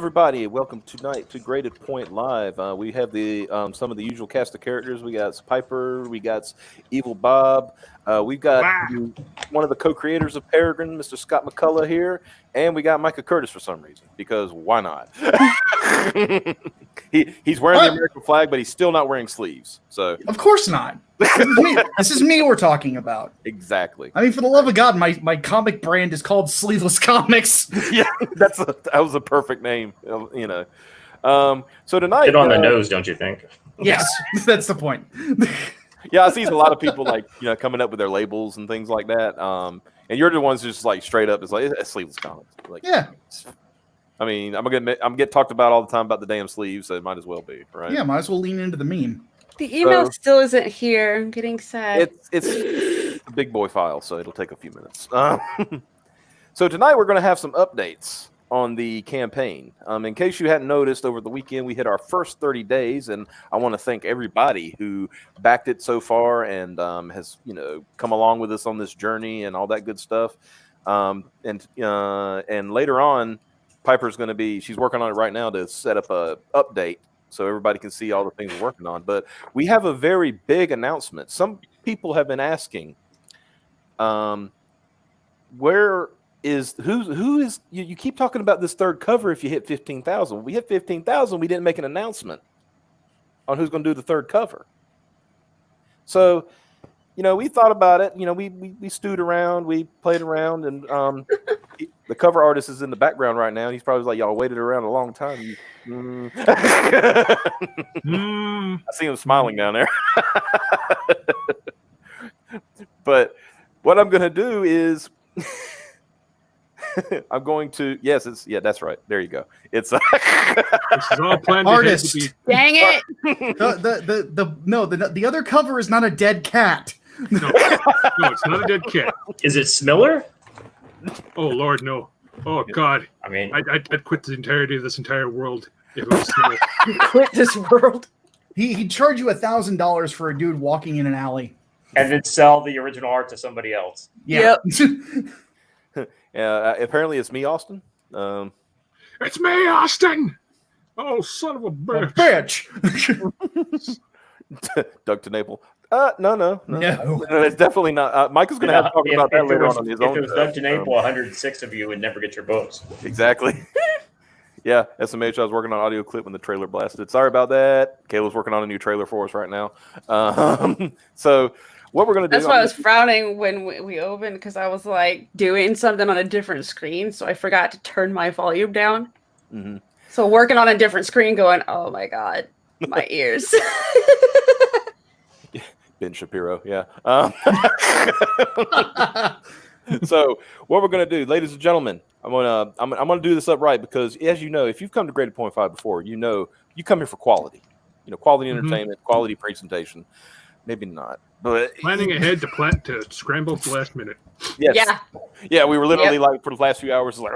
everybody. Welcome tonight to Graded Point Live. We have the some of the usual cast of characters. We got Piper, we got Evil Bob, we've got one of the co-creators of Peregrine, Mr. Scott McCullough here, and we got Micah Curtis for some reason, because why not? He's wearing the American flag, but he's still not wearing sleeves. So of course not. This is me we're talking about. Exactly. I mean, for the love of God, my comic brand is called Sleeveless Comics. Yeah, that was a perfect name, you know. So tonight, get on the nose, don't you think? Yes, that's the point. Yeah, I see a lot of people coming up with their labels and things like that. And you're the ones just like straight up. It's like it's Sleeveless Comics. Like, yeah. I mean, I'm get talked about all the time about the damn sleeves, so it might as well be, right? Yeah, might as well lean into the meme. The email still isn't here. I'm getting sad. It's a big boy file, so it'll take a few minutes. So tonight we're going to have some updates on the campaign. In case you hadn't noticed, over the weekend we hit our first 30 days, and I want to thank everybody who backed it so far and has come along with us on this journey and all that good stuff. And later on, Piper's going to she's working on it right now to set up a update so everybody can see all the things we're working on. But we have a very big announcement. Some people have been asking, who is you keep talking about this third cover if you hit 15,000. We hit 15,000, we didn't make an announcement on who's going to do the third cover. So, we thought about it. We stewed around, we played around, and the cover artist is in the background right now. He's probably like, y'all waited around a long time. I see him smiling down there. But what I'm going to do is I'm going to that's right. There you go. It's this is all planned. Artist. Dang it! The other cover is not a dead cat. No, it's not a dead cat. Is it Smiller? Oh Lord, no. Oh God. I mean, I'd quit the entirety of this entire world if it was Smiller. Quit this world. He'd charge you $1,000 for a dude walking in an alley, and then sell the original art to somebody else. Yeah. Yep. Apparently it's me, Austin. It's me, Austin. Oh, son of a bitch! Doug Tenaple. No. It's definitely not. Mike is going to have to talk about that later on his own. If it was Doug Tenaple, 106 of you would never get your books. Exactly. Yeah, SMH, I was working on audio clip when the trailer blasted. Sorry about that. Caleb's working on a new trailer for us right now. So what we're going to do... That's why I was frowning when we opened, because I was like doing something on a different screen, so I forgot to turn my volume down. Mm-hmm. So working on a different screen going, oh my God, my ears. Ben Shapiro, yeah. So what we're gonna do, ladies and gentlemen, I'm gonna do this upright because, as you know, if you've come to Graded Point 5 before, you come here for quality, quality entertainment, quality presentation. Maybe not, but planning ahead to scramble at the last minute. Yes. Yeah. We were literally like for the last few hours, like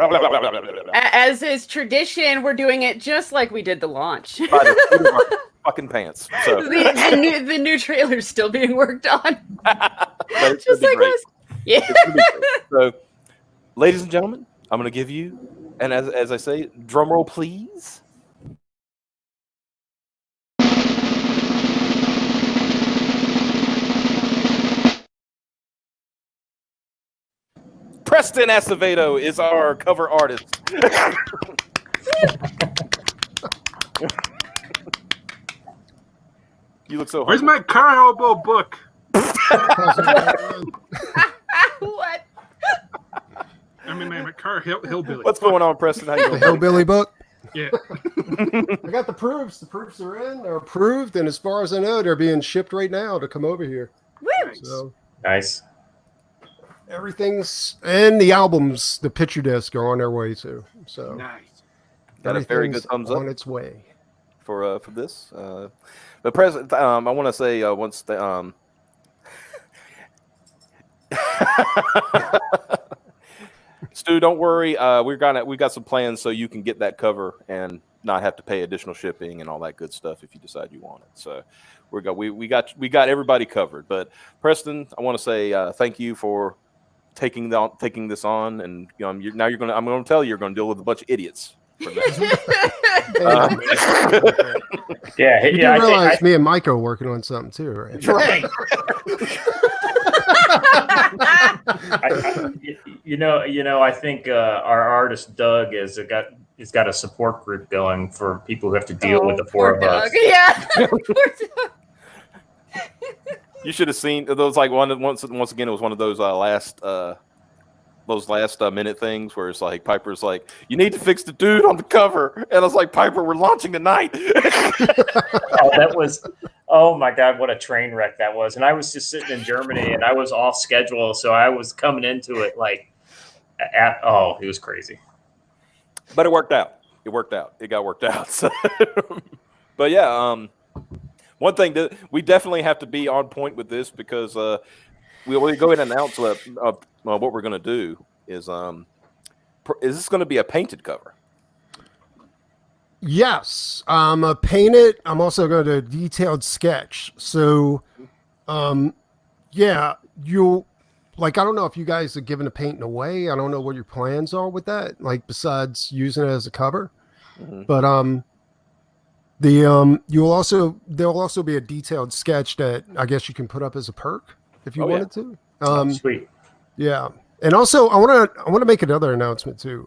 as is tradition, we're doing it just like we did the launch. Fucking pants. So the new trailer's still being worked on. Just like us. Yeah. So, ladies and gentlemen, I'm going to give you, and as I say, drum roll, please. Preston Acevedo is our cover artist. You look so. Where's my car book? What? I mean, my car hillbilly. What's going on, Preston? How you doing? The hillbilly book. Yeah. I got the proofs. The proofs are in. They're approved, and as far as I know, they're being shipped right now to come over here. Woo! So Nice. everything's and the albums, the picture discs are on their way too. So Nice. Got a very good thumbs up on its way for this. But President, I want to say once the Stu, don't worry. We got some plans so you can get that cover and not have to pay additional shipping and all that good stuff if you decide you want it. So we got everybody covered. But Preston, I want to say thank you for taking this on, and I'm going to tell you you're going to deal with a bunch of idiots for that. Yeah, You do yeah. realize me and Mike are working on something too, right? Right. I think our artist Doug has got a support group going for people who have to deal with the four poor of us. Doug. Yeah. Poor Doug. You should have seen those. Like once again, it was one of those last minute things where it's like Piper's like, "You need to fix the dude on the cover," and I was like, "Piper, we're launching tonight." Oh my God, what a train wreck that was! And I was just sitting in Germany, and I was off schedule, so I was coming into it like, it was crazy. But it worked out. It worked out. It got worked out. So. But yeah, one thing that we definitely have to be on point with this because we go ahead and announce what we're going to do is this going to be a painted cover? Yes, a painted. I'm also going to detailed sketch. So, yeah, you'll like. I don't know if you guys are giving the painting away. I don't know what your plans are with that. Like besides using it as a cover, but there'll also be a detailed sketch that I guess you can put up as a perk if you wanted to. Sweet. Yeah, and also I want to make another announcement too.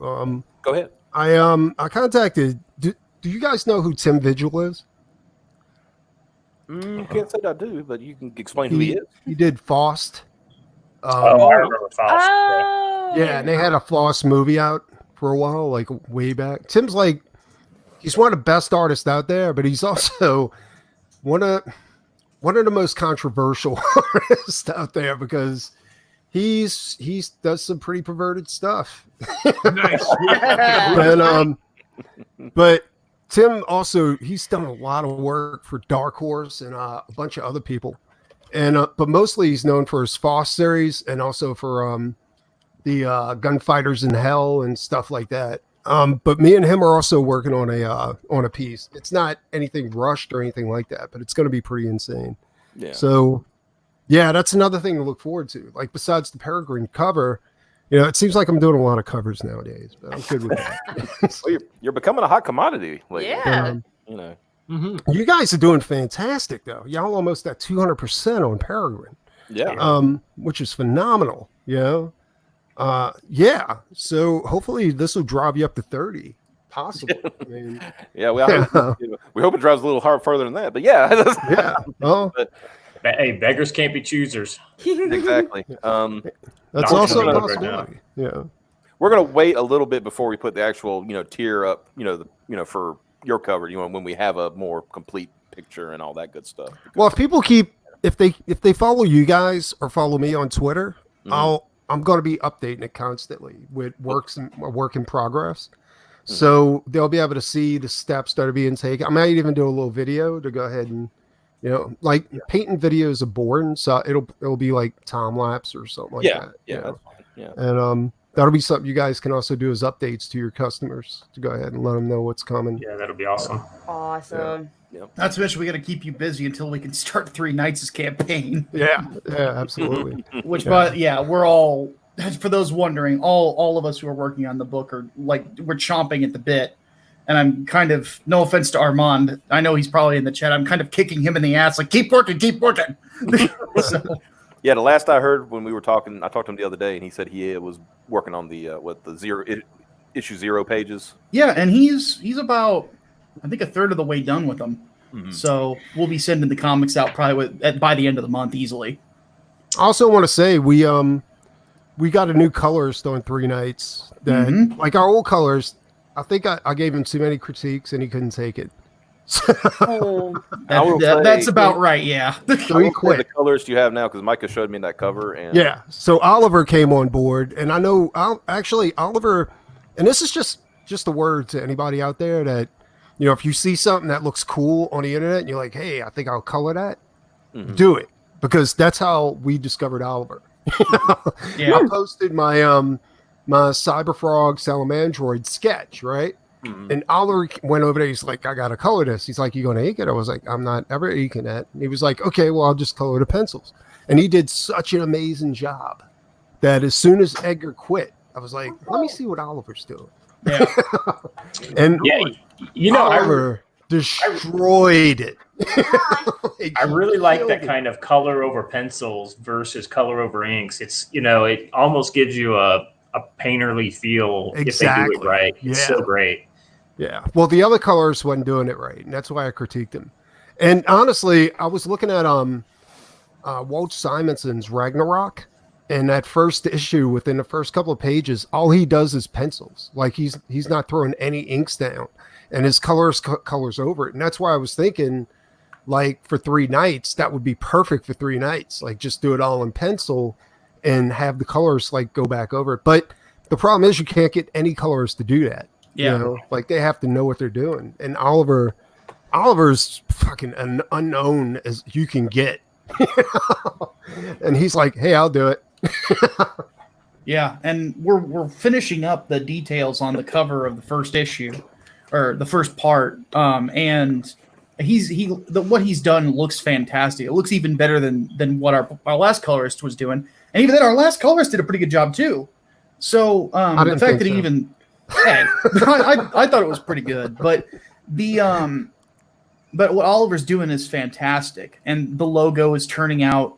Go ahead. I contacted. Do you guys know who Tim Vigil is? Can't say that I do, but you can explain who he is. He did Faust. I remember Faust. Oh. Yeah, and they had a Faust movie out for a while, like way back. Tim's like, he's one of the best artists out there, but he's also one of the most controversial artists out there because he's does some pretty perverted stuff. Nice. And but Tim also he's done a lot of work for Dark Horse and a bunch of other people, and but mostly he's known for his Faust series and also for the Gunfighters in Hell and stuff like that. But me and him are also working on a piece. It's not anything rushed or anything like that, but it's going to be pretty insane. Yeah. So, yeah, that's another thing to look forward to. Like besides the Peregrine cover, it seems like I'm doing a lot of covers nowadays, but I'm good with that. Well, you're becoming a hot commodity lately. Yeah. You guys are doing fantastic though. Y'all almost at 200% on Peregrine. Yeah. Which is phenomenal. Yeah. So hopefully this will drive you up to 30, possibly. I mean, yeah. We hope it drives a little hard further than that, but yeah. yeah. Oh, Hey, beggars can't be choosers. Exactly. that's Not also a gonna possibility. Yeah. We're gonna wait a little bit before we put the actual, tier up, for your cover. When we have a more complete picture and all that good stuff. Well, if people if they follow you guys or follow me on Twitter, I'm going to be updating it constantly with work in progress. So they'll be able to see the steps that are being taken. I might even do a little video to go ahead and, painting videos are boring. So it'll be like time lapse or something like that. Yeah. That's fine. Yeah. And that'll be something you guys can also do as updates to your customers to go ahead and let them know what's coming. Yeah, that'll be awesome. Awesome. Yeah. Not to mention we got to keep you busy until we can start 3 Nights' campaign. Yeah, absolutely. But yeah, we're all, for those wondering, all of us who are working on the book are like, we're chomping at the bit. And I'm kind of, no offense to Armand, I know he's probably in the chat, I'm kind of kicking him in the ass, like, keep working. So, Yeah, the last I heard when we were talking, I talked to him the other day, and he said he was working on the issue 0 pages. yeah, and he's about, I think, a third of the way done with them. So we'll be sending the comics out probably by the end of the month easily. I also want to say we got a new colorist on 3 Nights that like our old colors. I think I gave him too many critiques and he couldn't take it. That's about right. Yeah. So he quit. The colorist you have now, because Micah showed me that cover, and yeah. So Oliver came on board, and I know Oliver, and this is just a word to anybody out there that if you see something that looks cool on the internet and you're like, hey, I think I'll color that, do it, because that's how we discovered Oliver. Yeah. I posted my my Cyberfrog Salamandroid sketch, right? And Oliver went over there. He's like, I got to color this. He's like, you going to ink it? I was like, I'm not ever inking that. And he was like, okay, well, I'll just color the pencils. And he did such an amazing job that as soon as Edgar quit, I was like, let me see what Oliver's doing. Yeah. And Yeah, you know, Oliver destroyed it. I really like Killed that it. kind of color over pencils versus color over inks. It's, it almost gives you a painterly feel if they do it Exactly. right. It's so Yeah. great. Yeah. Well, the other colors wasn't doing it right, and that's why I critiqued him. And honestly, I was looking at Walt Simonson's Ragnarok, and that first issue, within the first couple of pages, all he does is pencils. Like he's not throwing any inks down, and his colors over it. And that's why I was thinking, like, for 3 nights, that would be perfect for 3 nights. Like, just do it all in pencil and have the colors like go back over it. But the problem is you can't get any colors to do that. Yeah. You know, like they have to know what they're doing. And Oliver's fucking an unknown as you can get. And he's like, hey, I'll do it. Yeah, and we're finishing up the details on the cover of the first issue, or the first part. And what he's done looks fantastic. It looks even better than what our last colorist was doing. And even then, our last colorist did a pretty good job too. So the fact that he even, hey, I thought it was pretty good. But but what Oliver's doing is fantastic, and the logo is turning out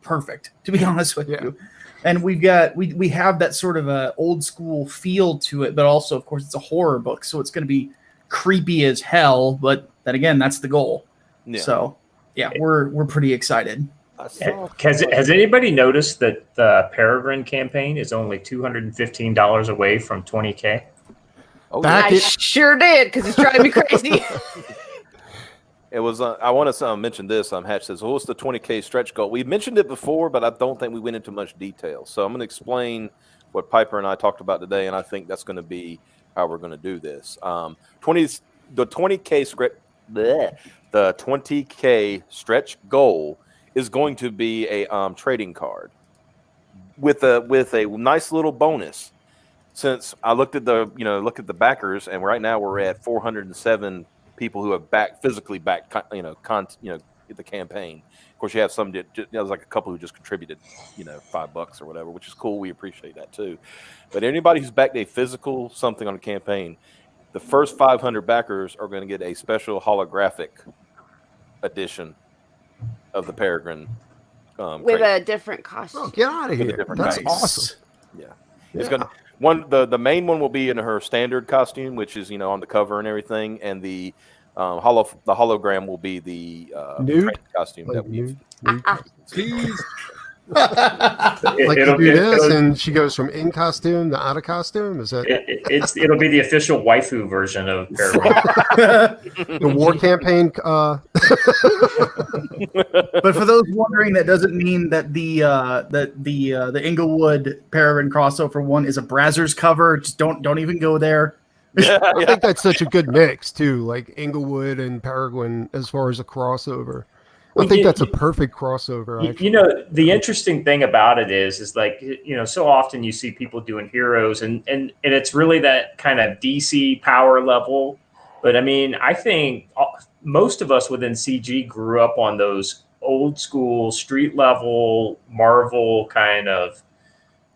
perfect, to be honest with you. And we have that sort of a old school feel to it, but also, of course, it's a horror book, so it's going to be creepy as hell. But then again, that's the goal. Yeah. So yeah, we're pretty excited. Has anybody noticed that the Peregrine campaign is only $215 away from 20K? Oh, I sure did, because it's driving me crazy. It was. I want to mention this. Hatch says, "What's the 20K stretch goal?" We mentioned it before, but I don't think we went into much detail. So I'm going to explain what Piper and I talked about today, and I think that's going to be how we're going to do this. The 20K stretch goal is going to be a trading card with a nice little bonus. Since I looked at the backers, and right now we're at 407 people who have physically backed the campaign. Of course, you have some. There's like a couple who just contributed, $5 or whatever, which is cool. We appreciate that too. But anybody who's backed a physical something on the campaign, the first 500 backers are going to get a special holographic edition of the Peregrine with a different costume. Oh, get out of here! That's awesome. Yeah, it's gonna. The main one will be in her standard costume, which is on the cover and everything, and the hologram will be the nude costume that we use. Please. Like you do this, and she goes from in costume to out of costume. Is that? It'll be the official waifu version of Peregrine. The war campaign. But for those wondering, that doesn't mean that the Inglewood Peregrine crossover one is a Brazzers cover. Just don't even go there. I think that's such a good mix too, like Inglewood and Peregrine as far as a crossover. I think that's a perfect crossover. Actually. The interesting thing about it is like, so often you see people doing heroes and it's really that kind of DC power level. But I mean, I think most of us within CG grew up on those old school street level Marvel kind of,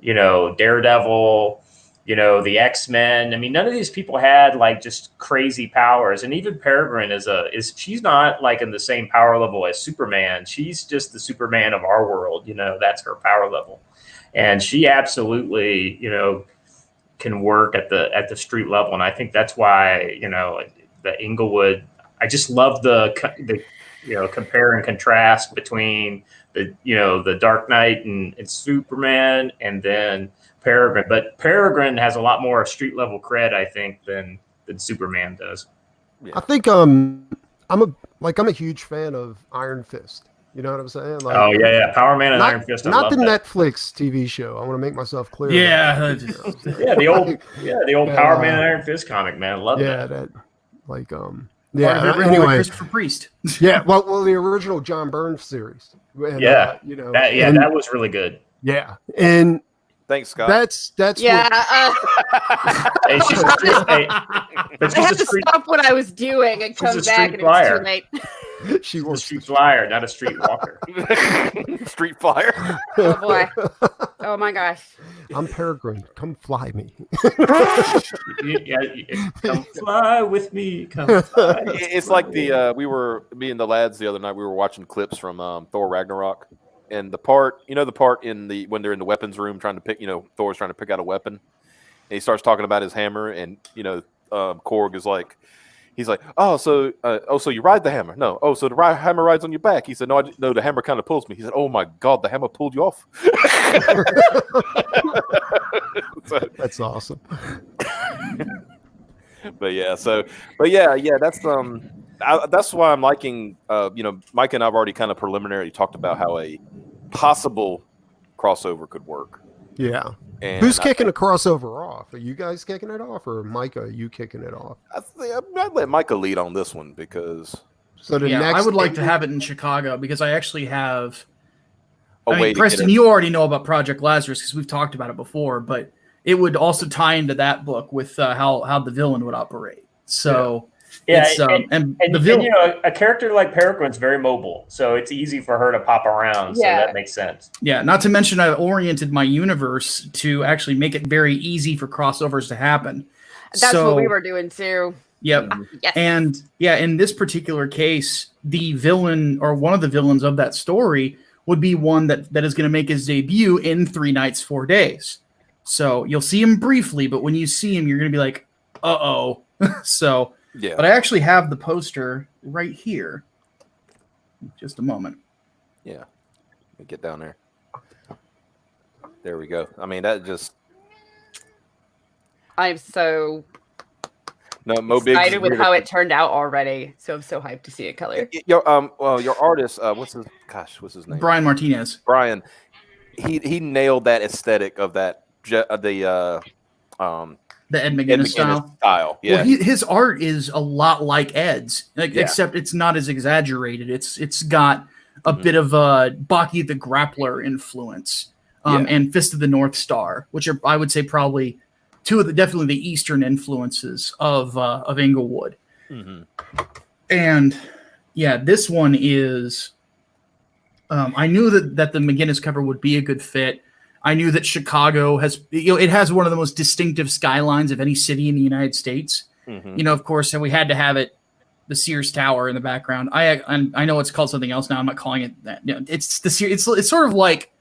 Daredevil, the X-Men. I mean, none of these people had like just crazy powers. And even Peregrine she's not like in the same power level as Superman. She's just the Superman of our world. That's her power level. And she absolutely, can work at the street level. And I think that's why, the Inglewood, I just love the compare and contrast between the Dark Knight and Superman, and then Peregrine. But Peregrine has a lot more street level cred, I think, than Superman does. Yeah. I think I'm a huge fan of Iron Fist. You know what I'm saying? Like, oh yeah, Power Man and Iron Fist. Not the Netflix TV show. I want to make myself clear. Yeah, the old Power Man and Iron Fist comic, man. I love that. Anyway, Christopher Priest. Yeah, well, the original John Byrne series. And, that was really good. Yeah, and Thanks, Scott. That's Yeah, Hey, she's a street, hey, but I she's had a to street, stop what I was doing and She's a come back, street and it was flyer. too late. what she she's a works. street flyer, not a street walker. Street flyer. Oh boy! Oh my gosh! I'm Peregrine. Come fly me. Come fly with me. Come fly. It's like me and the lads the other night. We were watching clips from Thor Ragnarok, and the part in the when they're in the weapons room trying to pick, Thor's trying to pick out a weapon, and he starts talking about his hammer, and Korg is like. He's like, so you ride the hammer? No. Oh, so the hammer rides on your back? He said, no, no, the hammer kind of pulls me. He said, oh my God, the hammer pulled you off. That's awesome. But yeah, that's why I'm liking. Mike and I've already kind of preliminarily talked about how a possible crossover could work. Yeah. And Who's kicking the crossover off? Are you guys kicking it off, or Micah? Are you kicking it off? I'd let Micah lead on this one because. So the next, I would like to have it in Chicago because I actually have. Way to Preston, get it. you already know about Project Lazarus because we've talked about it before, but it would also tie into that book with how the villain would operate. So. Yeah, It's, and the villain, a character like Peregrine's very mobile, so it's easy for her to pop around. So Yeah. that makes sense. yeah. Not to mention, I oriented my universe to actually make it very easy for crossovers to happen. That's what we were doing too. Yep. Yes. And yeah, in this particular case, the villain or one of the villains of that story would be one that is going to make his debut in 3 Nights, 4 Days. So you'll see him briefly, but when you see him, you're going to be like, uh-oh. So, Yeah. but I actually have the poster right here. Just a moment. Yeah. Let me get down there. There we go. I mean, that just. I'm so Mo Biggs excited is with here how to- it turned out already. So I'm so hyped to see it color. Your artist, what's his name? Brian Martinez. Brian. He nailed that aesthetic of that The Ed Ed McGuinness style. style. Yeah. Well, his art is a lot like Ed's, Yeah. except it's not as exaggerated. It's got a Mhm. bit of a Baki the Grappler influence, Yeah. and Fist of the North Star, which are, I would say, probably definitely the Eastern influences of Inglewood. Mhm. And yeah, this one is. I knew that the McGuinness cover would be a good fit. I knew that Chicago has, it has one of the most distinctive skylines of any city in the United States. Mhm. Of course, and we had to have it, the Sears Tower in the background. I know it's called something else now. I'm not calling it that. It's the Sears. It's sort of like,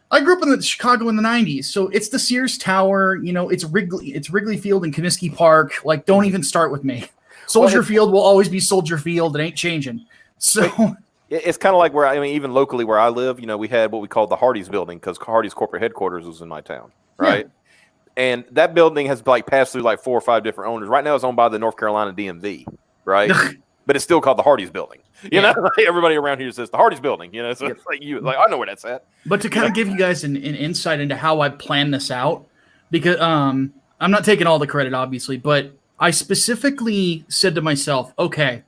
I grew up in Chicago in the '90s, so it's the Sears Tower. It's Wrigley Field and Comiskey Park. Like, don't even start with me. Soldier Field will always be Soldier Field. It ain't changing. So. It's kind of like even locally where I live, we had what we called the Hardee's building because Hardee's corporate headquarters was in my town, right? Yeah. And that building has passed through like 4 or 5 different owners. Right now, it's owned by the North Carolina DMV, right? But it's still called the Hardee's building. You know, like everybody around here says the Hardee's building. So it's like I know where that's at. But to kind of give you guys an insight into how I planned this out, because I'm not taking all the credit, obviously, but I specifically said to myself, okay.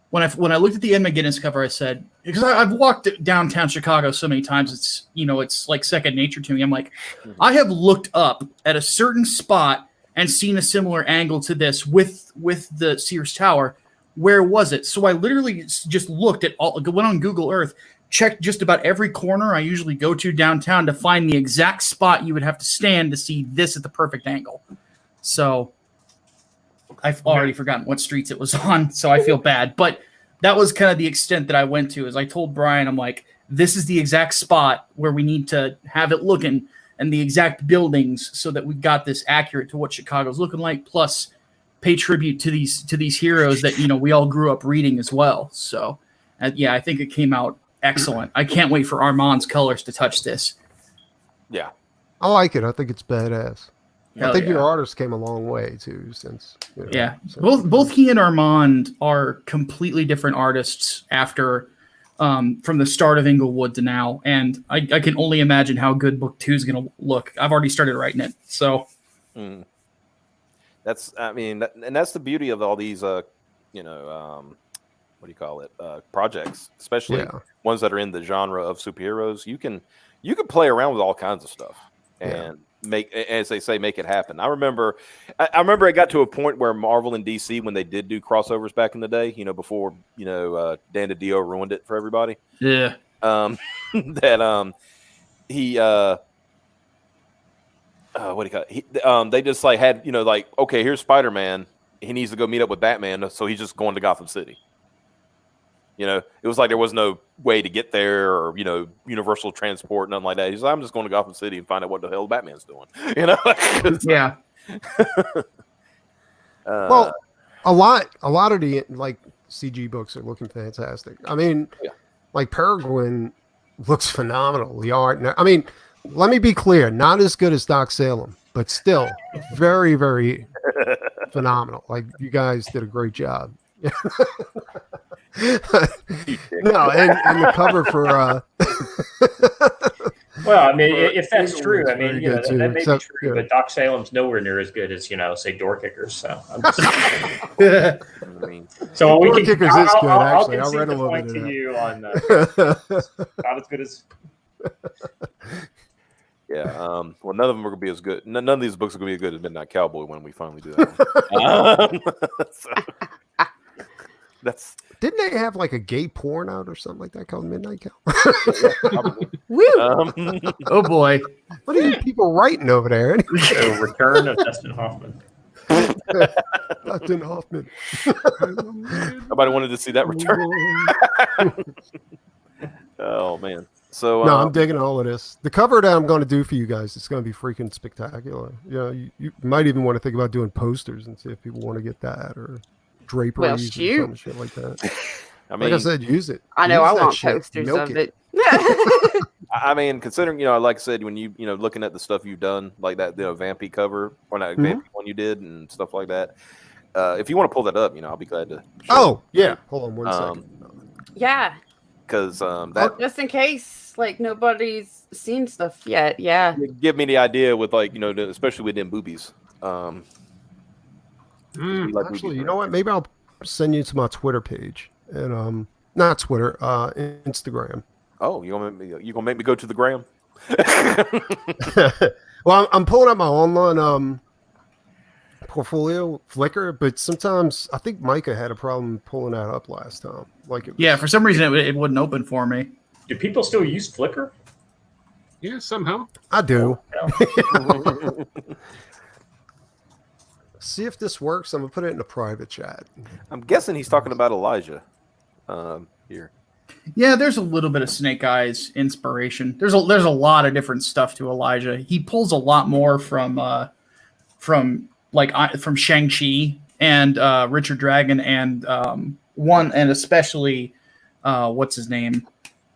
When I looked at the Ed McGuinness cover, I said, because I've walked downtown Chicago so many times, it's like second nature to me. I'm like, I have looked up at a certain spot and seen a similar angle to this with the Sears Tower. Where was it? So I literally just looked at went on Google Earth, checked just about every corner I usually go to downtown to find the exact spot you would have to stand to see this at the perfect angle. So. I've already forgotten what streets it was on, so I feel bad. But that was kind of the extent that I went to. Is I told Brian, I'm like, this is the exact spot where we need to have it looking and the exact buildings so that we got this accurate to what Chicago's looking like, plus pay tribute to these heroes that we all grew up reading as well. So I think it came out excellent. I can't wait for Armand's colors to touch this. Yeah. I like it. I think it's badass. Hell I think yeah. your artist came a long way too since. Yeah, so. both he and Armand are completely different artists after from the start of Inglewood to now, and I can only imagine how good Book 2 is going to look. I've already started writing it, so that's the beauty of all these what do you call it, projects, especially ones that are in the genre of superheroes. You can play around with all kinds of stuff. and make, as they say, make it happen. I remember it got to a point where Marvel and DC, when they did do crossovers back in the day, before Dan DiDio ruined it for everybody. Yeah. That he what do you call it? They just like had okay, here's Spider-Man. He needs to go meet up with Batman, so he's just going to Gotham City. It was like there was no way to get there, or universal transport, nothing like that. He's like, I'm just going to Gotham City and find out what the hell Batman's doing. Yeah. Well, a lot of the like CG books are looking fantastic. I mean, like Peregrine looks phenomenal. The art. I mean, let me be clear, not as good as Doc Salem, but still very, very phenomenal. Like, you guys did a great job. No, and the cover for well, I mean, if that's true, I mean, that may be true, yeah. but Doc Salem's nowhere near as good as, say, Door Kickers. So, so we Door can. Kickers is good, I'll actually. I concede read a the little point bit of to that. you on not as good as. Yeah. Well, none of them are gonna be as good. None of these books are gonna be as good as Midnight Cowboy when we finally do that. So, that's. Didn't they have like a gay porn out or something like that called Midnight Cowboy? Woo! Oh boy. What are you people writing over there? The Return of Dustin Hoffman. Dustin Hoffman. Nobody wanted to see that return. Oh man. So No, I'm digging all of this. The cover that I'm going to do for you guys, it's going to be freaking spectacular. You might even want to think about doing posters and see if people want to get that, or draperies or some shit like that. I mean, like I said, use it. I know. Use I that want shit. posters Milk of it. it. I mean, considering like I said, when you looking at the stuff you've done, like that Vampy cover or that Vampy one you did and stuff like that. If you want to pull that up, I'll be glad to. Oh yeah, hold on one second. Yeah. Because that Just in case, like, nobody's seen stuff yet. Yeah. give me the idea with especially with them boobies. Actually, you know what? Maybe I'll send you to my Twitter page and not Twitter, Instagram. Oh, you gonna make me go to the gram? Well, I'm pulling up my online portfolio Flickr, but sometimes I think Micah had a problem pulling that up last time. Yeah, for some reason it wouldn't open for me. Do people still use Flickr? Yeah, somehow. I do. Yeah. See if this works. I'm gonna put it in a private chat. I'm guessing he's talking about Elijah here. Yeah, there's a little bit of Snake Eyes inspiration. There's a lot of different stuff to Elijah. He pulls a lot more from Shang-Chi and Richard Dragon and especially what's his name?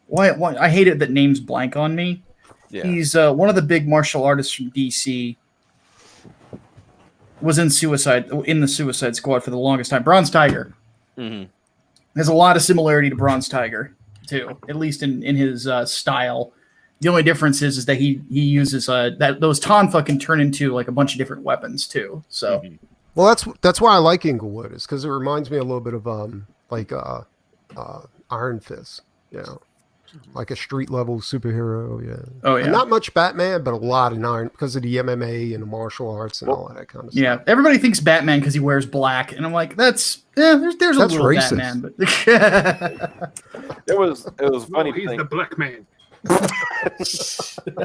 Why I hate it that names blank on me. Yeah. He's one of the big martial artists from DC. Was in the Suicide Squad for the longest time. Bronze Tiger. Mm-hmm. There's a lot of similarity to Bronze Tiger too, at least in his style. The only difference is that he uses those Tonfa can turn into like a bunch of different weapons too. So, well, that's why I like Inglewood, is because it reminds me a little bit of Iron Fist, like a street level superhero. Yeah. Oh yeah. And not much Batman, but a lot in Iron because of the MMA and the martial arts and all that kind of stuff. Yeah. Everybody thinks Batman because he wears black, and I'm like, there's a little racist. Batman, but it was funny. He's the black man.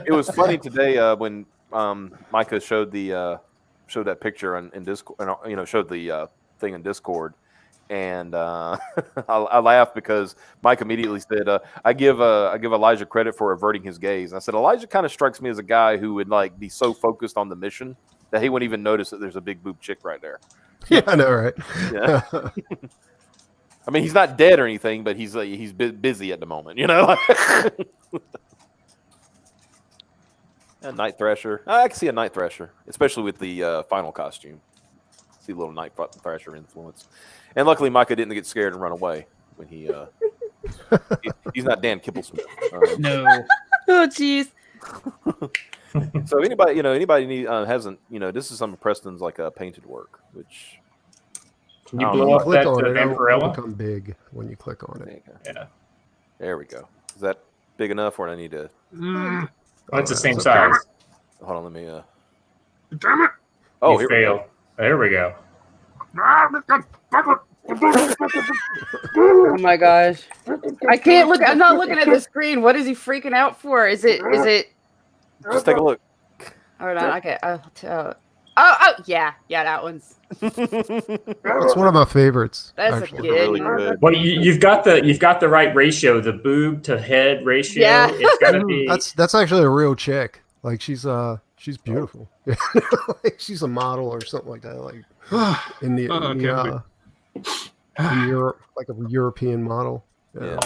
It was funny today when Micah showed that picture in Discord, showed the thing in Discord, and I laughed because Mike immediately said, "I give Elijah credit for averting his gaze." And I said, Elijah kind of strikes me as a guy who would like be so focused on the mission that he wouldn't even notice that there's a big boob chick right there. Yeah, I know, right? Yeah. I mean, he's not dead or anything, but he's busy at the moment, A Night Thrasher. I can see a Night Thrasher, especially with the final costume. See a little Night Thrasher influence. And luckily, Micah didn't get scared and run away when he's not Dan Kibblesmith. no. Oh, jeez. So anybody hasn't, this is some of Preston's like painted work, which. Can you Oh, blow no. up Click that on it. It'll Vampirella? become big when you click on it. Yeah. There we go. Is that big enough, or do I need to? Well, it's the same size. Hold on, let me. Damn it! Oh, You here we go. failed. There we go. Oh my gosh. I can't look. I'm not looking at the screen. What is he freaking out for? Is it? Just take a look. Hold on. Okay. Oh, yeah. That one's. It's one of my favorites. That's actually. a good Really one. good. Well, you've got the right ratio, the boob to head ratio. Yeah. It's got to be. That's actually a real chick. Like she's beautiful. Like she's a model or something like that. Like in Europe, like a European model. Yeah.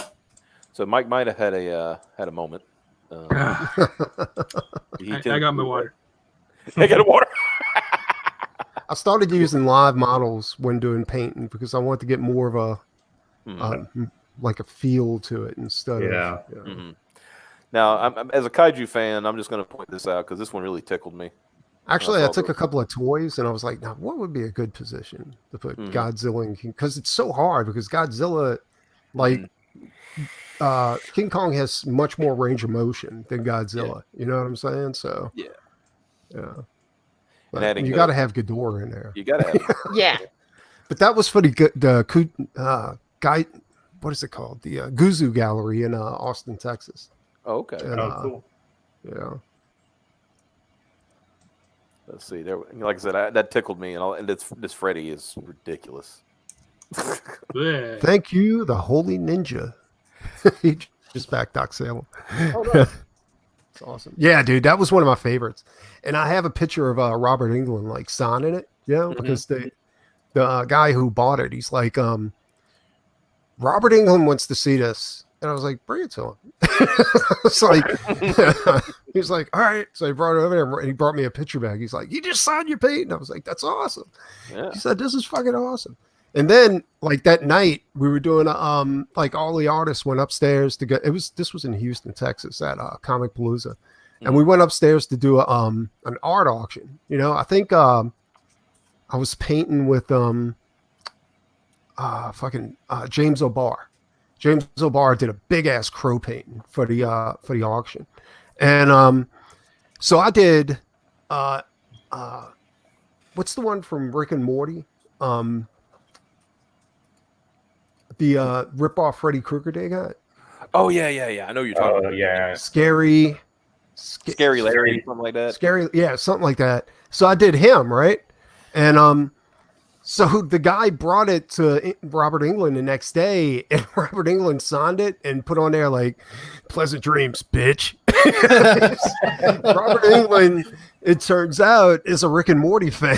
So Mike might have had a moment. I got my water. I got a water. I started using live models when doing painting because I wanted to get more of a like a feel to it instead Yeah. of. Mhm. Now, I'm, as a kaiju fan, I'm just going to point this out because this one really tickled me. Actually, I That's all took a couple of toys and I was like, now what would be a good position to put Mhm. Godzilla in? Because it's so hard because Godzilla, like, King Kong has much more range of motion than Godzilla. You know what I'm saying? So, Yeah. yeah. And adding You the- got to have Ghidorah in there. You got to have. Yeah. But that was for the guy, what is it called? The Guzu Gallery in Austin, Texas. Oh, okay. And, Oh, cool. Yeah. Let's see. There, like I said, that tickled me, and this Freddy is ridiculous. Yeah. Thank you, the Holy Ninja. He just backed Doc Salem. Oh, nice. It's awesome. Yeah, dude, that was one of my favorites. And I have a picture of Robert Englund like signing it, because the guy who bought it, he's like, Robert Englund wants to see this. And I was like, bring it to him. It's like, he's like, all right. So he brought it over there and he brought me a picture back. He's like, you just signed your paint. And I was like, that's awesome. Yeah. He said, this is fucking awesome. And then like that night we were doing, like all the artists went upstairs to get, this was in Houston, Texas at Comic Palooza. And we went upstairs to do an art auction. I think I was painting with James O'Barr. James O'Barr did a big ass crow painting for the auction, and so I did. What's the one from Rick and Morty? The rip off Freddy Krueger they got. Oh yeah. I know you're talking. Oh, about yeah. Scary Larry, something like that. Scary, yeah, something like that. So I did him, right? And so the guy brought it to Robert Englund the next day, and Robert Englund signed it and put on there like "Pleasant dreams, bitch." Robert Englund, it turns out, is a Rick and Morty fan.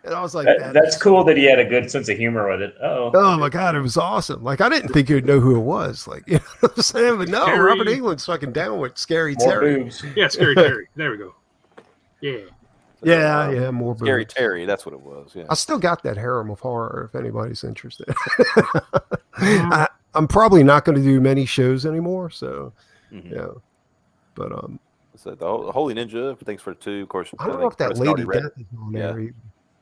And I was like, That's cool that he had a good sense of humor with it. Oh my god, it was awesome! Like I didn't think you'd know who it was. Like you know what I'm saying, but no, Terry. Robert Englund's fucking down with Scary More Terry. boobs. Yeah, Scary Terry. There we go. Yeah. Yeah, more Scary boobs. Terry. That's what it was. Yeah. I still got that Harem of Horror if anybody's interested. I'm probably not going to do many shows anymore, so yeah. But So the Holy Ninja. Thanks for the 2. Of course. I don't know if that Lady Death is on there. Either.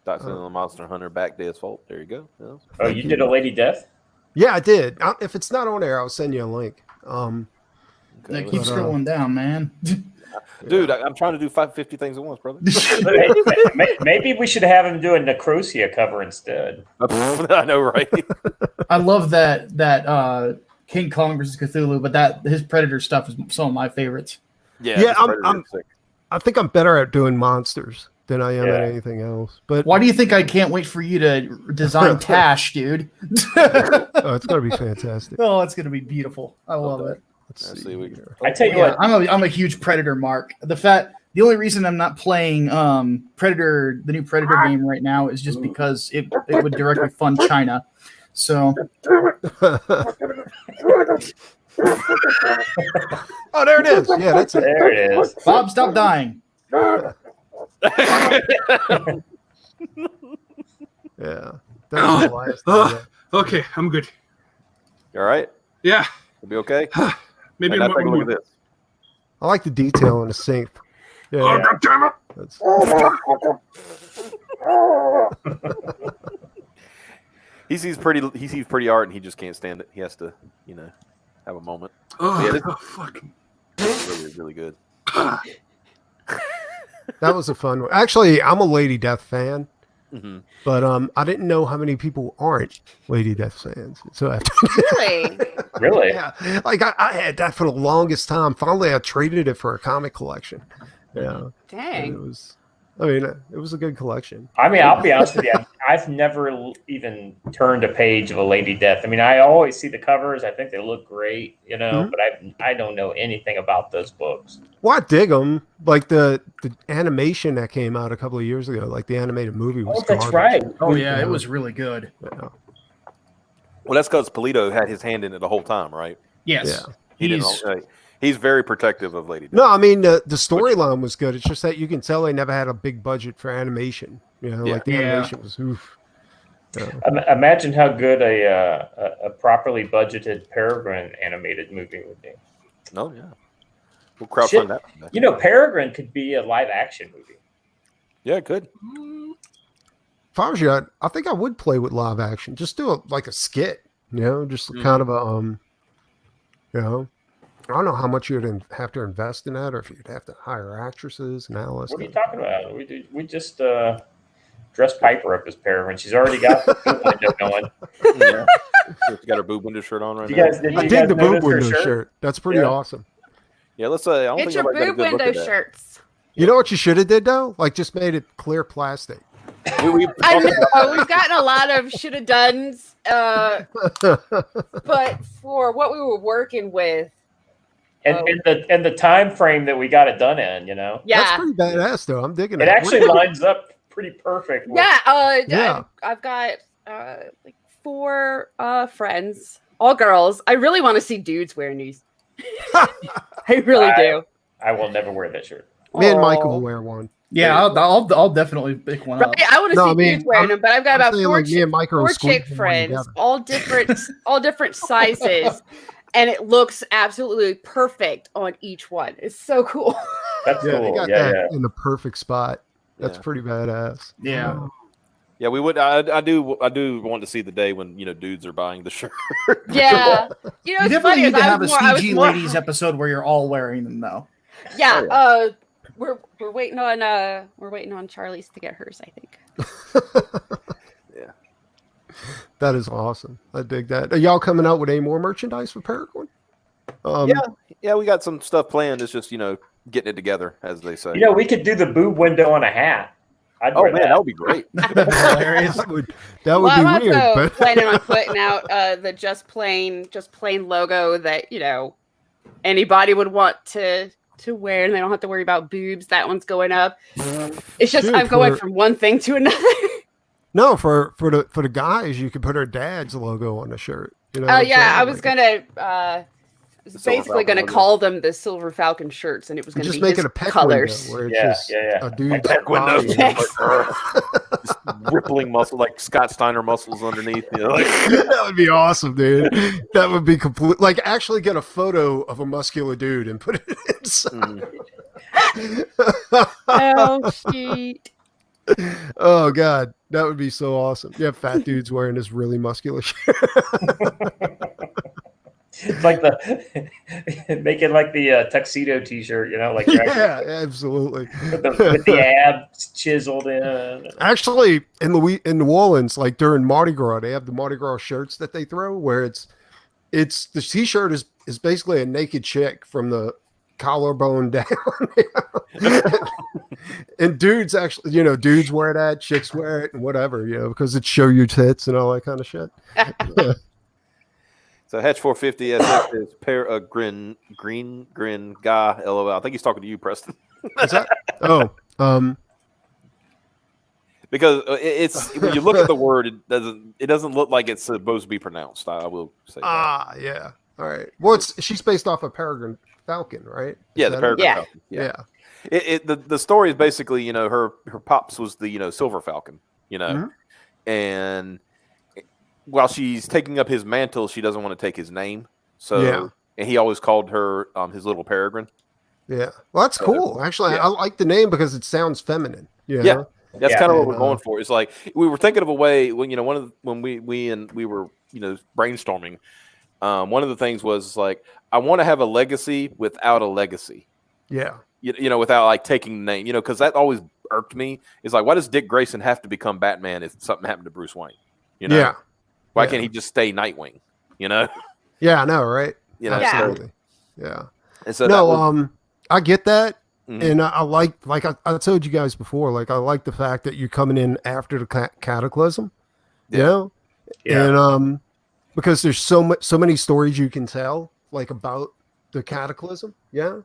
Dr. the Monster Hunter Back Day's Fault. There you go. Yeah. Oh, you did a Lady Death? Yeah, I did. If it's not on there, I'll send you a link. Yeah, keep scrolling down, man. Dude, I'm trying to do 50 things at once, brother. Maybe we should have him do a Necrosia cover instead. I know, right? I love that King Kong versus Cthulhu, but his Predator stuff is some of my favorites. Yeah, Yeah, I'm sick. I think I'm better at doing monsters than I am at Yeah. anything else. But Why do you think I can't wait for you to design Tash, dude? oh, it's going to be fantastic. Oh, it's gonna be beautiful. I love it. Let's Let's see. see. I tell you Yeah, what, I'm a huge Predator mark. The only reason I'm not playing Predator, the new Predator game right now, is just because it would directly fund China. So Oh, there it is. Yeah, that's it. there it is. Bob, stop dying. Yeah. That's the last thing. Okay, I'm good. You all right? Yeah. You'll be okay? Maybe Now I'm take a look at this. I like the detail in the sink. Yeah, Oh, God damn it. that's, He sees pretty art and he just can't stand it. He has to, have a moment. Oh, Yeah, this- fucking. Really, really good. That was a fun one. Actually, I'm a Lady Death fan, Hmm. but I didn't know how many people aren't Lady Death fans. So after Really? Really? yeah, like I had that for the longest time. Finally, I traded it for a comic collection. Yeah, and it Dang. was. I mean, it was a good collection. I mean, I'll be honest with you. I've never even turned a page of a Lady Death. I mean, I always see the covers. I think they look great, Mhm. but I don't know anything about those books. Well, I dig them. Like the animation that came out a couple of years ago, like the animated movie was. Oh, that's garbage. right. Oh yeah, it was really good. Yeah. Well, that's because Polito had his hand in it the whole time, right? Yes, Yeah. He didn't. He's very protective of Lady Death. No, I mean the storyline was good. It's just that you can tell they never had a big budget for animation. You know, Yeah. like the Yeah. animation was oof. Yeah. Imagine how good a properly budgeted Peregrine animated movie would be. No, yeah. We'll crowdfund Shit. that. You know, Peregrine could be a live action movie. Yeah, good. If I was you, I think I would play with live action. Just do like a skit. You know, just kind of a you know. I don't know how much you'd have to invest in that, or if you'd have to hire actresses and all that What are you stuff. talking about? We just dressed Piper up as Peregrine. She's already got the boob window going. Yeah. She's got her boob window shirt on right You now. guys, did I you dig guys the boob notice her window shirt? shirt. That's pretty Yeah. awesome. Yeah, let's say I don't Get think your nobody got a boob good look window at that. shirts. You know what you should have did though? Like just made it clear plastic. I know we've gotten a lot of should have done's, but for what we were working with, And the time frame that we got it done in, That's yeah, pretty badass though. I'm digging it it. actually lines up pretty perfect. With, yeah. Yeah. I've got like 4 friends, all girls. I really want to see dudes wearing these. I really do. I will never wear that shirt. Me and Michael will Aw. wear one. yeah. I'll definitely pick one up. Right, I want to No, see I mean, dudes wearing I'm- them, but I've got I'm about saying, 4 like, me and Michael will squeeze chick one friends, together. all different sizes, and it looks absolutely perfect on each one. It's so cool. That's Yeah, they cool. got Yeah, that in the perfect spot. That's Yeah. pretty badass. Yeah. Yeah, we would. I do want to see the day when dudes are buying the shirt. Yeah, You it's definitely funny, need to I have a was more- I was CG more- ladies episode where you're all wearing them though. Yeah, Oh, we're waiting on Charlie's to get hers, I think. Yeah. That is awesome. I dig that. Are y'all coming out with any more merchandise for Peregrine? Yeah, we got some stuff planned. It's just getting it together, as they say. we could do the boob window on a hat. I'd Oh wear man, that would be great. That'd be hilarious. That would Well, I'm be weird, also but planning on putting out the just plain logo that anybody would want to wear, and they don't have to worry about boobs. That one's going up. It's just Dude, I'm going for- from one thing to another. no, for the guys, you could put her dad's logo on the shirt. You know Oh what I'm yeah, saying? I was gonna Silver basically Falcon gonna logo. call them the Silver Falcon shirts, and it was gonna just be make his it a peck colors. window where it's Yeah, just yeah. a dude's Peck window. body. Just rippling muscle, like Scott Steiner muscles underneath. That would be awesome, dude. That would be complete. Like, actually get a photo of a muscular dude and put it inside. Oh shit! Oh god, that would be so awesome. You have fat dudes wearing this really muscular shirt. It's like make it like the tuxedo T-shirt, like Yeah, absolutely. with the abs chiseled in. Actually, in New Orleans, like during Mardi Gras, they have the Mardi Gras shirts that they throw, where it's the T-shirt is basically a naked chick from the collarbone down. And dudes actually, dudes wear that, chicks wear it, and whatever, because it show your tits and all that kind of shit. So Hatch 450 SF is Peregrine Grin Guy LOL. I think he's talking to you, Preston. Is that? Oh, Because it's when you look at the word, it doesn't look like it's supposed to be pronounced. I will say. That. yeah. All right. Well, she's based off of Peregrine Falcon, right? Yeah, the Peregrine Yeah. Falcon. Yeah. The story is basically her pops was the Silver Falcon, Mhm. and while she's taking up his mantle, she doesn't want to take his name. So Yeah. and he always called her his little Peregrine. Yeah. Well, that's cool. Actually, yeah. I like the name because it sounds feminine. You know? Yeah. That's Yeah. kind of what And, we're going for. It's like we were thinking of a way when when we were brainstorming. one of the things was like, I want to have a legacy without a legacy. Yeah. You know, without like taking the name, you know, because that always irked me. It's like, why does Dick Grayson have to become Batman if something happened to Bruce Wayne? You know, Yeah. why Yeah. can't he just stay Nightwing? You know, Yeah, I know, right? you know. Absolutely. Yeah. And so No, that was, I get that. Mhm. And I like I told you guys before, like I like the fact that you're coming in after the cataclysm, you Yeah. know, Yeah. and because there's so many stories you can tell, like about the cataclysm, yeah.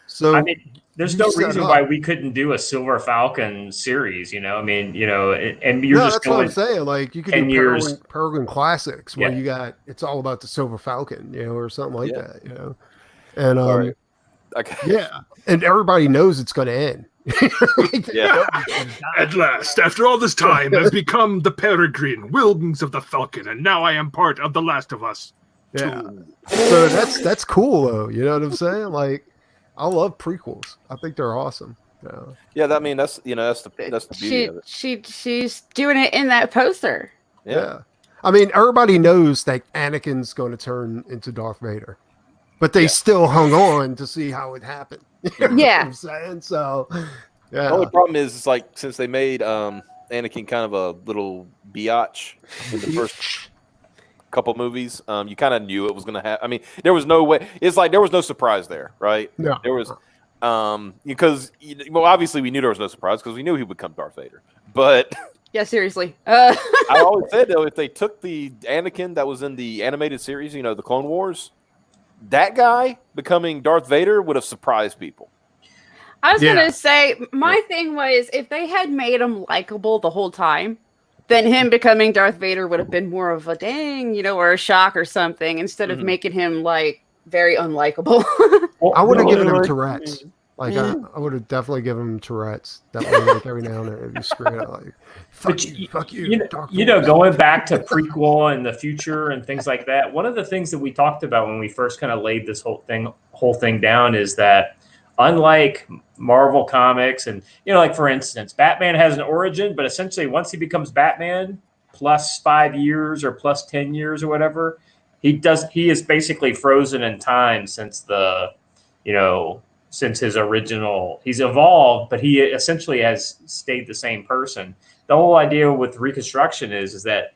So I mean, there's you no set reason up- why we couldn't do a Silver Falcon series. You know, I mean, you know, and you're no, just that's what I'm going saying. Like you could 10 do years. Peregrine classics where Yeah. you got it's all about the Silver Falcon, you know, or something like Yeah. that, you know, and Sorry. Okay. yeah, and everybody knows it's going to end. Yeah. At last, after all this time, I've become the Peregrine, Wings of the Falcon, and now I am part of The Last of Us. Yeah. So that's cool though. You know what I'm saying? Like, I love prequels. I think they're awesome. Yeah. Yeah, I mean that's the beauty of it. She's doing it in that poster. Yeah. I mean, everybody knows that Anakin's going to turn into Darth Vader, but they Yeah. still hung on to see how it happened. You know what Yeah. I'm saying? So, The yeah. only problem is, it's like since they made Anakin kind of a little biatch in the first couple movies, you kind of knew it was going to happen. I mean, there was no way. It's like there was no surprise there, right? No. There was, because well, obviously we knew there was no surprise because we knew he would become Darth Vader. But Yeah, seriously. I always said though, if they took the Anakin that was in the animated series, you know, the Clone Wars, that guy becoming Darth Vader would have surprised people. I was Yeah. gonna say my thing was if they had made him likable the whole time, then him becoming Darth Vader would have been more of a dang, you know, or a shock or something, instead of Mhm. making him like very unlikable. I would have given him Well, Tourette's. Like, I would have definitely given him Tourette's. Definitely, like every now and then, it'd be screaming out like, But fuck you, you know, Dark you know, Force." going back to prequel and the future and things like that. One of the things that we talked about when we first kind of laid this whole thing down is that unlike Marvel comics, and you know, like for instance, Batman has an origin, but essentially once he becomes Batman, plus 5 years or plus 10 years or whatever, he is basically frozen in time since since his original. He's evolved, but he essentially has stayed the same person. The whole idea with Reconstruction is that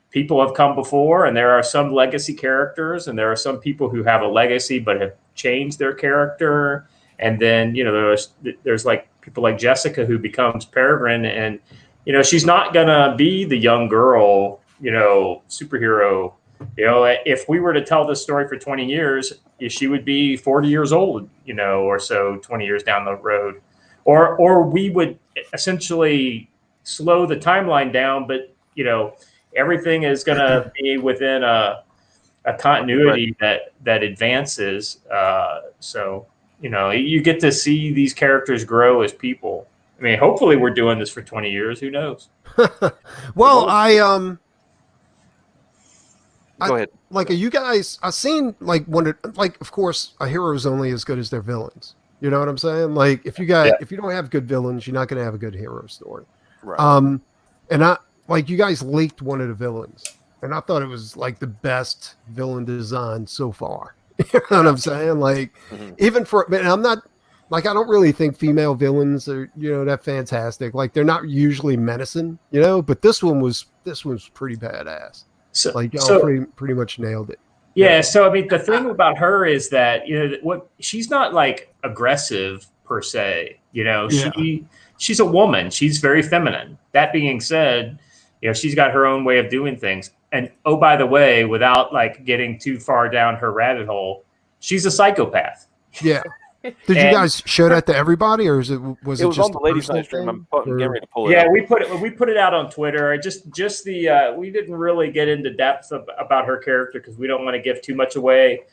people have come before, and there are some legacy characters, and there are some people who have a legacy but have changed their character. And then, you know, there's like people like Jessica who becomes Peregrine, and you know, she's not gonna be the young girl, you know, superhero. You know, if we were to tell this story for 20 years, she would be 40 years old, you know, or so 20 years down the road. Or we would essentially slow the timeline down, but you know, everything is going to be within a continuity that advances. So you know, you get to see these characters grow as people. I mean, hopefully, we're doing this for 20 years. Who knows? Well, Go ahead. like, are you guys? I've seen like of course, a hero is only as good as their villains. You know what I'm saying? Like, if you don't have good villains, you're not going to have a good hero story. Right. And I like you guys leaked one of the villains, and I thought it was like the best villain design so far. You know what I'm saying? Like, even for, and I'm not like, I don't really think female villains are, you know, that fantastic. Like, they're not usually menacing, you know, but this one was pretty badass. So, Like, y'all pretty much nailed it. Yeah. So I mean, the thing about her is that, you know, she's not like aggressive per se. You know, she's a woman. She's very feminine. That being said, you know, she's got her own way of doing things. And oh, by the way, without like getting too far down her rabbit hole, she's a psychopath. Yeah. Did you guys show that to everybody, or was it just on the a ladies' personal night stream? thing, I'm getting or- ready to pull it Yeah, up. we put it out on Twitter. We didn't really get into depth about her character because we don't want to give too much away.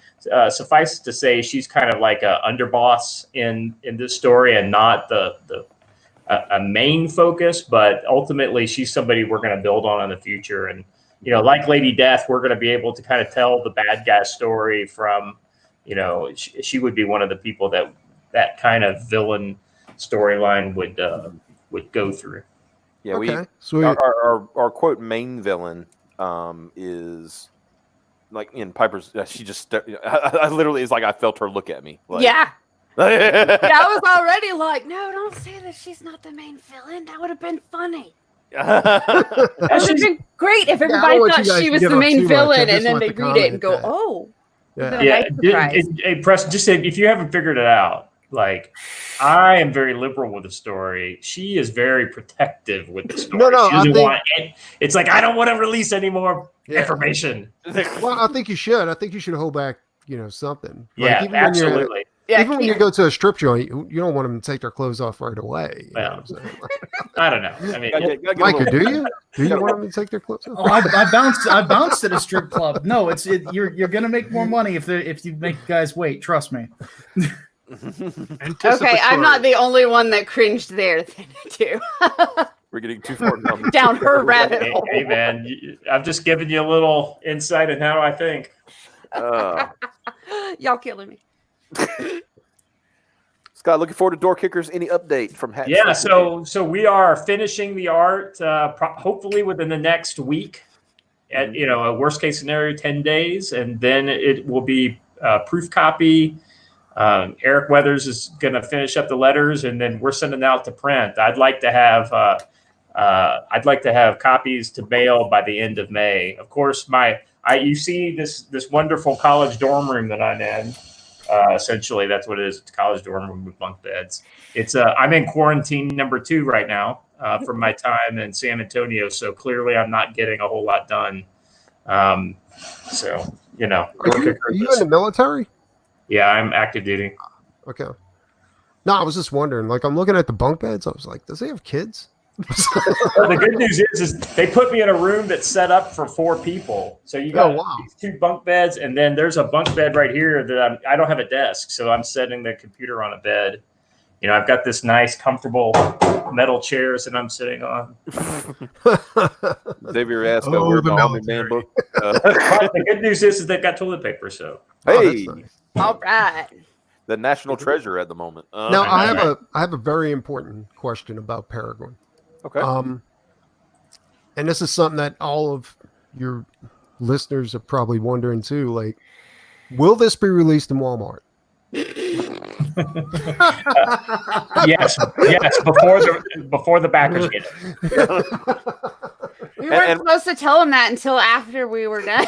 Suffice it to say, she's kind of like a underboss in this story and not a main focus. But ultimately, she's somebody we're going to build on in the future. And you know, like Lady Death, we're going to be able to kind of tell the bad guy story from. You know, she would be one of the people that kind of villain storyline would go through. Yeah, Okay, sweet. our quote main villain is like in Piper's, she just I literally, it's like I felt her look at me. Like, Yeah. Yeah, I was already like, no, don't say that she's not the main villain. That would have been funny. That would have been great if everybody thought she was the main villain, and then they read it and go, "Oh, yeah." Preston, just say if you haven't figured it out, like I am very liberal with the story. She is very protective with the story. No, she doesn't want it. It's like I don't want to release any more information. Well, I think you should. I think you should hold back. Something. Yeah, absolutely. Even when you go to a strip joint, you don't want them to take their clothes off right away. Well, I don't know. I mean, Micah, do you? Do you want them to take their clothes off? Oh, I bounced at a strip club. No, you're gonna make more money if you make guys wait. Trust me. Okay, I'm not the only one that cringed there too. We're getting too far down her rabbit hole. Hey man, I've just given you a little insight in how I think. Y'all killing me. Scott, looking forward to Door Kickers. Any update from Hat? Yeah, so we are finishing the art hopefully within the next week. At a worst case scenario, 10 days, and then it will be proof copy. Eric Weathers is going to finish up the letters, and then we're sending out to print. I'd like to have copies to mail by the end of May. Of course, you see this wonderful college dorm room that I'm in. Essentially, that's what it is. It's a college dorm room with bunk beds. I'm in quarantine number 2 right now from my time in San Antonio. So clearly, I'm not getting a whole lot done. Are you in the military? Yeah, I'm active duty. Okay. No, I was just wondering. Like, I'm looking at the bunk beds. I was like, does he have kids? Well, the good news is they put me in a room that's set up for 4 people. So you got these 2 bunk beds, and then there's a bunk bed right here that I don't have a desk, so I'm setting the computer on a bed. I've got this nice, comfortable metal chairs that I'm sitting on. Xavier asked, "Where's the Army Man book?" The good news is they've got toilet paper. So hey, nice. All right. The national treasure at the moment. Now I have a very important question about Peregrine. Okay. And this is something that all of your listeners are probably wondering too. Like, will this be released in Walmart? Yes, before the backers get it. We weren't supposed to tell him that until after we were done.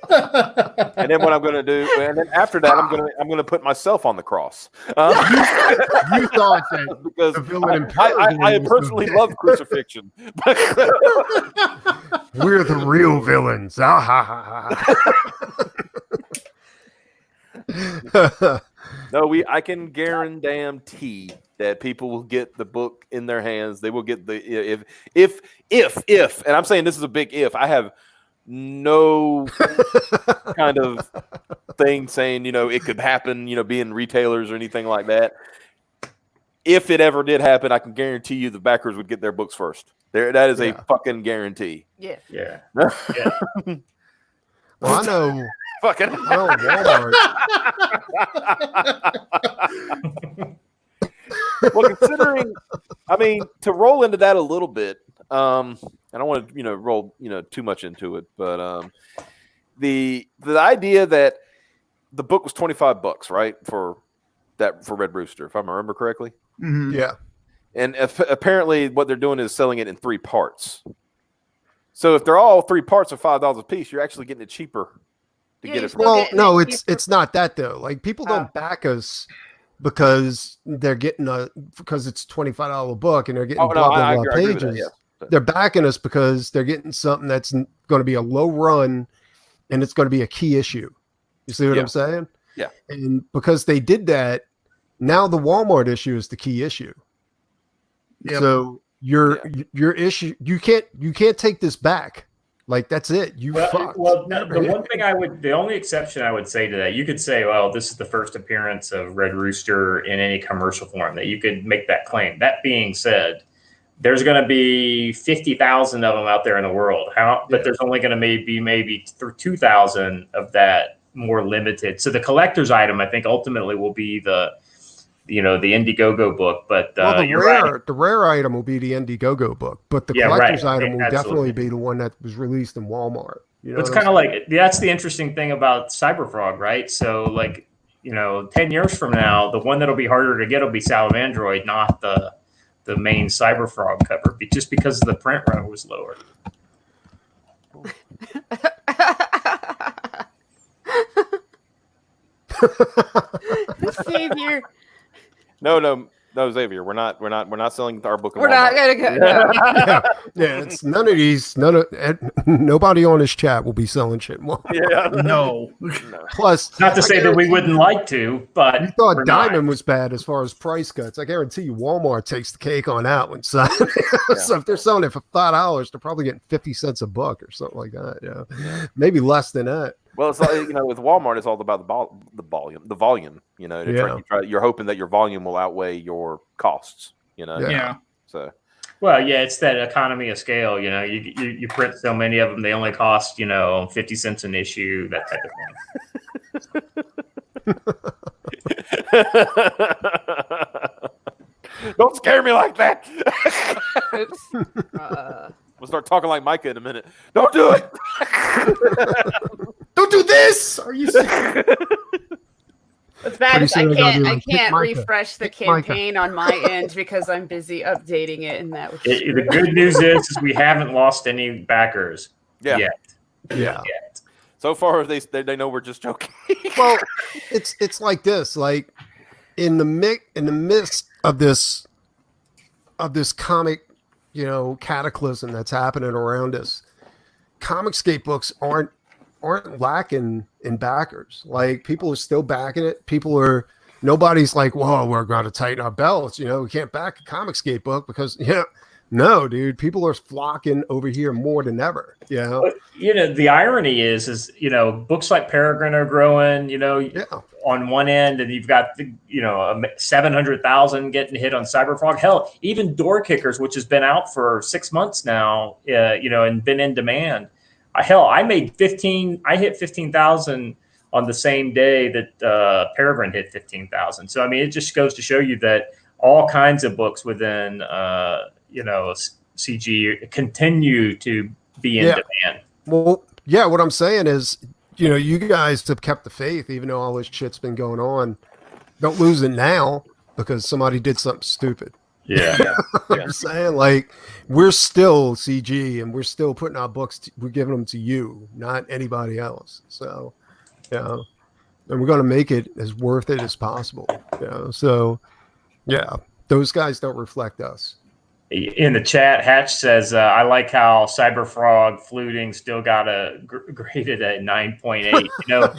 And then what I'm going to do, and then after that, I'm going to put myself on the cross. You thought that because the villain in I personally love crucifixion. We're the real villains. Ah, ha, ha, ha. No, I can guarantee that people will get the book in their hands. They will get the if, and I'm saying this is a big if. I have no kind of thing saying it could happen. Being retailers or anything like that. If it ever did happen, I can guarantee you the backers would get their books first. That is a fucking guarantee. Yeah. Yeah. Well, I know. Fucking Walmart. Well, considering, to roll into that a little bit, I don't want to, roll, too much into it, but the idea that the book was $25, right, for Red Rooster, if I remember correctly. Mm-hmm. Yeah. And apparently, what they're doing is selling it in 3 parts. So if they're all 3 parts of $5 a piece, you're actually getting it cheaper. Well, no, it's not that though. Like, people don't back us because they're getting because it's $25 book and they're getting blah, blah, blah pages. They're backing us because they're getting something that's going to be a low run and it's going to be a key issue. You see what I'm saying? Yeah. And because they did that, now the Walmart issue is the key issue. Yep. So your issue, you can't take this back. Like, that's it. Fucked. Well, the only exception I would say to that, you could say, well, this is the first appearance of Red Rooster in any commercial form, that you could make that claim. That being said, there's going to be 50,000 of them out there in the world. But there's only going to be maybe 2,000 of that more limited. So the collector's item, I think, ultimately will be the Indiegogo book, but the rare item will be the Indiegogo book, but the collector's item will definitely be the one that was released in Walmart. You know It's what I'm kind of saying? like, that's the interesting thing about Cyberfrog, right? So like, 10 years from now, the one that'll be harder to get will be Salamandroid, not the main Cyberfrog cover, just because the print run was lower. Savior. No, Xavier, we're not selling our book. We're not gonna go. No. Yeah, it's nobody on this chat will be selling shit. Yeah, No. Plus, Not to say that we wouldn't like to, but you thought we're not. Diamond was bad as far as price cuts. I guarantee you, Walmart takes the cake on that one. So, so if they're selling it for $5, they're probably getting 50 cents a buck or something like that. Yeah, maybe less than that. Well, it's like, with Walmart, it's all about the volume. You're hoping that your volume will outweigh your costs. Yeah. So. Well, yeah, it's that economy of scale. You print so many of them, they only cost 50 cents an issue, that type of thing. Don't scare me like that. Oops. We'll start talking like Micah in a minute. Don't do it. Don't do this. Are you serious? What's bad is I can't Micah. refresh the Kick Micah. campaign on my end because I'm busy updating it, and that. The good news is we haven't lost any backers yet. Yeah. So far, they know we're just joking. Well, it's like this. Like in the midst of this comic, cataclysm that's happening around us, Comicscape books aren't lacking in backers. Like people are still backing it. Nobody's like, whoa, we're going to tighten our belts. We can't back a Comicscape book because no, dude, people are flocking over here more than ever. The irony is books like Peregrine are growing, on one end, and you've got 700,000 getting hit on Cyberfrog. Hell, even Door Kickers, which has been out for 6 months now, and been in demand. Hell, I hit 15,000 on the same day that Peregrine hit 15,000. So, it just goes to show you that all kinds of books within, CG continue to be in demand. Well, yeah, what I'm saying is, you guys have kept the faith, even though all this shit's been going on. Don't lose it now because somebody did something stupid. Yeah. I'm saying, like, we're still CG and we're still putting our books, we're giving them to you, not anybody else. So, and we're going to make it as worth it as possible. So, those guys don't reflect us. In the chat, Hatch says, I like how Cyberfrog fluting still got graded at 9.8. But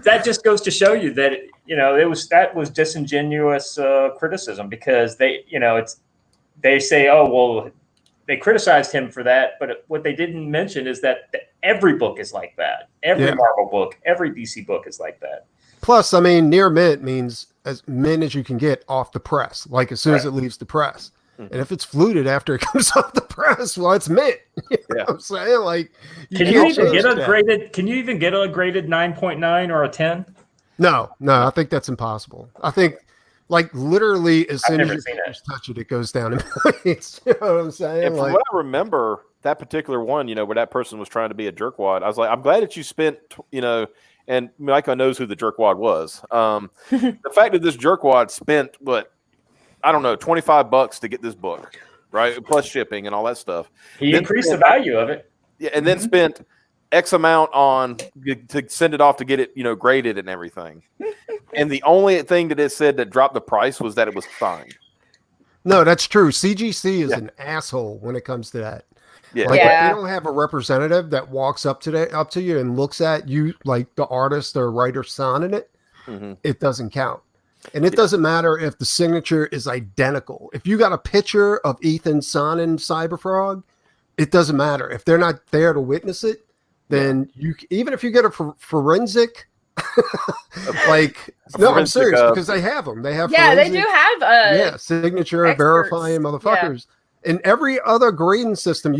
that just goes to show you that that was disingenuous criticism, because they say, oh well, they criticized him for that, but what they didn't mention is that every book is like that. Every Marvel book, every DC book is like that. Plus, near mint means as mint as you can get off the press, like as soon as it leaves the press. And if it's fluted after it comes off the press, well, it's mint. You know what I'm saying? Like, can you even get a graded 9.9 or a 10? No, I think that's impossible. I think, like, literally as soon as you touch it, it goes down in points. You know what I'm saying? And from what I remember, that particular one, where that person was trying to be a jerkwad, I was like, I'm glad that you spent, and Micah knows who the jerkwad was. The fact that this jerkwad spent, $25 to get this book, right? Plus shipping and all that stuff. He increased the value of it. Yeah, and then spent X amount to send it off to get it, graded and everything. And the only thing that it said that dropped the price was that it was signed. No, that's true. CGC is an asshole when it comes to that. Yeah. Like, if they don't have a representative that walks up to you and looks at you like the artist or writer signing it, it doesn't count. And it doesn't matter if the signature is identical. If you got a picture of Ethan signing Cyberfrog, it doesn't matter. If they're not there to witness it, then even if you get a forensic, I'm serious, because they have them. They have they do have signature experts. Verifying motherfuckers. And every other grading system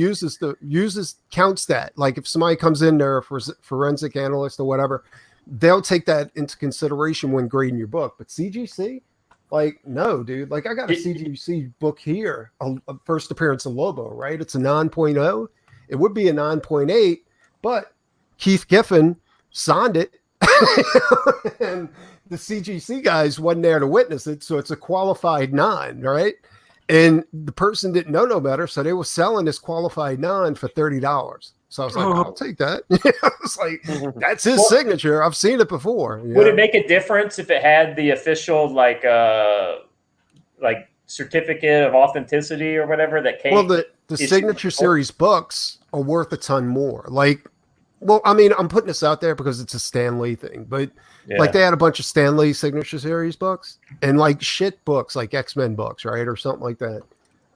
counts that. Like if somebody comes in there for forensic analyst or whatever, they'll take that into consideration when grading your book. But CGC, no, dude. I got a CGC book here, a first appearance of Lobo, right? It's a 9.0. it would be a 9.8, but Keith Giffen signed it. And the CGC guys wasn't there to witness it, so it's a qualified 9, right? And the person didn't know no better, so they were selling this qualified 9 for $30. So I was like, I'll take that. It's like, that's his signature. I've seen it before. Would it make a difference if it had the official like certificate of authenticity or whatever that came? Well, the signature series books are worth a ton more. Like, well, I mean, I'm putting this out there because it's a Stan Lee thing, but like they had a bunch of Stan Lee signature series books and like shit books, like X-Men books, right? Or something like that.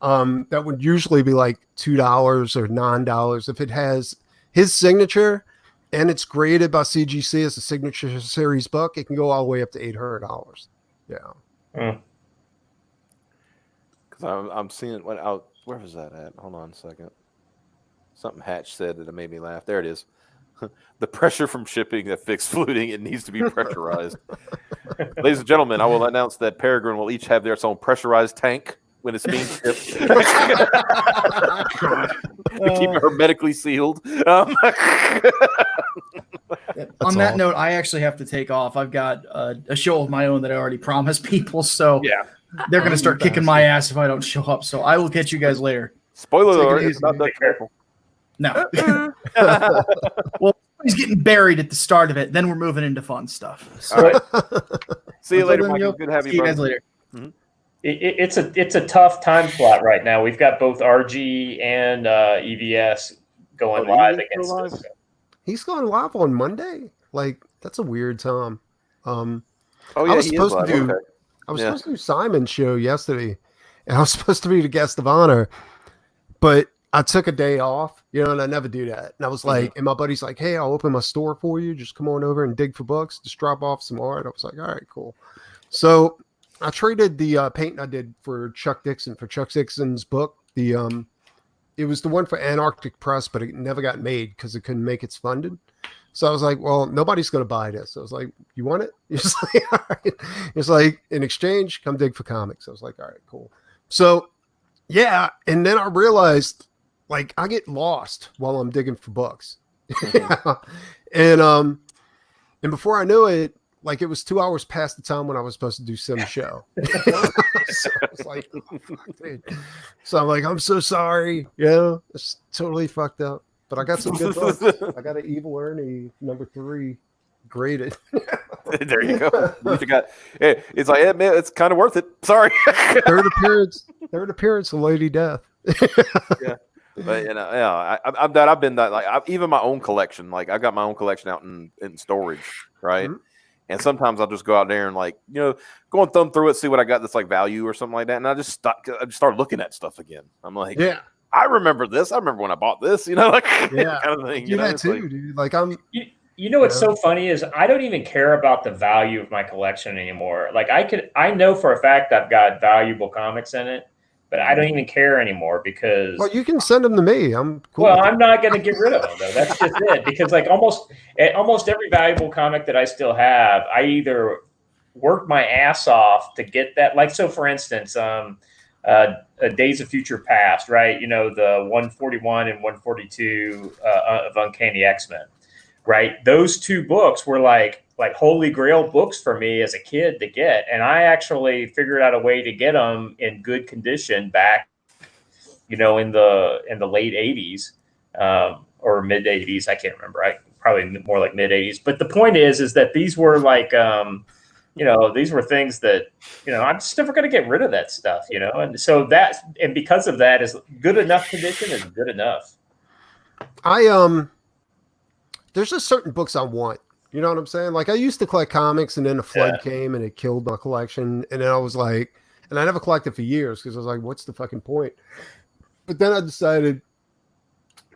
That would usually be like $2 or $9. If it has his signature and it's graded by CGC as a signature series book, it can go all the way up to $800. Yeah. Because I'm seeing it. Where was that at? Hold on a second. Something Hatch said that made me laugh. There it is. The pressure from shipping that fixed fluting, it needs to be pressurized. Ladies and gentlemen, I will announce that Peregrine will each have their own pressurized tank when it's being shipped. To keep it hermetically sealed. On that note, I actually have to take off. I've got a show of my own that I already promised people, so they're going to start kicking my ass if I don't show up. So I will catch you guys later. Spoiler alert, it's not that careful. No. Well, he's getting buried at the start of it. Then we're moving into fun stuff. So, all right. See you later, Michael. Good to have you. See you guys later. Mm-hmm. It's a tough time slot right now. We've got both RG and EVS going live against us. He's going live on Monday. Like, that's a weird time. I yeah, was supposed to do Simon's show yesterday, and I was supposed to be the guest of honor, but I took a day off, and I never do that. And I was like, and my buddy's like, hey, I'll open my store for you. Just come on over and dig for books. Just drop off some art. I was like, all right, cool. So I traded the painting I did for Chuck Dixon's book. It was the one for Antarctic Press, but it never got made because it couldn't make its funding. So I was like, well, nobody's going to buy this. I was like, you want it? It's like, all right. It's like, in exchange, come dig for comics. I was like, all right, cool. So, yeah. And then I realized, like, I get lost while I'm digging for books. And before I knew it, like, it was 2 hours past the time when I was supposed to do some show. So I was like, oh, fuck, dude. So I'm like, I'm so sorry. It's totally fucked up. But I got some good books. I got an Evil Ernie #3 graded. There you go. It's like, man, it's kind of worth it. Sorry. Third appearance of Lady Death. Yeah. But I've been that, like, even my own collection. Like, I've got my own collection out in storage, right? Mm-hmm. And sometimes I'll just go out there and, like, go and thumb through it, see what I got that's like value or something like that, and I just start looking at stuff again. I'm like, yeah, I remember this. I remember when I bought this. Kind of thing. You that too, dude. Like, I'm. What's so funny is I don't even care about the value of my collection anymore. Like, I know for a fact I've got valuable comics in it. But I don't even care anymore because. Well, you can send them to me. I'm cool. Well, I'm not going to get rid of them though. That's just it. Because like almost every valuable comic that I still have, I either worked my ass off to get that. Like, so for instance, Days of Future Past, right? The 141 and 142 of Uncanny X-Men, right? Those two books were like holy grail books for me as a kid to get. And I actually figured out a way to get them in good condition back, in the late 80s or mid 80s. I can't remember. Probably more like mid 80s. But the point is that these were like, these were things that, I'm just never going to get rid of that stuff, And so and because of that, is good enough condition is good enough. There's just certain books I want. You know what I'm saying? Like, I used to collect comics, and then the flood came and it killed my collection. And then I was like, and I never collected for years because I was like, what's the fucking point? But then I decided,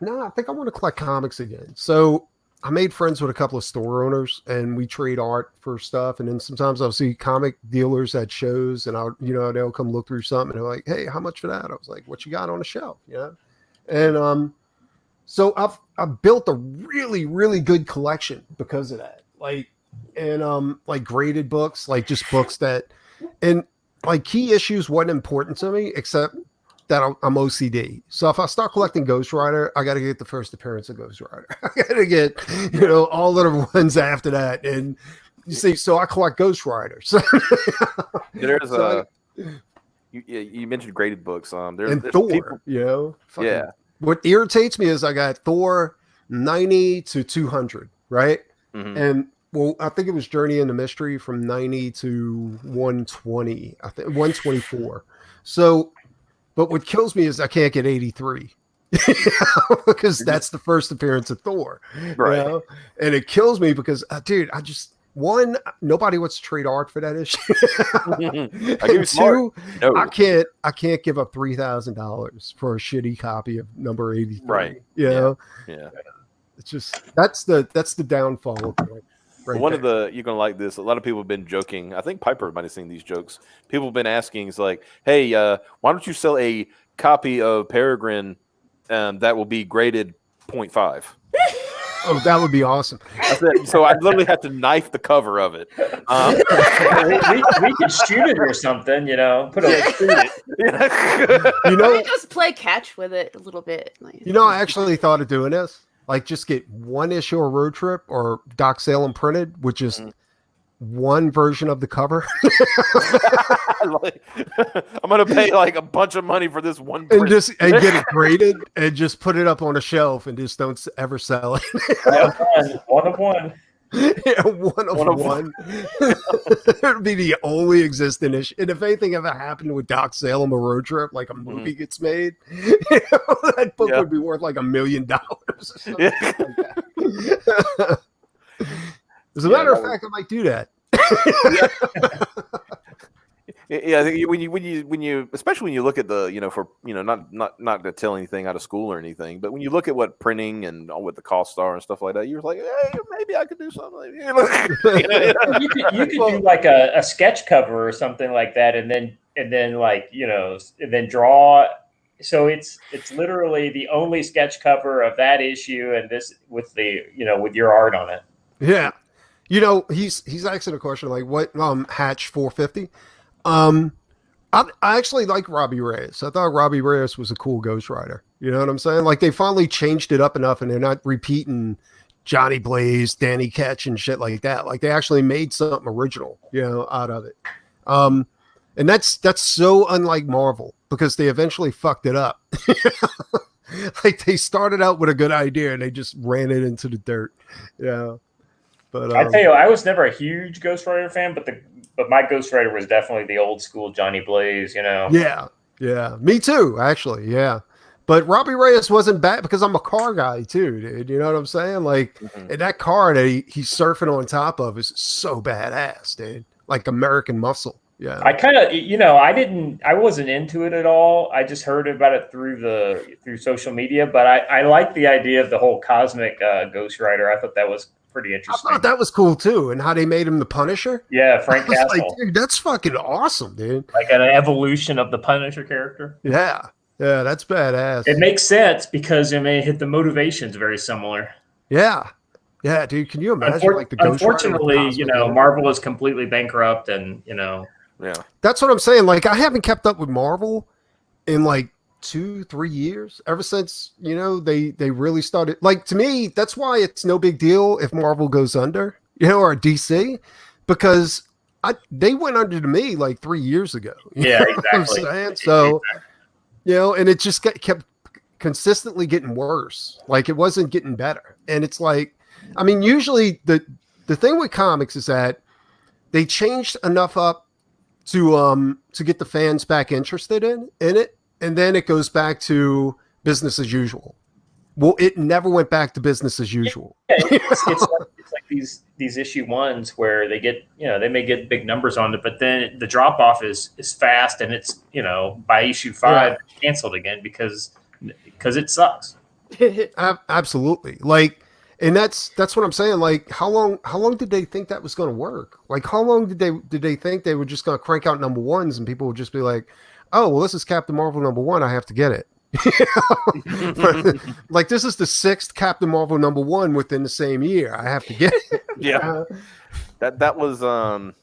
I think I want to collect comics again. So I made friends with a couple of store owners, and we trade art for stuff. And then sometimes I'll see comic dealers at shows, and they'll come look through something, and they're like, hey, how much for that? I was like, what you got on the shelf? And so I've built a really, really good collection because of that. Like, and like graded books, like just books that, and like key issues wasn't important to me, except that I'm OCD. So if I start collecting Ghost Rider, I got to get the first appearance of Ghost Rider. I got to get, all of the ones after that. And you see, so I collect Ghost Rider. So there's you mentioned graded books. There's Thor, people, fucking, what irritates me is I got Thor 90 to 200, right? Mm-hmm. And well, I think it was Journey into Mystery from 90 to 120, I think 124. So, but what kills me is I can't get 83 because that's the first appearance of Thor, right? And it kills me because, dude, nobody wants to trade art for that issue. And two, no. I can't give up $3,000 for a shitty copy of number 83. Right. Yeah. It's just that's the downfall of it. Right One of the, you're going to like this. A lot of people have been joking. I think Piper might have seen these jokes. People have been asking, it's like, hey, why don't you sell a copy of Peregrine that will be graded 0.5? Oh, that would be awesome. So I literally have to knife the cover of it. We could shoot it or something, put a just play catch with it a little bit. I actually thought of doing this. Like, just get one issue of Road Trip or Doc Salem printed, which is one version of the cover. I'm gonna pay like a bunch of money for this one print. and get it graded and just put it up on a shelf and just don't ever sell it. One of one. Yeah, one of one. It would be the only existing issue. And if anything ever happened with Doc Salem or Road Trip, like a movie gets made, that book would be worth like $1 million or something like that. As a matter of fact, I might do that. Yeah, I think when you especially when you look at the not to tell anything out of school or anything, but when you look at what printing and what the costs are and stuff like that, you're like, hey, maybe I could do something. You could do like a sketch cover or something like that, and then draw. So it's literally the only sketch cover of that issue, and this with with your art on it. Yeah, he's asking a question like, what Hatch 450. I actually like Robbie Reyes. I thought Robbie Reyes was a cool Ghost Rider. You know what I'm saying? Like, they finally changed it up enough and they're not repeating Johnny Blaze, Danny Ketch and shit like that. Like, they actually made something original, out of it. And that's so unlike Marvel because they eventually fucked it up. Like, they started out with a good idea and they just ran it into the dirt. Yeah. But I tell you, I was never a huge Ghost Rider fan, but my Ghost Rider was definitely the old school Johnny Blaze, Yeah, me too, actually, yeah. But Robbie Reyes wasn't bad because I'm a car guy too, dude. You know what I'm saying? Like, and that car that he's surfing on top of is so badass, dude. Like American Muscle. Yeah. I kind of, I wasn't into it at all. I just heard about it through social media, but I like the idea of the whole cosmic Ghost Rider. I thought that was pretty interesting. I thought that was cool too, and how they made him the Punisher. Yeah, Frank Castle. Like, dude, that's fucking awesome, dude. Like an evolution of the Punisher character. Yeah, that's badass. It makes sense because the motivation's very similar. Yeah, dude. Can you imagine? Like the Ghost unfortunately, Marvel is completely bankrupt, and Yeah, that's what I'm saying. Like, I haven't kept up with Marvel in like 2-3 years, ever since they really started. Like, to me, that's why it's no big deal if Marvel goes under, or DC, because they went under to me like 3 years ago. Yeah, exactly. So, and it just kept consistently getting worse. Like, it wasn't getting better. And it's like, I mean, usually the thing with comics is that they changed enough up to get the fans back interested in it. And then it goes back to business as usual. Well, it never went back to business as usual. Yeah, it's like these issue ones where they get, they may get big numbers on it, but then the drop off is fast, and it's, by issue 5 canceled again because it sucks. Absolutely. Like, and that's what I'm saying. Like, how long did they think that was going to work? Like, how long did they think they were just going to crank out number ones and people would just be like, oh, well, this is Captain Marvel number 1. I have to get it. But, like, this is the 6th Captain Marvel number 1 within the same year. I have to get it. Yeah. That was I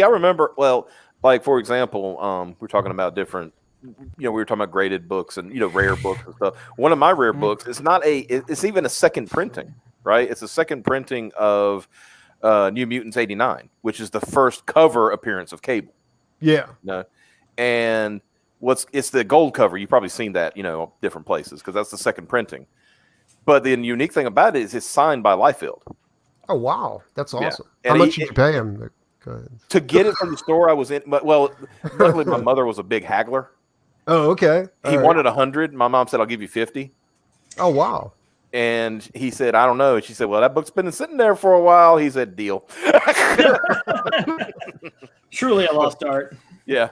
remember. Well, like, for example, we're talking about different we were talking about graded books and rare books and stuff. One of my rare books is it's even a second printing, right? It's a second printing of New Mutants '89, which is the first cover appearance of Cable. Yeah. And it's the gold cover. You've probably seen that, different places because that's the second printing. But the unique thing about it is it's signed by Liefeld. Oh wow, that's awesome. Yeah. How much did you pay him? To get it from the store I was in, well, luckily my mother was a big haggler. Oh, okay. He wanted 100. My mom said, "I'll give you 50." Oh wow. And he said, "I don't know." And she said, "Well, that book's been sitting there for a while." He said, "Deal." Truly a lost art. Yeah.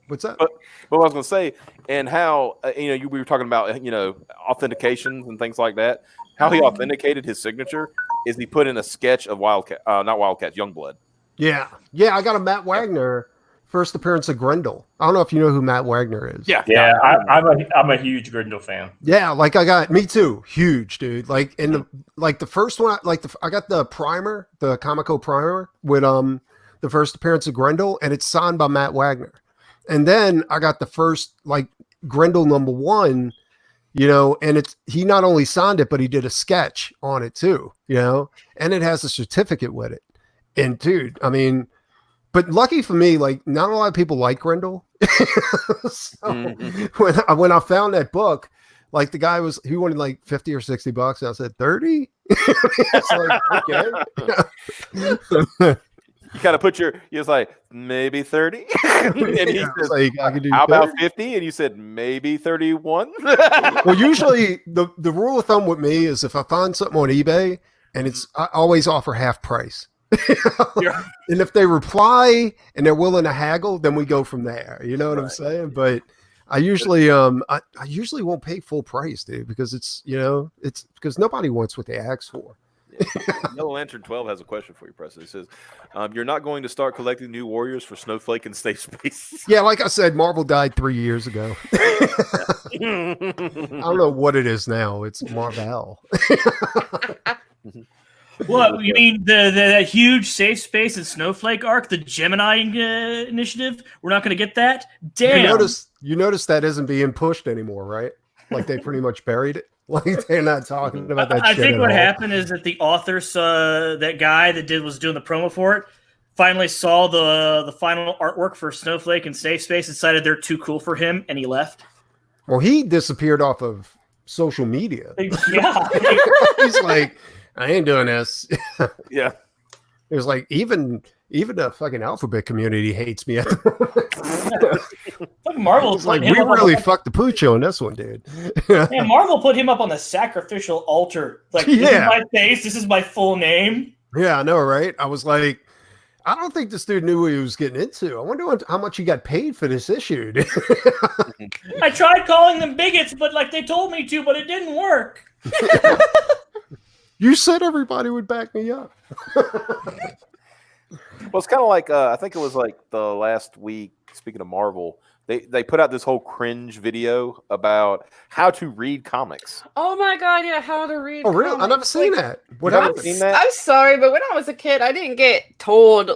What's that? But what I was going to say, and how we were talking about authentications and things like that. How he authenticated his signature is he put in a sketch of not Wildcats, Youngblood. Yeah. I got a Matt Wagner first appearance of Grendel. I don't know if you know who Matt Wagner is. Yeah. I'm a huge Grendel fan. Yeah, me too, huge dude. Like in the first one, I got the primer, the Comico primer with the first appearance of Grendel, and it's signed by Matt Wagner. And then I got the first Grendel #1. And he not only signed it, but he did a sketch on it too, and it has a certificate with it. And dude, I mean, but lucky for me, not a lot of people like Grendel. So when I found that book, the guy he wanted $50 or $60, and I said 30. It's okay. You kind of put you was like, maybe 30. And he says, I can do how 30. about 50? And you said, maybe 31. Well, usually the rule of thumb with me is if I find something on eBay and I always offer half price. Yeah. And if they reply and they're willing to haggle, then we go from there. You know what I'm saying? But I usually I usually won't pay full price, dude, because it's because nobody wants what they ask for. Yellow Lantern 12 has a question for you, Preston. It says, you're not going to start collecting new warriors for Snowflake and Safe Space. Yeah, like I said, Marvel died 3 years ago. I don't know what it is now. It's Marvel. Well, you mean the huge Safe Space and Snowflake arc, the Gemini initiative? We're not going to get that? Damn. You notice that isn't being pushed anymore, right? They pretty much buried it. They're not talking about that. I think what happened is that the author saw that guy that was doing the promo for it finally saw the final artwork for Snowflake and Safe Space, decided they're too cool for him, and he left. Well, he disappeared off of social media. Yeah. He's like, I ain't doing this. Yeah. It was even the fucking alphabet community hates me at the moment. Marvel we really fucked the pooch on this one, dude. Yeah, Marvel put him up on the sacrificial altar. This is my face, this is my full name. Yeah, I know, right? I was like, I don't think this dude knew what he was getting into. I wonder how much he got paid for this issue. Dude. I tried calling them bigots, but they told me to, but it didn't work. You said everybody would back me up. Well, it's kind of like I think it was the last week. Speaking of Marvel, they put out this whole cringe video about how to read comics. Oh my god, yeah, how to read. Oh, really? Comics. I've never seen that. What haven't seen that? I'm sorry, but when I was a kid, I didn't get told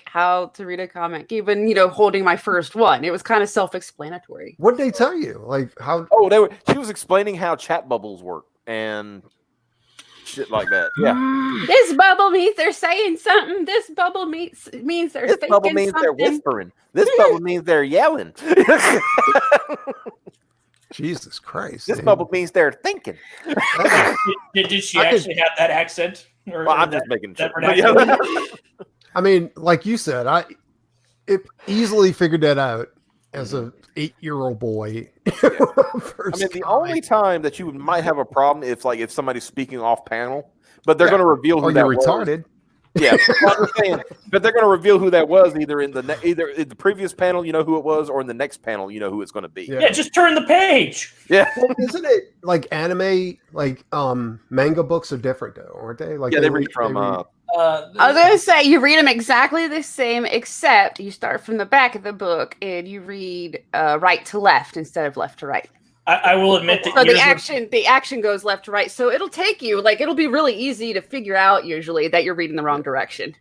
how to read a comic. Even holding my first one, it was kind of self-explanatory. What did they tell you? How? Oh, she was explaining how chat bubbles work and shit like that. Yeah. This bubble means they're saying something. This bubble means they're This thinking bubble means something. they're whispering. This bubble means they're yelling. Jesus Christ. This bubble means they're thinking. Did she actually have that accent? Well, I'm just making sure. I mean, like you said, I easily figured that out as a 8-year-old boy. I mean, the only time that you might have a problem if somebody's speaking off panel, but they're going to reveal who that was. retarded. Yeah, I'm saying, but they're going to reveal who that was either in the previous panel, you know who it was, or in the next panel, you know who it's going to be. Yeah, just turn the page. Yeah, well, isn't it anime? Manga books are different though, aren't they? They read from. I was going to say, you read them exactly the same, except you start from the back of the book and you read right to left instead of left to right. I will admit that. So the action goes left to right. So it'll take you, it'll be really easy to figure out usually that you're reading the wrong direction.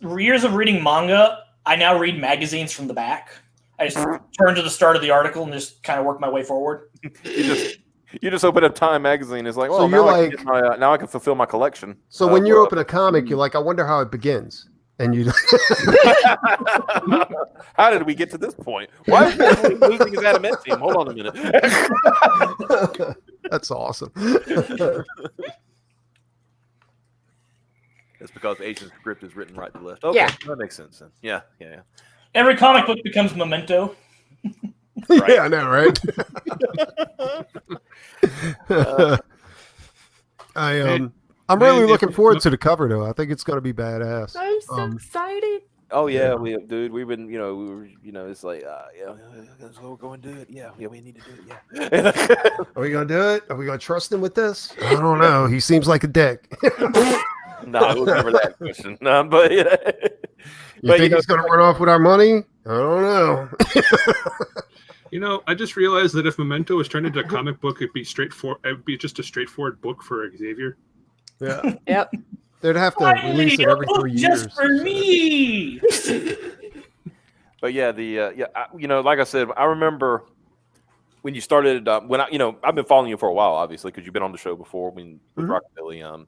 Years of reading manga, I now read magazines from the back. I just turn to the start of the article and just kind of work my way forward. You just open up Time magazine. It's like, well, So now, now I can fulfill my collection. So when you open a comic, you're like, I wonder how it begins. And you how did we get to this point? Why is he losing his adamantium? Hold on a minute. That's awesome. It's because Asian script is written right to left. Okay, that makes sense then. Yeah. Every comic book becomes Memento. Right. Yeah, I know, right? I'm really looking forward to the cover though. I think it's going to be badass. I'm so excited. Oh yeah, we've been, it's like, let's go and do it. Yeah, we need to do it. Yeah. Are we going to do it? Are we going to trust him with this? I don't know. He seems like a dick. No, it was never that question. No, but you think he's going to run off with our money? I don't know. I just realized that if Memento was turned into a comic book, it'd be straightforward. It'd be just a straightforward book for Xavier. Yeah. Yep. They'd have to release it every 3 years. Just for me. But yeah, like I said, I remember when you started. When I've been following you for a while, obviously, because you've been on the show before. With Rockabilly.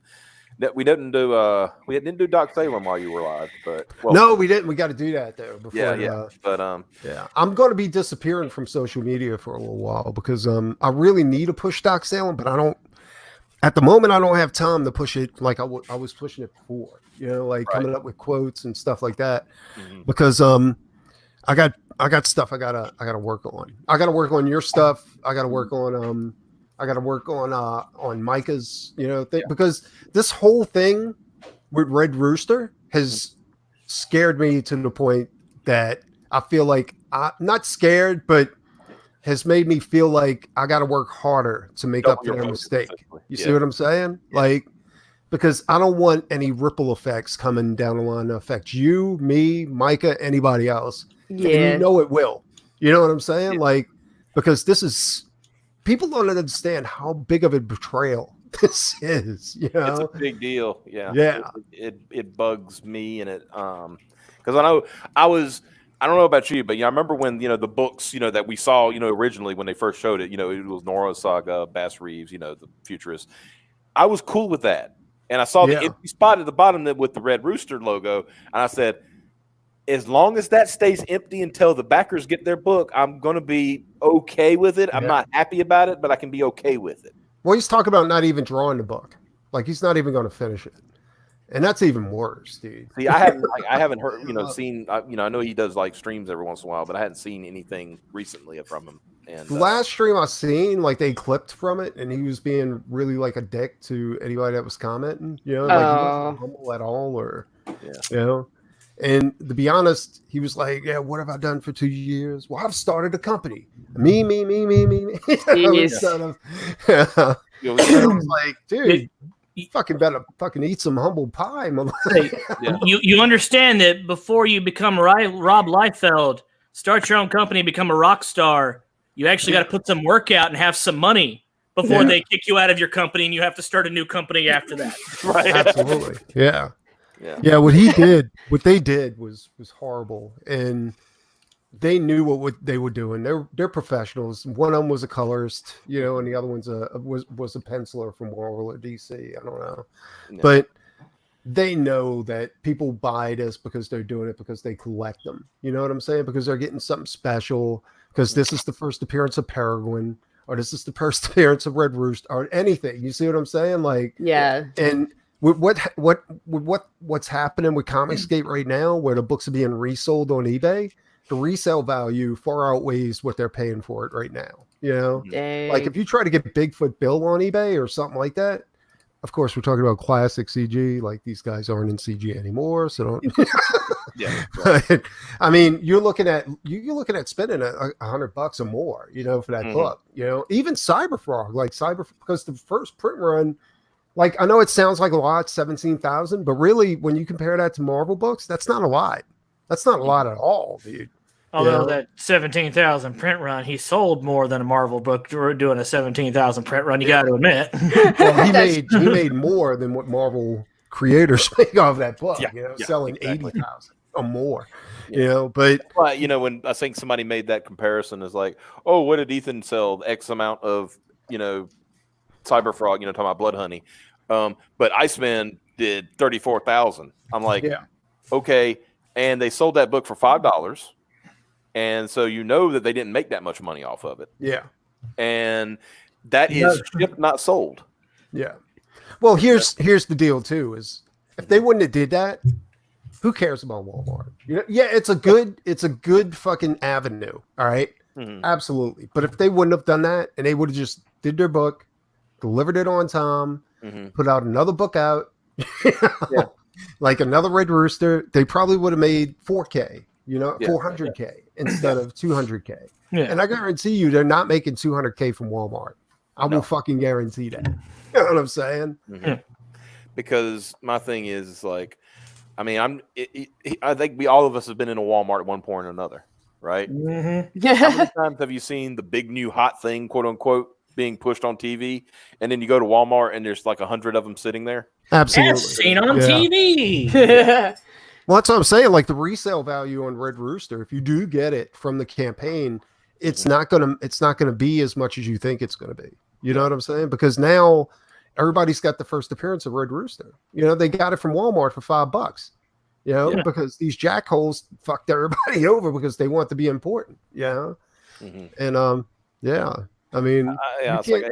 That we didn't do Doc Salem while you were alive, but no, we didn't. We got to do that though. Before, but I'm going to be disappearing from social media for a little while because I really need to push Doc Salem, but I don't. At the moment, I don't have time to push it like I was pushing it before. Coming up with quotes and stuff like that, because I got stuff I gotta work on. I gotta work on your stuff. I gotta work on Micah's, because this whole thing with Red Rooster has scared me to the point that I feel like I'm not scared, but has made me feel like I got to work harder to make up for their mistake. You see what I'm saying? Yeah. Because I don't want any ripple effects coming down the line to affect you, me, Micah, anybody else. Yeah. And it will. You know what I'm saying? Yeah. Because this is, people don't understand how big of a betrayal this is. It's a big deal. Yeah. Yeah. It bugs me, and because I don't know about you, but I remember when the books that we saw originally when they first showed it. It was Nora Saga, Bass Reeves, the futurist. I was cool with that, and I saw the empty spot at the bottom with the Red Rooster logo, and I said, as long as that stays empty until the backers get their book, I'm going to be okay with it. I'm not happy about it, but I can be okay with it. Well, he's talking about not even drawing the book, he's not even going to finish it. And that's even worse, dude. See, I haven't heard, seen, I know he does streams every once in a while, but I hadn't seen anything recently from him. And the last stream I seen, they clipped from it, and he was being really a dick to anybody that was commenting. He wasn't humble at all, And to be honest, he was like, "Yeah, what have I done for 2 years? Well, I've started a company. Me." Jeez. I was like, dude. You fucking better eat some humble pie, You understand that before you become Rob Liefeld, start your own company, become a rock star, you actually got to put some work out and have some money before they kick you out of your company, and you have to start a new company after that. Right? Absolutely. Yeah. What they did was horrible, and they knew what they were doing. They're professionals. One of them was a colorist, and the other one's was a penciler from Marvel or DC. I don't know, but they know that people buy this because they're doing it because they collect them. You know what I'm saying? Because they're getting something special. Because this is the first appearance of Peregrine, or this is the first appearance of Red Rooster, or anything. You see what I'm saying? And with what's happening with Comicsgate right now, where the books are being resold on eBay. The resale value far outweighs what they're paying for it right now. Dang. If you try to get Bigfoot Bill on eBay or something like that, of course, we're talking about classic CG. These guys aren't in CG anymore, so don't. But, I mean, you're looking at spending $100 or more, for that book. Even Cyberfrog, because the first print run, I know it sounds like a lot, 17,000, but really, when you compare that to Marvel books, that's not a lot. That's not a lot at all, dude. Although that 17,000 print run, he sold more than a Marvel book doing a 17,000 print run. You got to admit. Well, he made more than what Marvel creators make off that book. Selling 80,000. or more. You know, but when I think somebody made that comparison is like, oh, what did Ethan sell? X amount of Cyber Frog, talking about Blood Honey, but Iceman did 34,000. I'm like, okay, and they sold that book for $5, and so that they didn't make that much money off of it. Yeah, and that is shipped, not sold. Yeah. Well, here's the deal too: is if they wouldn't have did that, who cares about Walmart? It's a good fucking avenue. All right, absolutely. But if they wouldn't have done that, and they would have just did their book, delivered it on time, put out another book out, like another Red Rooster, they probably would have made 4K, 400K instead of 200K. Yeah. And I guarantee you, they're not making 200K from Walmart. I will fucking guarantee that. You know what I'm saying? Because my thing is like, I mean, I think all of us have been in a Walmart at one point or another, right? Yeah. How many times have you seen the big new hot thing, quote unquote, being pushed on TV, and then you go to Walmart and there's like 100 of them sitting there? Absolutely. As seen on TV. Well, that's what I'm saying. Like the resale value on Red Rooster, if you do get it from the campaign, it's not gonna be as much as you think it's gonna be. You know what I'm saying? Because now everybody's got the first appearance of Red Rooster. They got it from Walmart for $5. Because these jackholes fucked everybody over because they want to be important. And I mean, it's like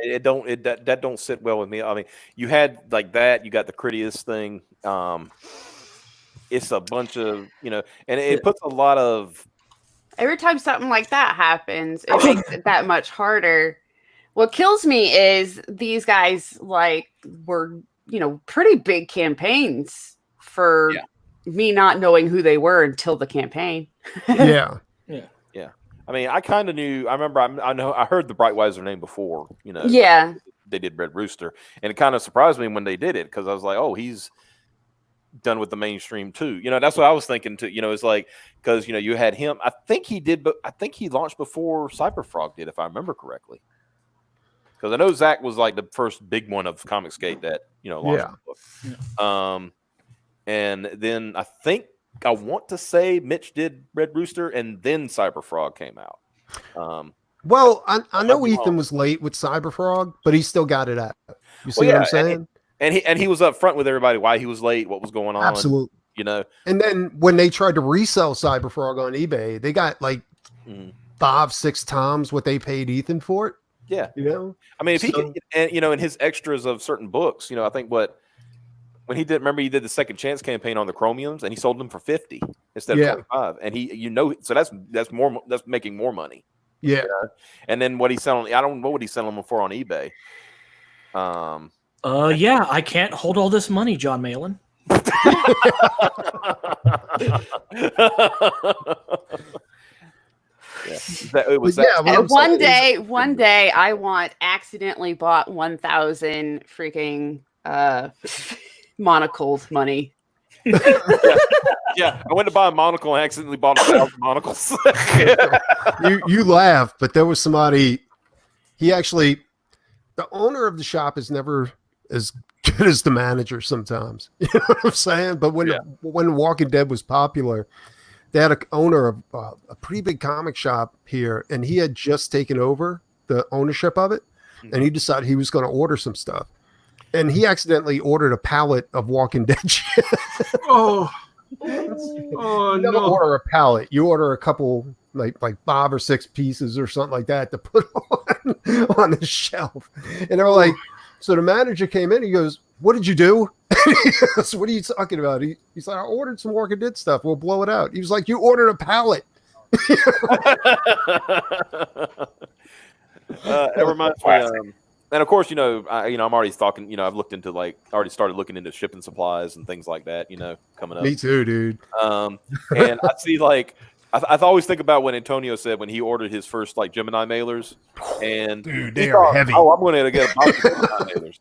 that don't sit well with me. I mean, you had like that. You got the Critias thing. It's a bunch of and it puts a lot of. Every time something like that happens, it makes it that much harder. What kills me is these guys were pretty big campains for me not knowing who they were until the campaign. Yeah. I mean, I kind of knew. I remember. I heard the Brightweiser name before. Yeah. They did Red Rooster, and it kind of surprised me when they did it because I was like, "Oh, he's done with the mainstream too." That's what I was thinking too. It's like because you had him. I think he did, but I think he launched before Cyberfrog did, if I remember correctly. Because I know Zach was like the first big one of Comicsgate that launched the book. Yeah. And then I want to say Mitch did Red Rooster, and then Cyberfrog came out. Well, I know Ethan was late with Cyberfrog, but he still got it out. You see what I'm saying? And he was up front with everybody why he was late, what was going on. Absolutely. And then when they tried to resell Cyberfrog on eBay, they got like 5-6 times what they paid Ethan for it. Yeah. I mean, if he could, and in his extras of certain books, I think when he did the Second Chance campaign on the Chromiums, and he sold them for 50 instead of 25, and he so that's more, that's making more money. Yeah. And then what he's selling, I don't know what he's selling them for on eBay. Yeah, I can't hold all this money, John Malin. One day I want accidentally bought 1,000 freaking monocles money. Yeah, I went to buy a monocle and accidentally bought 1,000 monocles. You laugh, but there was somebody. The owner of the shop is never as good as the manager sometimes. You know what I'm saying? But when Walking Dead was popular, they had an owner of a pretty big comic shop here, and he had just taken over the ownership of it, and he decided he was going to order some stuff. And he accidentally ordered a pallet of Walking Dead shit. Oh, you never order a pallet. You order a couple, like 5 or 6 pieces or something like that to put on the shelf. And they were like, so the manager came in. He goes, "What did you do?" He goes, "What are you talking about?" He's like, "I ordered some Walking Dead stuff. We'll blow it out." He was like, "You ordered a pallet." It reminds me. And of course, I'm already talking. I've looked into already started looking into shipping supplies and things like that. Coming up. Me too, dude. And I see I always think about when Antonio said when he ordered his first Gemini mailers, and dude, they are heavy. Oh, I'm going to get a box of Gemini mailers.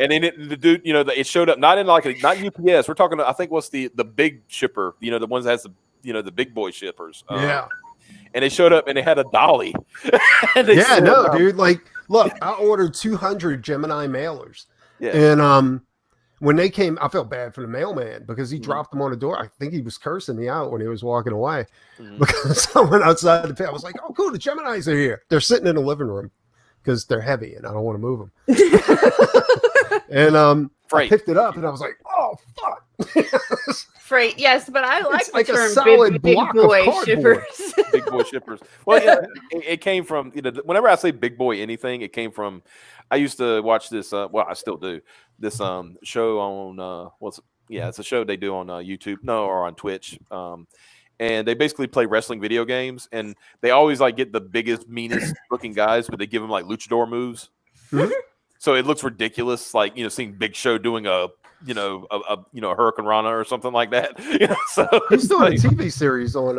And then the dude, it showed up not in not UPS. We're talking. I think what's the big shipper. The ones that has the big boy shippers. Yeah. And they showed up and they had a dolly. Dude. Look, I ordered 200 Gemini mailers. Yeah. And when they came, I felt bad for the mailman because he dropped them on the door. I think he was cursing me out when he was walking away because I went outside the pit. I was like, oh, cool, the Geminis are here. They're sitting in the living room because they're heavy and I don't want to move them. And I picked it up and I was like, oh, fuck. Freight, yes, but I like the like term a solid big block boy of cardboard. shippers. Big boy shippers. Well, yeah, it came from, whenever I say big boy anything, it came from, I used to watch this, well, I still do, this show on, it's a show they do on YouTube, or on Twitch. And they basically play wrestling video games, and they always like get the biggest, meanest looking guys, but they give them like luchador moves. Mm-hmm. So it looks ridiculous, like, seeing Big Show doing a Hurricane Rana or something like that. So he's doing a TV series on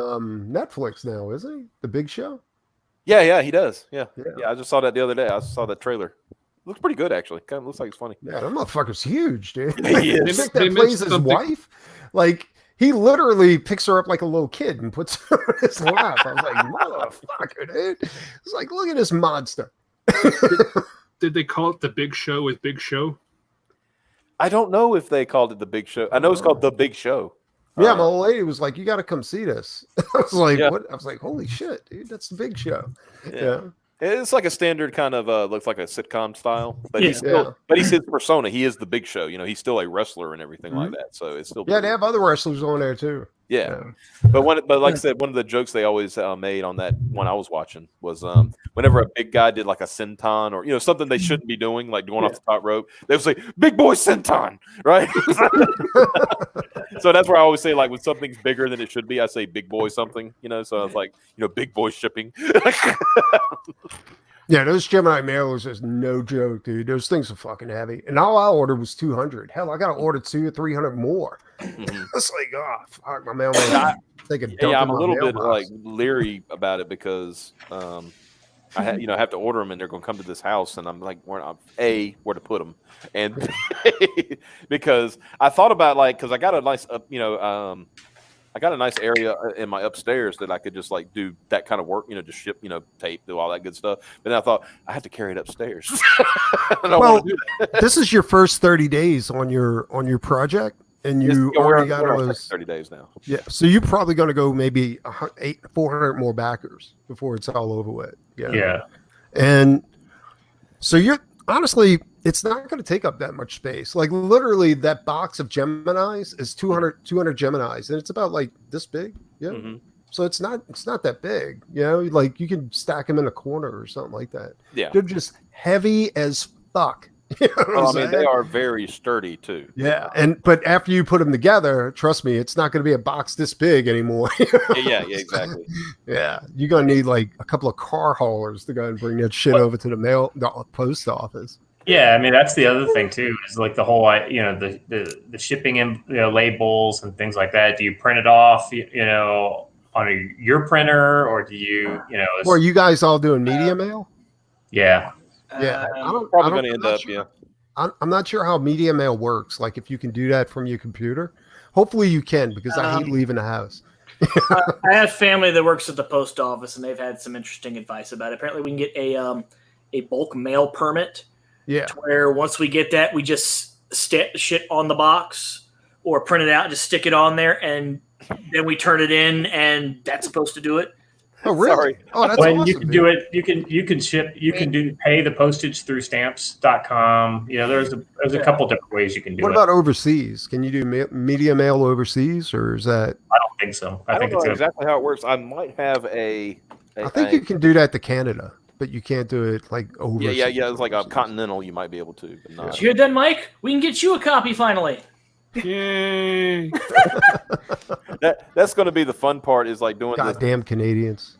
Netflix now, isn't he? The Big Show. Yeah, he does. Yeah. I just saw that the other day. I saw that trailer. Looks pretty good, actually. Kind of looks like it's funny. Yeah, that motherfucker's huge, dude. He is. They think that plays his wife. Like, he literally picks her up like a little kid and puts her in his lap. I was like, motherfucker, dude. It's like, look at this monster. Did they call it The Big Show with Big Show? I don't know if they called it The Big Show. I know it's called The Big Show. Yeah, my old lady was like, you got to come see this. I was like, what? I was like, holy shit, dude, that's The Big Show. Yeah. It's like a standard kind of looks like a sitcom style, but he's his persona. He is the Big Show. He's still a wrestler and everything like that. So it's still they have other wrestlers on there too. Yeah. But like I said, one of the jokes they always made on that one I was watching was whenever a big guy did like a senton or something they shouldn't be doing, like going off the top rope, they would say "Big boy senton," right? So that's where I always say, like, when something's bigger than it should be, I say "big boy" something. So it's like big boy shipping. Yeah, those Gemini mailers is no joke, dude. Those things are fucking heavy. And all I ordered was 200. Hell, I got to order 200 or 300 more. It's like, oh, fuck, my mailman. I'm a little bit like leery about it because I have to order them and they're going to come to this house and I'm like, where to put them, and because I thought about because I got a nice I got a nice area in my upstairs that I could just like do that kind of work, just ship, tape, do all that good stuff. But then I thought I have to carry it upstairs. This is your first 30 days on your project, and you already got all those 30 days now. Yeah, so you're probably going to go maybe 400 more backers before it's all over with. Yeah. And so honestly, it's not going to take up that much space. Like literally that box of Geminis is 200 Geminis and it's about like this big. Yeah. Mm-hmm. So it's not that big, like you can stack them in a corner or something like that. Yeah. They're just heavy as fuck. They are very sturdy too. Yeah. But after you put them together, trust me, it's not going to be a box this big anymore. Yeah, exactly. Yeah. You're going to need like a couple of car haulers to go and bring that shit over to the post office. Yeah, I mean that's the other thing too is like the whole the shipping and labels and things like that. Do you print it off on your printer or do you Or are you guys all doing media mail? Yeah. Yeah, I'm probably going to end up. Sure. Yeah, I'm not sure how media mail works. Like if you can do that from your computer, hopefully you can because I hate leaving the house. I have family that works at the post office and they've had some interesting advice about it. Apparently, we can get a bulk mail permit. Yeah. To where once we get that, we just stamp the shit on the box or print it out, just stick it on there, and then we turn it in, and that's supposed to do it. Oh, really? Sorry. Oh, that's awesome, you can do it. You can ship. You can pay the postage through stamps.com. There's a couple different ways you can do it. What about overseas? Can you do media mail overseas, or is that? I don't think so. I think it's exactly how it works. I might have I think you can do that to Canada, but you can't do it like overseas. Yeah. It's like a continental. You might be able to. But not. Did you hear that, Mike? We can get you a copy finally. Yay! That's going to be the fun part. Is like doing goddamn Canadians.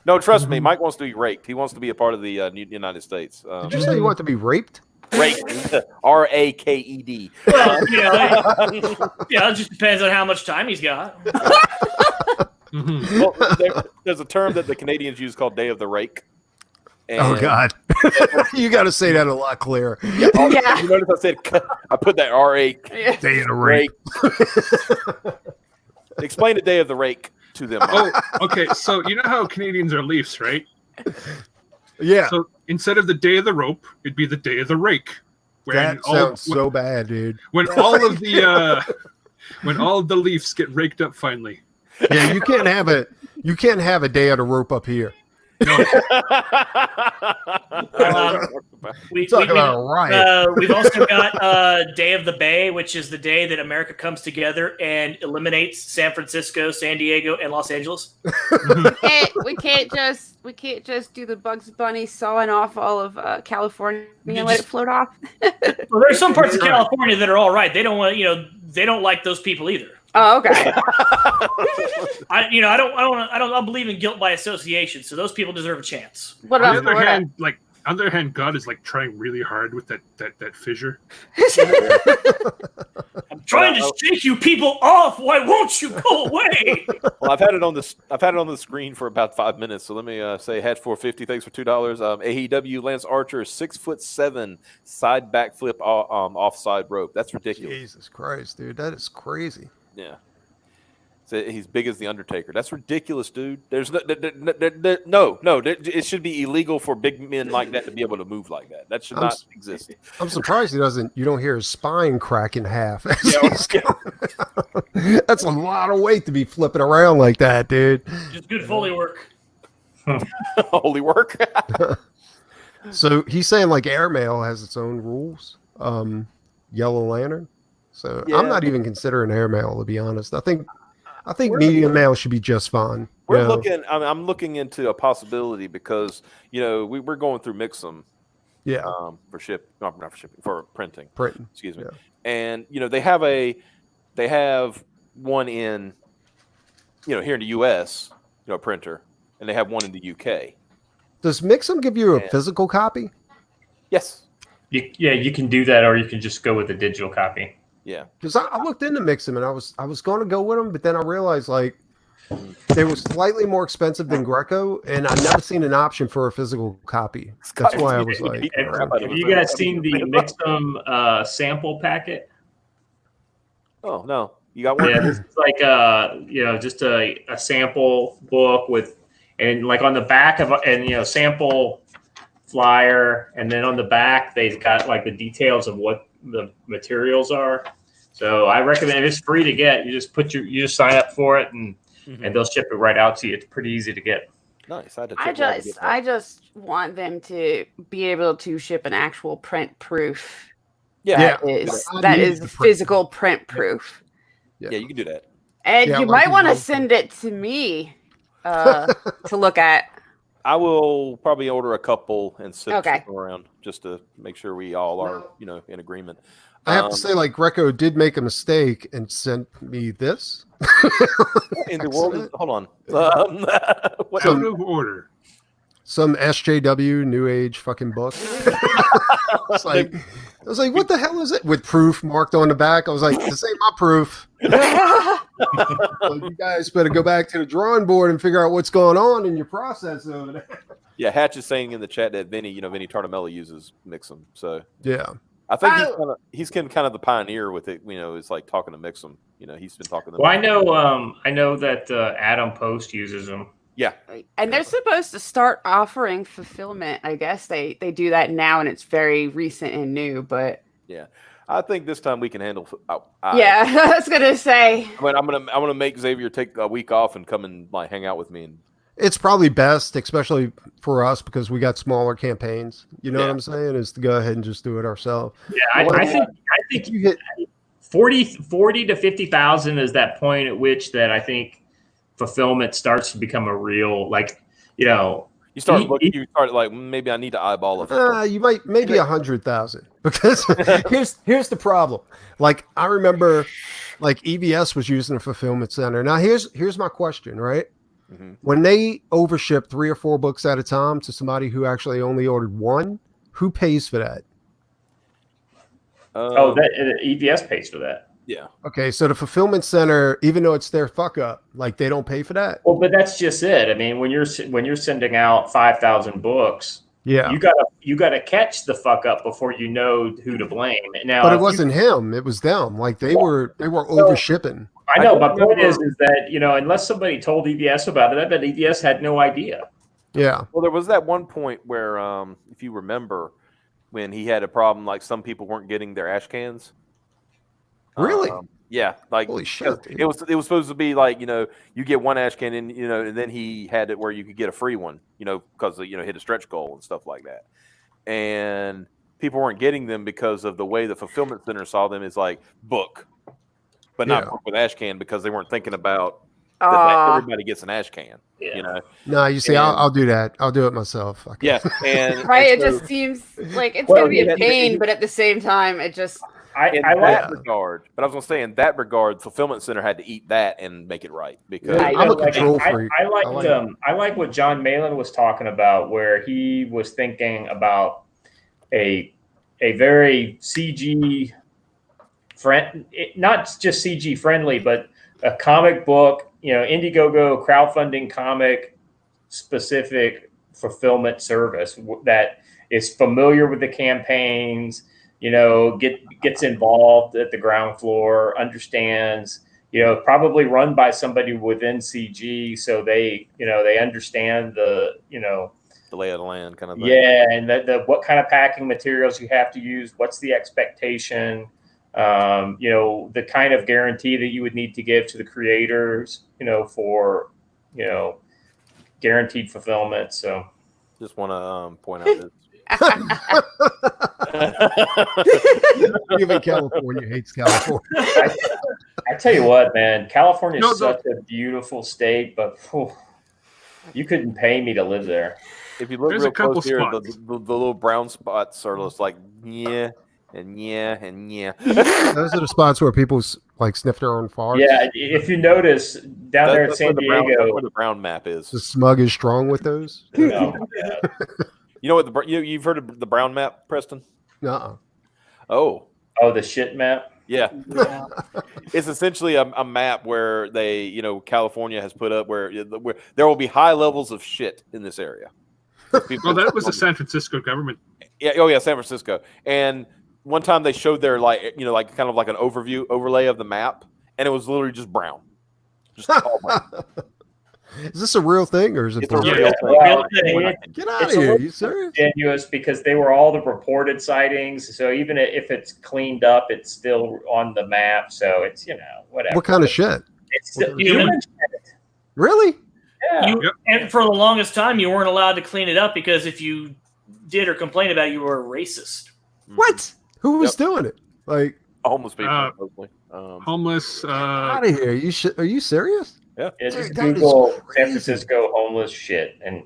No, trust me. Mike wants to be raked. He wants to be a part of the United States. Did you say you want to be raped? Raked. RAKED. Well, it just depends on how much time he's got. Well, there's a term that the Canadians use called "Day of the Rake." Oh God! You got to say that a lot clearer. Yeah. You notice I said I put that "rake." Day of the rake. Explain the Day of the Rake to them. Oh, okay. So you know how Canadians are Leafs, right? Yeah. So instead of the Day of the Rope, it'd be the Day of the Rake. That sounds so bad, dude. When all of the when all of the Leafs get raked up finally. Yeah, you can't have a day of the rope up here. No. We've Talk about a riot. We've also got Day of the Bay, which is the day that America comes together and eliminates San Francisco, San Diego, and Los Angeles. We can't just do the Bugs Bunny sawing off all of California and let it float off. Well, there's some parts of California that are all right. They don't want, they don't like those people either. Oh, okay. I don't believe in guilt by association, so those people deserve a chance. What On about the other Florida? hand, on the other hand, God is trying really hard with that fissure. I'm trying to shake you people off. Why won't you go away? Well, I've had it on the screen for about 5 minutes. So let me say Hatch 450. Thanks for $2. AEW Lance Archer 6'7" side backflip offside rope. That's ridiculous. Jesus Christ, dude, that is crazy. Yeah. So he's big as the Undertaker. That's ridiculous, dude. There's no. It should be illegal for big men like that to be able to move like that. That should not exist. I'm surprised you don't hear his spine crack in half. Yeah. That's a lot of weight to be flipping around like that, dude. Just good Foley work. Holy work. So he's saying airmail has its own rules. Yellow Lantern. So Yeah. I'm not even considering airmail, to be honest. I think medium mail should be just fine. We're looking. I'm looking into a possibility because we're going through Mixum. Yeah. For printing. Printing. Excuse me. Yeah. And they have one in here in the U.S. Printer, and they have one in the UK. Does Mixum give you a physical copy? Yes. You can do that, or you can just go with a digital copy. Yeah. Because I looked into Mixum and I was going to go with them, but then I realized they were slightly more expensive than Greco, and I've never seen an option for a physical copy. That's why I was like, Have you guys seen the Mixum sample packet? Oh no, you got one. Yeah, this is just a sample book and on the back of sample flyer, and then on the back they've got the details of what the materials are. So I recommend it's free to get. You just sign up for it and they'll ship it right out to you. It's pretty easy to get. Nice. I just want them to be able to ship an actual print proof. Yeah. That is physical print proof. Yeah, you can do that. And you might want to send it to me to look at. I will probably order a couple and send them around just to make sure we all are, in agreement. I have to say, Greco did make a mistake and sent me this. In the world, hold on. Out of order. Some SJW New Age fucking book. I was like, what the hell is it? With proof marked on the back. I was like, this ain't my proof. You guys better go back to the drawing board and figure out what's going on in your process over there. Yeah, Hatch is saying in the chat that Vinny Tartamello uses Mixum. So yeah. I think he's kind of the pioneer with it. It's like talking to Mixum. He's been talking to them. Well, I know that Adam Post uses them. Yeah. And they're supposed to start offering fulfillment. I guess they do that now, and it's very recent and new, but yeah. I think this time we can handle. I was gonna say. I'm gonna make Xavier take a week off and come and hang out with me. And it's probably best, especially for us, because we got smaller campaigns. You know what I'm saying? Is to go ahead and just do it ourselves. Yeah, I think you hit 40 to 50,000 is that point at which that I think fulfillment starts to become a real You start looking. You start maybe I need to eyeball it. You might maybe 100,000 because here's the problem. I remember EVS was using a fulfillment center. Now here's my question, right? Mm-hmm. When they overship 3 or 4 books at a time to somebody who actually only ordered one, who pays for that? That EVS pays for that. Yeah. Okay, so the fulfillment center, even though it's their fuck up, they don't pay for that. Well, but that's just it. I mean, when you're sending out 5,000 books, you gotta catch the fuck up before you know who to blame. Now, but it wasn't him; it was them. They were overshipping. I know. My point is that unless somebody told EVS about it, I bet EVS had no idea. Yeah. Well, there was that one point where, if you remember, when he had a problem. Like some people weren't getting their ash cans. Really? Yeah, like Holy shit, dude. it was supposed to be like you get one ash can and and then he had it where you could get a free one because hit a stretch goal and stuff like that, and people weren't getting them because of the way the fulfillment center saw them is like book, but not book with ash can because they weren't thinking about that everybody gets an ash can. No, you see, I'll do that. I'll do it myself. Yeah, and right. and It so, just seems like it's gonna be a and pain, but at the same time, it just. In that regard, but I was going to say in that regard, fulfillment center had to eat that and make it right because I'm a control freak. I like what John Malin was talking about, where he was thinking about a very CG not just CG friendly, but a comic book, Indiegogo crowdfunding comic specific fulfillment service that is familiar with the campaigns. Gets involved at the ground floor, understands, probably run by somebody within CG. So they understand the lay of the land kind of thing. Yeah. And the what kind of packing materials you have to use, what's the expectation, the kind of guarantee that you would need to give to the creators, for, guaranteed fulfillment. So just want to point out this. Even California hates California. I tell you what, man, California is such a beautiful state, but you couldn't pay me to live there. If you look real close here, the little brown spots are just like yeah and yeah and yeah. Those are the spots where people like sniff their own farts. Yeah, if you notice down there in San Diego, that's where the brown map is. The smug is strong with those. No, You know what you've heard of the brown map, Preston? No. Oh, the shit map. Yeah. It's essentially a map where they, California has put up where there will be high levels of shit in this area. Well, that was the San Francisco government. Yeah. Oh, yeah, San Francisco. And one time they showed their like kind of like an overlay of the map, and it was literally just brown, just all brown. Is this a real thing or is it? It's a real thing. Get out of here! Are you serious? Genuous because they were all the reported sightings. So even if it's cleaned up, it's still on the map. So it's whatever. What kind of shit? It's human shit. Really? Yeah. And for the longest time, you weren't allowed to clean it up because if you did or complained about it, you were a racist. What? Who was doing it? Like homeless people, mostly. Homeless. Out of here! Are you serious? Yeah. Just Google San Francisco homeless shit, and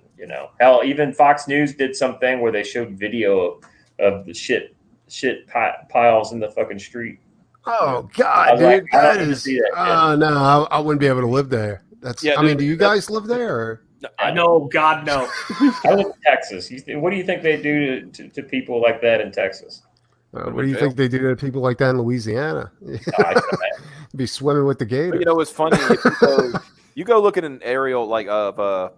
hell, even Fox News did something where they showed video of the shit piles in the fucking street. Oh God, dude, that is. No, I wouldn't be able to live there. That's. Yeah, I mean, do you guys live there? Or? No, God, no. I live in Texas. What do you think they do to people like that in Texas? What do you think they do to people like that in Louisiana? Be swimming with the gators. It's funny. If you go look at an aerial like of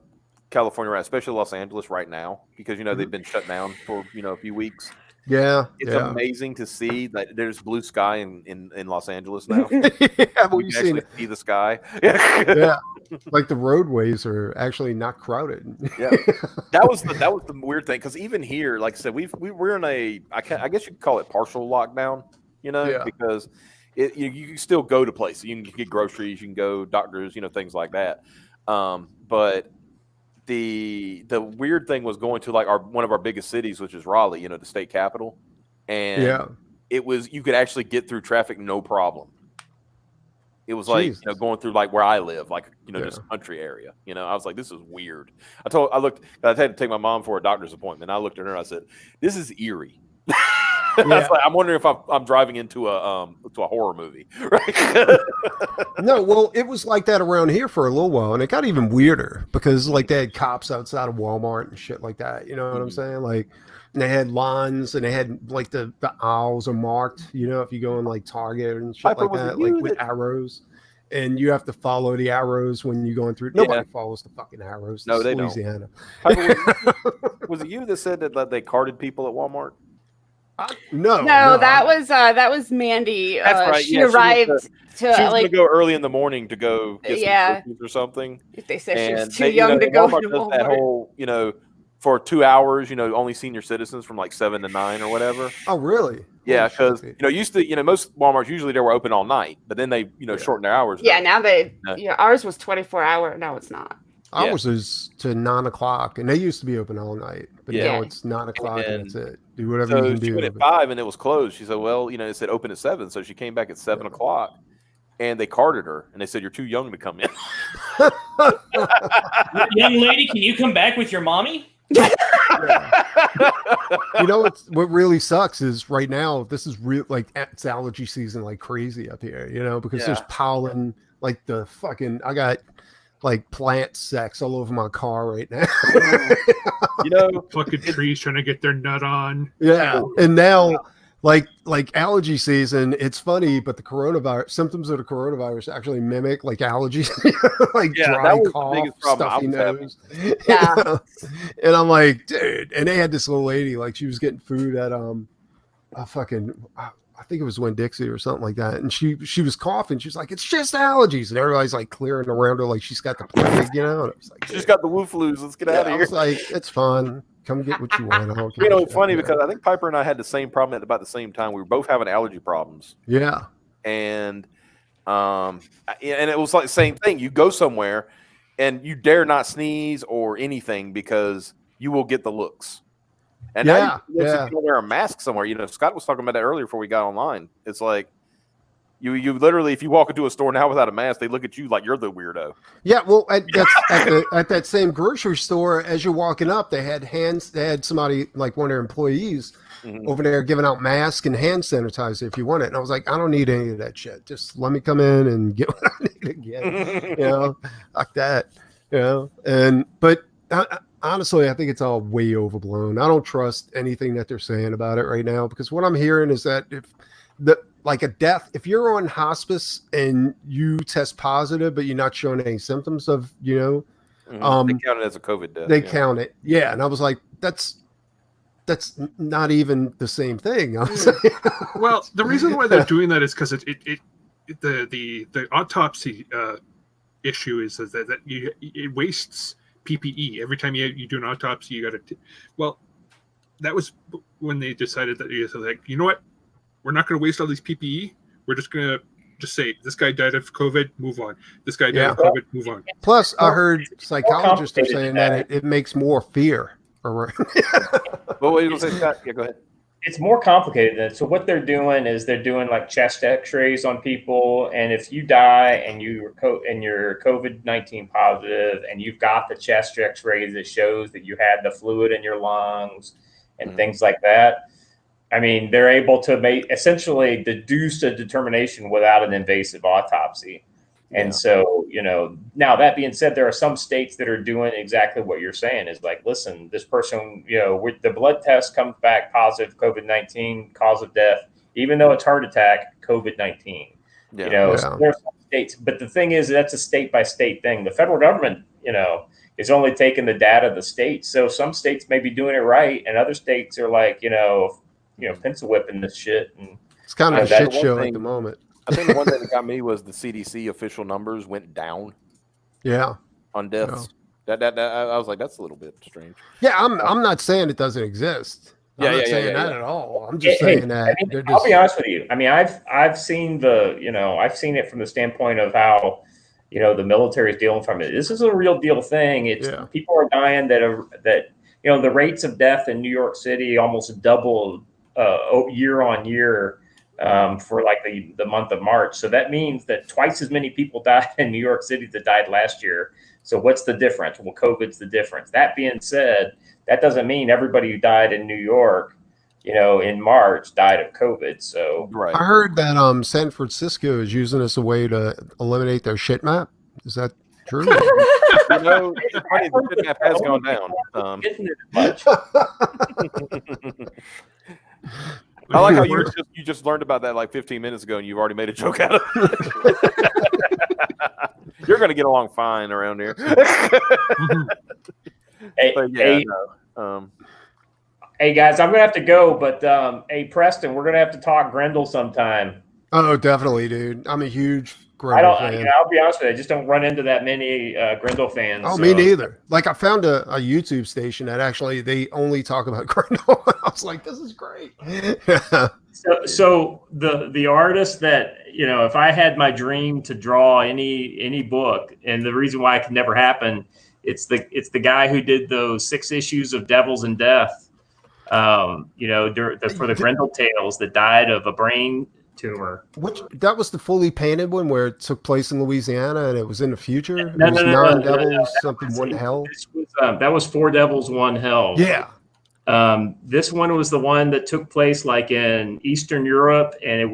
California, especially Los Angeles right now, because they've been shut down for a few weeks. Yeah, it's amazing to see that there's blue sky in Los Angeles now. Yeah, you can actually see the sky. Yeah, like the roadways are actually not crowded. Yeah, that was the weird thing because even here, like I said, we're in I guess you could call it partial lockdown. Because you can still go to places. You can get groceries, you can go doctors, things like that. But the weird thing was going to like one of our biggest cities, which is Raleigh, the state capital, and it was you could actually get through traffic no problem. It was like going through like where I live, like just country area. I was like, this is weird. I had to take my mom for a doctor's appointment. I looked at her and I said, this is eerie. I was like, I'm wondering if I'm driving into a horror movie, right? No, well, it was like that around here for a little while, and it got even weirder because like they had cops outside of Walmart and shit like that. You know what I'm saying? Like, and they had lines, and they had like the aisles are marked. If you go in like Target and shit like that, like with arrows, and you have to follow the arrows when you're going through. Nobody follows the fucking arrows. No, they Louisiana. don't. Was it you that said that they carded people at Walmart? No, that was Mandy. That's right. She arrived she was going to go early in the morning to go get some groceries or something. If they said she was too young to go to Walmart does that whole for 2 hours, only senior citizens from like 7 to 9 or whatever. Oh, really? Yeah, because used to, most Walmarts usually they were open all night, but then they, shortened their hours. Yeah, now ours was 24-hour. No, it's not. Ours is to 9 o'clock, and they used to be open all night, but now it's 9 o'clock and that's it. Do whatever you can do. She went at 5 and it was closed. She said, "Well, it said open at 7," so she came back at 7 o'clock, and they carded her, and they said, "You're too young to come in." Young lady, can you come back with your mommy? What really sucks is right now this is real, like it's allergy season like crazy up here, because there's pollen, like the fucking I got like plant sex all over my car right now. Fucking trees trying to get their nut on. Yeah, and now like allergy season, it's funny, but the coronavirus symptoms of the coronavirus actually mimic like allergies, like dry cough, stuffy nose. Yeah. And I'm like, dude, and they had this little lady, like she was getting food at I think it was Winn-Dixie or something like that, and she was coughing. She was like, "It's just allergies," and everybody's like clearing around her like she's got the plague, And I was like, "She's got the woo flus. Let's get out of here." I was like, "It's fun. Come get what you want." It's funny because I think Piper and I had the same problem at about the same time. We were both having allergy problems. Yeah, and it was like the same thing. You go somewhere, and you dare not sneeze or anything because you will get the looks. And now you don't wear a mask somewhere. Scott was talking about that earlier before we got online. It's like you literally, if you walk into a store now without a mask, they look at you like you're the weirdo. Yeah, well, at that same grocery store, as you're walking up, they had somebody, like one of their employees over there giving out masks and hand sanitizer if you want it. And I was like, I don't need any of that shit. Just let me come in and get what I need to get. Like that. But honestly, I think it's all way overblown. I don't trust anything that they're saying about it right now, because what I'm hearing is that if you're on hospice and you test positive, but you're not showing any symptoms of, they count it as a COVID death. They count it. Yeah. And I was like, that's not even the same thing. Well, the reason why they're doing that is because the autopsy issue is that it wastes PPE. Every time you do an autopsy, you got to. Well, that was when they decided that you know what, we're not going to waste all these PPE. We're just going to say this guy died of COVID. Move on. This guy died of COVID. Move on. Plus, I heard psychologists are saying that it makes more fear. What were you going to say, Scott? Yeah, go ahead. It's more complicated than that. So what they're doing is they're doing like chest X-rays on people, and if you die and you're COVID-19 positive, and you've got the chest X-rays that shows that you had the fluid in your lungs and things like that, I mean, they're able to essentially deduce a determination without an invasive autopsy. And so, now that being said, there are some states that are doing exactly what you're saying is like, listen, this person, with the blood test comes back positive COVID-19, cause of death, even though it's heart attack, COVID-19. So there are some states, but the thing is, that's a state by state thing. The federal government, is only taking the data of the states. So some states may be doing it right, and other states are like, pencil whipping this shit. And it's kind of a shit show at the moment. I think the one thing that got me was the CDC official numbers went down. Yeah. On deaths. That I was like, that's a little bit strange. Yeah, I'm not saying it doesn't exist. I'm not saying that at all. I'm just saying that. I'll be honest with you. I mean, I've seen I've seen it from the standpoint of how, the military is dealing from it. This is a real deal thing. It's people are dying that the rates of death in New York City almost doubled year on year. For like the month of March. So that means that twice as many people died in New York City that died last year. So what's the difference? Well, COVID's the difference. That being said, that doesn't mean everybody who died in New York, in March died of COVID. So I heard that San Francisco is using this a way to eliminate their shit map. Is that true? It's funny, the shit map has gone down. Isn't it much? I like how you just learned about that like 15 minutes ago, and you've already made a joke out of it. You're going to get along fine around here. Hey, guys, I'm going to have to go, but hey, Preston, we're going to have to talk Grendel sometime. Oh, definitely, dude. I'm a huge Grendel fan. I'll be honest with you. I just don't run into that many Grendel fans. Oh, me neither. Like I found a YouTube station that actually they only talk about Grendel. I was like, this is great. So the artist that, you know, if I had my dream to draw any book, and the reason why it could never happen, it's the guy who did those 6 issues of Devils and Death. You know, for the Grendel Tales that died of a brain tumor. That was the fully painted one where it took place in Louisiana and it was in the future. No, Something one hell. That was 4 Devils, 1 Hell. Yeah. This one was the one that took place like in Eastern Europe, and it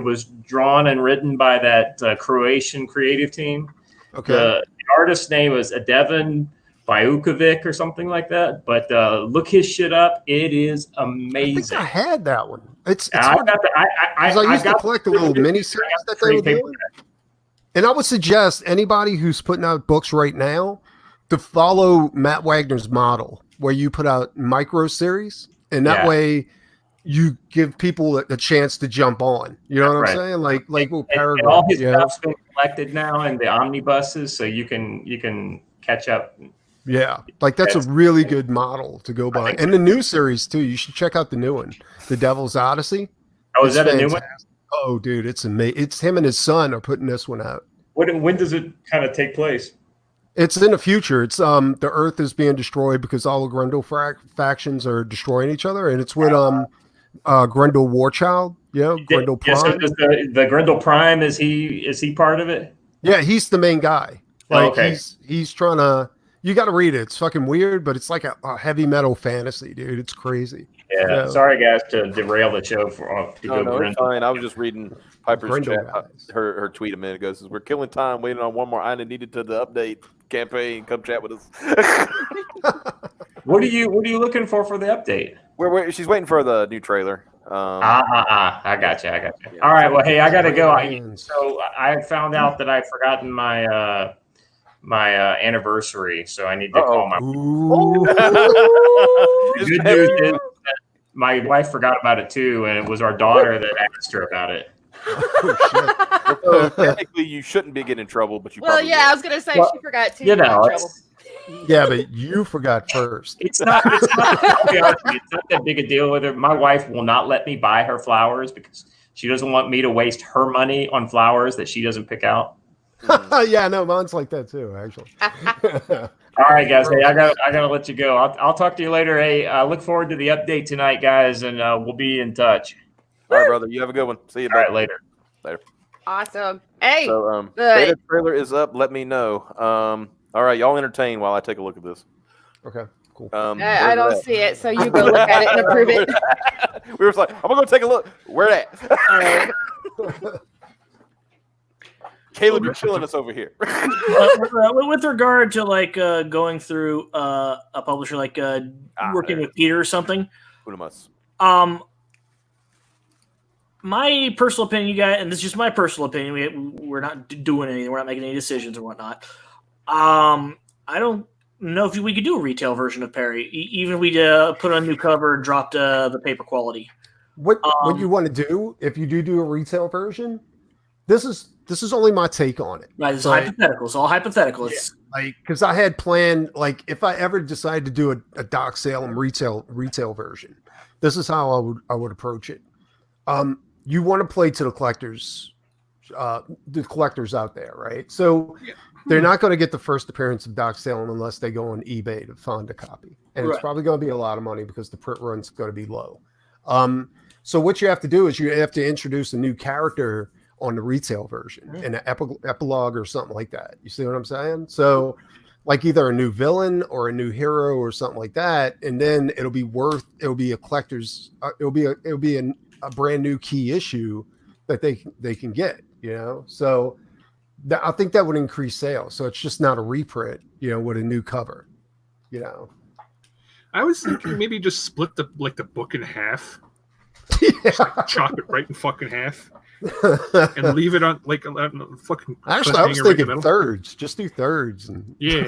was drawn and written by that Croatian creative team. Okay. The artist's name was Adevan Bajukovic or something like that. But look his shit up; it is amazing. I think I had that one. It's I used to collect the little mini series that they were doing. And I would suggest anybody who's putting out books right now to follow Matt Wagner's model, where you put out micro series, and that way you give people a chance to jump on. You know what I'm saying? Like with Peregrine. And all his stuff's been collected now in the omnibuses, so you can catch up. Yeah, like that's a really good model to go by. And the new series too. You should check out the new one, The Devil's Odyssey. Oh, is that a new one? Oh, dude, it's amazing. It's him and his son are putting this one out. When does it kind of take place? It's in the future. It's the Earth is being destroyed because all the Grendel factions are destroying each other, and it's with Grendel Warchild. Yeah, Grendel Prime. So the Grendel Prime, is he part of it? Yeah, he's the main guy. Like he's trying to. You got to read it. It's fucking weird, but it's like a heavy metal fantasy, dude. It's crazy. Yeah. Sorry, guys, to derail the show No, it's fine. I was just reading Piper's chat, her tweet a minute ago. Says we're killing time waiting on one more item needed to the update campaign. Come chat with us. What are you looking for the update? She's waiting for the new trailer. I got you. Yeah. All right. Well, hey, I gotta go. So I found out that I've forgotten my anniversary, so I need to call my. The good news is that my wife forgot about it too, and it was our daughter that asked her about it. So technically, you shouldn't be getting in trouble, but you. Well, yeah, I was gonna say she forgot too. You know, yeah, but you forgot first. It's not that big a deal with her. My wife will not let me buy her flowers because she doesn't want me to waste her money on flowers that she doesn't pick out. Yeah, no, mine's like that too, actually. All right, guys. Hey, I gotta let you go. I'll talk to you later. Hey, I look forward to the update tonight, guys, and we'll be in touch. All right, brother. You have a good one. See you. All right, later. Awesome. Hey. So, beta trailer is up. Let me know. All right, y'all entertain while I take a look at this. Okay, cool. I don't see it, so you go look at it and approve it. We were like, I'm gonna go take a look. Where that? Caleb, you're killing us over here. With regard to like going through a publisher, like working with Peter or something. My personal opinion, you guys, and this is just my personal opinion. We're not doing anything. We're not making any decisions or whatnot. I don't know if we could do a retail version of Perry, even if we put on a new cover and dropped the paper quality. What you want to do if you do a retail version? This is only my take on it. Right, it's hypothetical. It's all hypothetical. It's like because I had planned like if I ever decide to do a Doc Salem retail version, this is how I would approach it. You want to play to the collectors out there, right? So they're not going to get the first appearance of Doc Salem unless they go on eBay to find a copy, and it's probably going to be a lot of money because the print run's going to be low. So what you have to do is you have to introduce a new character on the retail version in an epilogue or something like that. You see what I'm saying? So like either a new villain or a new hero or something like that. And then it'll be a collector's, it'll be a brand new key issue that they can get, you know? So I think that would increase sales. So it's just not a reprint, you know, with a new cover, you know? I was thinking maybe just split the book in half. Yeah. Chop it right in fucking half. And leave it on like fucking. Actually, I was thinking thirds. Just do thirds. Yeah.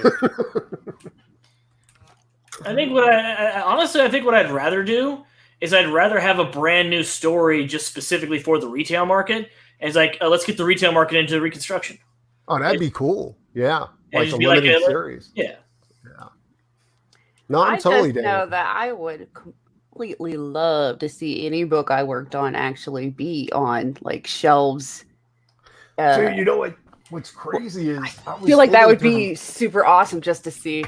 I think what I honestly, I think what I'd rather do is I'd rather have a brand new story just specifically for the retail market. And it's like, let's get the retail market into the Reconstruction. Oh, that'd be cool. Yeah. And Like a just be limited series. Yeah. Yeah. No, I'm totally just down. know that I would completely love to see any book I worked on actually be on like shelves. So you know what's crazy is I feel like that would be super awesome just to see.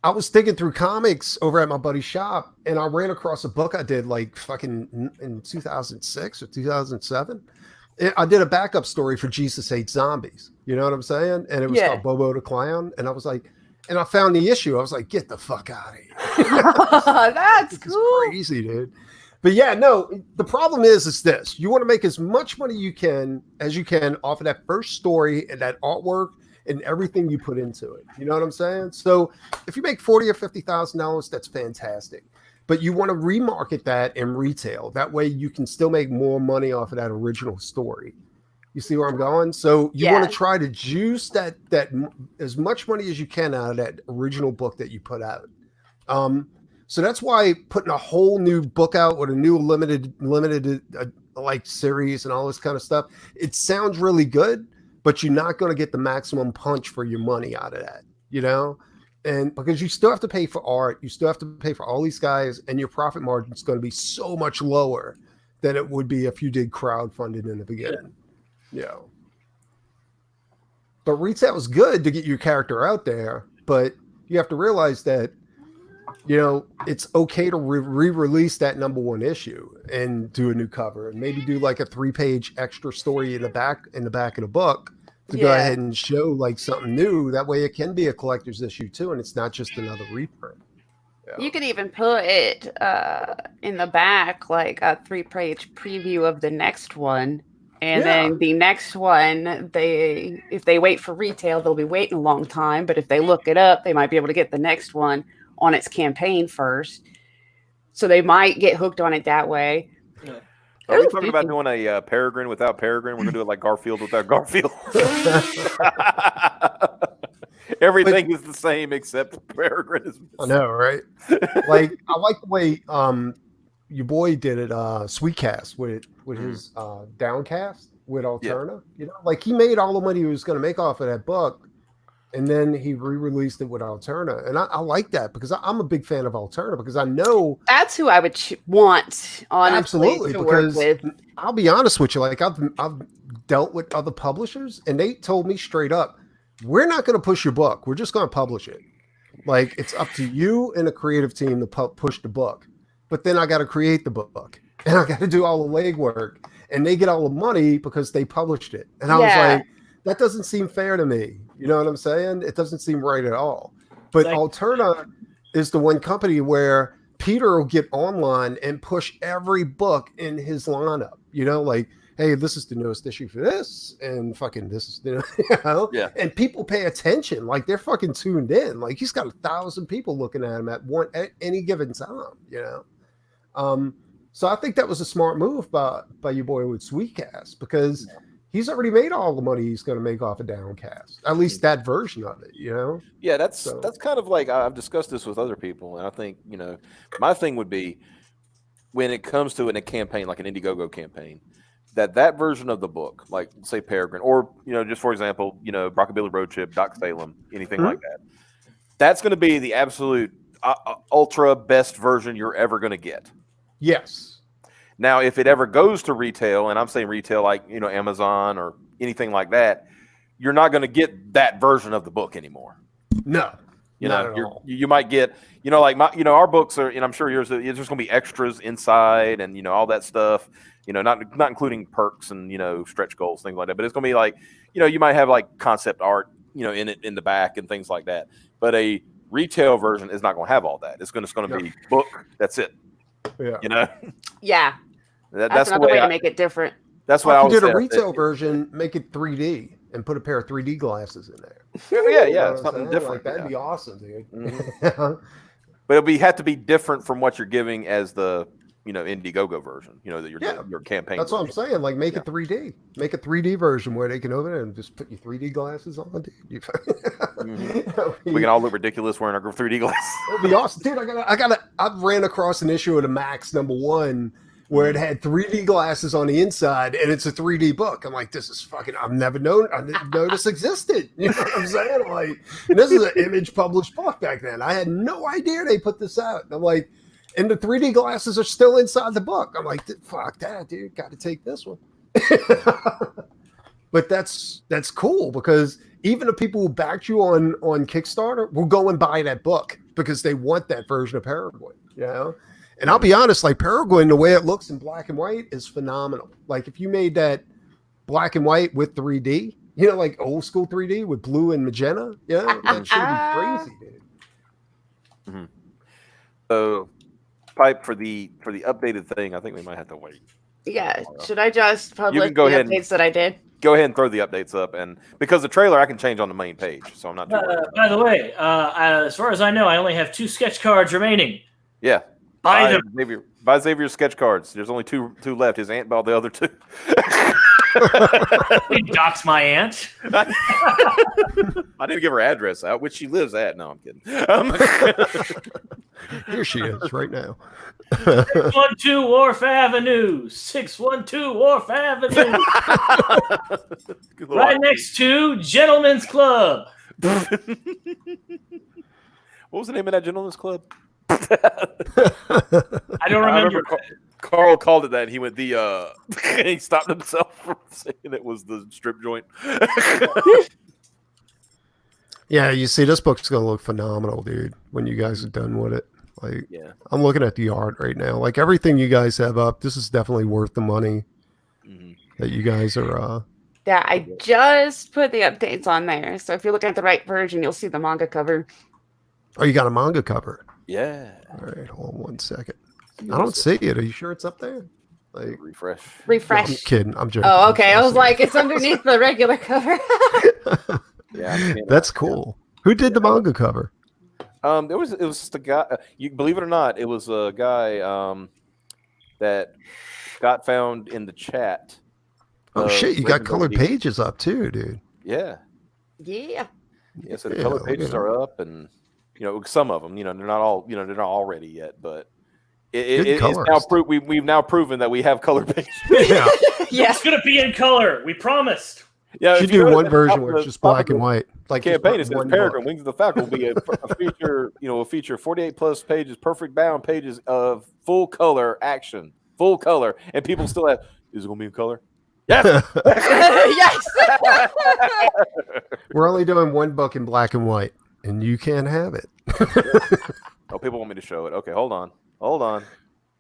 I was thinking through comics over at my buddy's shop, and I ran across a book I did like fucking in 2006 or 2007. I did a backup story for Jesus Hates Zombies. You know what I'm saying? And it was called Bobo the Clown. And I was like, and I found the issue. I was like, get the fuck out of here. That's cool. Crazy, dude. But yeah, no, the problem is this. You want to make as much money as you can off of that first story and that artwork and everything you put into it. You know what I'm saying? So if you make $40,000 or $50,000, that's fantastic. But you want to remarket that in retail. That way you can still make more money off of that original story. You see where I'm going? So you want to try to juice that as much money as you can out of that original book that you put out. So that's why putting a whole new book out with a new limited like series and all this kind of stuff, it sounds really good, but you're not going to get the maximum punch for your money out of that, you know? And because you still have to pay for art, you still have to pay for all these guys, and your profit margin is going to be so much lower than it would be if you did crowdfunding in the beginning. Yeah. But retail is good to get your character out there, but you have to realize that, you know, it's okay to re-release that #1 issue and do a new cover and maybe do like a 3-page extra story in the back of the book to go ahead and show like something new. That way it can be a collector's issue too, and it's not just another reprint. Yeah. You could even put it in the back, like a 3-page preview of the next one. And then the next one, if they wait for retail, they'll be waiting a long time. But if they look it up, they might be able to get the next one on its campaign first. So they might get hooked on it that way. Yeah. Are we talking about doing a Peregrine without Peregrine? We're going to do it like Garfield without Garfield. Everything is the same except Peregrine is missing. I know, right? Like, I like the way your boy did it, Sweetcast, with his Downcast with Alterna. You know, like he made all the money he was going to make off of that book, and then he re-released it with Alterna. And I like that because I'm a big fan of Alterna because I know that's who I would want, honestly, absolutely, to because work with. I'll be honest with you, like I've dealt with other publishers, and they told me straight up, we're not going to push your book. We're just going to publish it. Like, it's up to you and the creative team to push the book. But then I got to create the book, and I got to do all the legwork, and they get all the money because they published it. And I was like, that doesn't seem fair to me. You know what I'm saying? It doesn't seem right at all. But Alterna is the one company where Peter will get online and push every book in his lineup. You know, like, hey, this is the newest issue for this, and fucking this is, you know, and people pay attention, like they're fucking tuned in. Like he's got 1,000 people looking at him at any given time, you know. So I think that was a smart move by your boy with Sweetcast because he's already made all the money he's going to make off of Downcast, at least that version of it, you know. Yeah, that's kind of like I've discussed this with other people, and I think, you know, my thing would be when it comes to a campaign like an Indiegogo campaign, that version of the book, like say Peregrine, or, you know, just for example, you know, Rockabilly Road Trip, Doc Salem, anything like that, that's going to be the absolute ultra best version you're ever going to get. Yes. Now, if it ever goes to retail, and I'm saying retail like, you know, Amazon or anything like that, you're not going to get that version of the book anymore. No. You know, you might get, you know, like our books are, and I'm sure yours, it's just going to be extras inside and, you know, all that stuff, you know, not including perks and, you know, stretch goals, things like that. But it's going to be like, you know, you might have like concept art, you know, in the back and things like that. But a retail version is not going to have all that. It's going to be book. That's it. Yeah. You know? Yeah. That's another way to make it different. That's what I was did a retail version, make it 3D and put a pair of 3D glasses in there. Yeah, something different. Like, that'd be awesome, dude. Mm-hmm. But it'll have to be different from what you're giving as the Indiegogo version. Your campaign. That's what I'm version. saying. Like, make it 3D. Make a 3D version where they can open it and just put your 3D glasses on, dude. We can all look ridiculous wearing our 3D glasses. It'd be awesome, dude. I ran across an issue of the Max #1 where it had 3D glasses on the inside, and it's a 3D book. I'm like, this is fucking. I didn't know this existed. You know what I'm saying? Like, and this is an Image published book back then. I had no idea they put this out. And I'm like, and the 3D glasses are still inside the book. I'm like, fuck that, dude. Got to take this one. But that's cool, because even the people who backed you on Kickstarter will go and buy that book because they want that version of Peregrine, you know? And I'll be honest, like, Peregrine, the way it looks in black and white is phenomenal. Like, if you made that black and white with 3D, like old school 3D with blue and magenta, that should be crazy, dude. Mm-hmm. So, Pipe, for the updated thing, I think we might have to wait. Yeah. Should I just publish the go ahead updates that I did? Go ahead and throw the updates up, and because the trailer I can change on the main page, so I'm not too worried. By the way, as far as I know, I only have 2 sketch cards remaining. Yeah. Buy them. Buy Xavier's sketch cards. There's only two left. His aunt bought the other 2. You dox my aunt. I didn't give her address out, which she lives at. No, I'm kidding. Here she is right now. 612 Wharf Avenue. 612 Wharf Avenue. Right next to Gentlemen's Club. What was the name of that Gentlemen's Club? I don't remember. Carl called it that. He went he stopped himself from saying it was the strip joint. Yeah, you see, this book's gonna look phenomenal, dude, when you guys are done with it. Like, yeah. I'm looking at the art right now. Like, everything you guys have up, this is definitely worth the money that you guys are. Yeah, I just put the updates on there. So if you're looking at the right version, you'll see the manga cover. Oh, you got a manga cover? Yeah. All right, hold on 1 second. I don't see it. Are you sure it's up there? Like, refresh. No, I'm kidding. I'm joking. Oh, okay. I was like, it's underneath the regular cover. Yeah, that's cool. Who did the manga cover? It was just a guy. You believe it or not, it was a guy that got found in the chat. Oh shit! You got colored pages up too, dude. Yeah. Yeah. Yeah. So the colored pages are up, and some of them, they're not all, they're not all ready yet, but it's now we've now proven that we have colored pages. Yeah. Yeah. It's gonna be in color. We promised. Yeah, you do one version where it's just black and white. Like campaign, it says Peregrine Wings of the Falcon will be a feature. A feature 48 plus pages, perfect bound pages of full color action, full color, and people still have. Is it gonna be in color? Yes. Yes. We're only doing one book in black and white, and you can't have it. Oh, people want me to show it. Okay, hold on.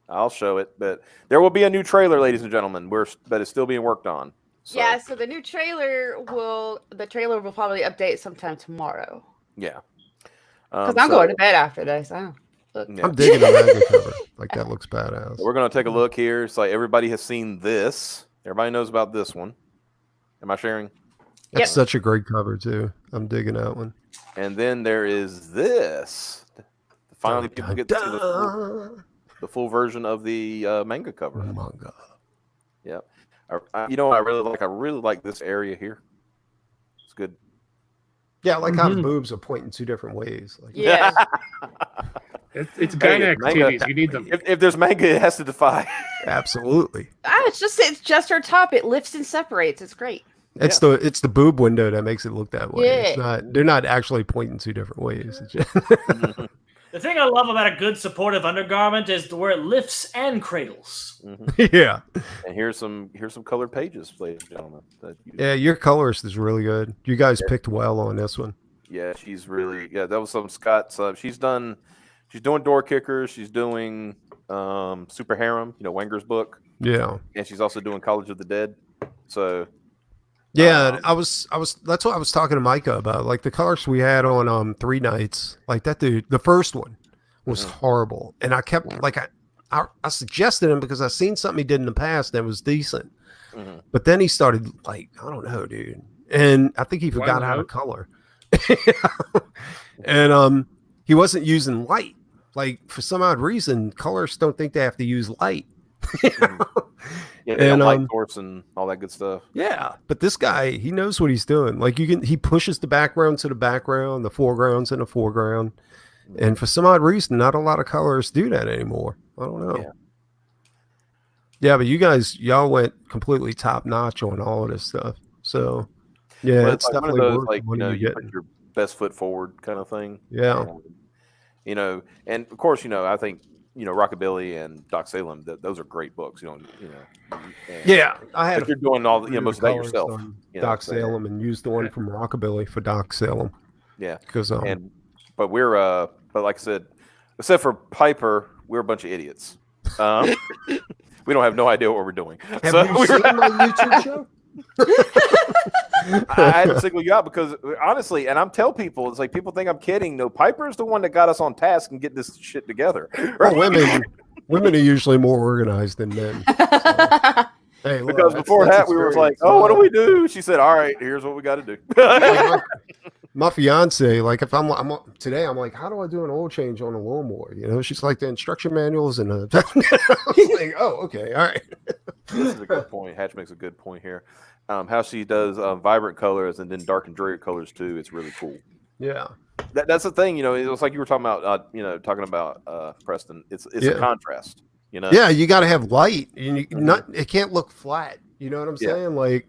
I'll show it, but there will be a new trailer, ladies and gentlemen. But it's still being worked on. So. Yeah, so the new trailer will probably update sometime tomorrow. Yeah. Because I'm going to bed after this. I'm digging the manga cover. Like, that looks badass. We're going to take a look here. It's like everybody has seen this. Everybody knows about this one. Am I sharing? That's such a great cover, too. I'm digging that one. And then there is this. Finally, people get to see the full version of the manga cover. Manga. Yeah. I really like this area here. It's good. Yeah, I like how the boobs are pointing 2 different ways. Like, yeah. It's gynax titties. You need them. If there's manga, it has to defy. Absolutely. It's just her top. It lifts and separates. It's great. It's the boob window that makes it look that way. Yeah. It's not. They're not actually pointing 2 different ways. It's just The thing I love about a good supportive undergarment is where it lifts and cradles. Yeah. And here's some colored pages, ladies and gentlemen. Yeah, your colorist is really good. You guys picked well on this one. Yeah, she's really that was some Scott's. She's doing Door Kickers. She's doing Super Harem, Wenger's book. Yeah. And she's also doing College of the Dead. So yeah, I was that's what I was talking to Micah about. Like, the colors we had on 3 nights, like that dude, the first one was horrible. And I kept like I suggested him because I seen something he did in the past that was decent. But then he started like, I don't know, dude. And I think he forgot how to color. And he wasn't using light. like for some odd reason, colorists don't think they have to use light. Yeah, they don't like source and all that good stuff. Yeah, but this guy, he knows what he's doing. Like he pushes the background to the background, the foreground's in the foreground. And for some odd reason, not a lot of colorists do that anymore. I don't know. Yeah, but y'all went completely top notch on all of this stuff. So yeah, well, it's like definitely one of those, worth like, you put getting. your best foot forward kind of thing. Yeah. And of course, I think Rockabilly and Doc Salem, those are great books. Yeah, I had. But you're doing all most of that yourself. Doc Salem, and used the one from Rockabilly for Doc Salem. Yeah, because but like I said, except for Piper, we're a bunch of idiots. We don't have no idea what we're doing. Have you seen my YouTube show? I had to single you out because honestly, and I'm tell people, it's like people think I'm kidding. No, Piper's the one that got us on task and get this shit together. Well, women are usually more organized than men. So. Hey, look, because before that we were like, oh, what do we do? She said, all right, here's what we got to do. My fiance, like if I'm today, I'm like, how do I do an oil change on a lawnmower? She's like the instruction manuals and I was like, oh, okay, all right. This is a good point. Hatch makes a good point here. How she does vibrant colors and then dark and dreary colors too. It's really cool. Yeah, that's the thing. It's like you were talking about, Preston. It's a contrast. Yeah, you got to have light, and it can't look flat. You know what I'm saying? Like,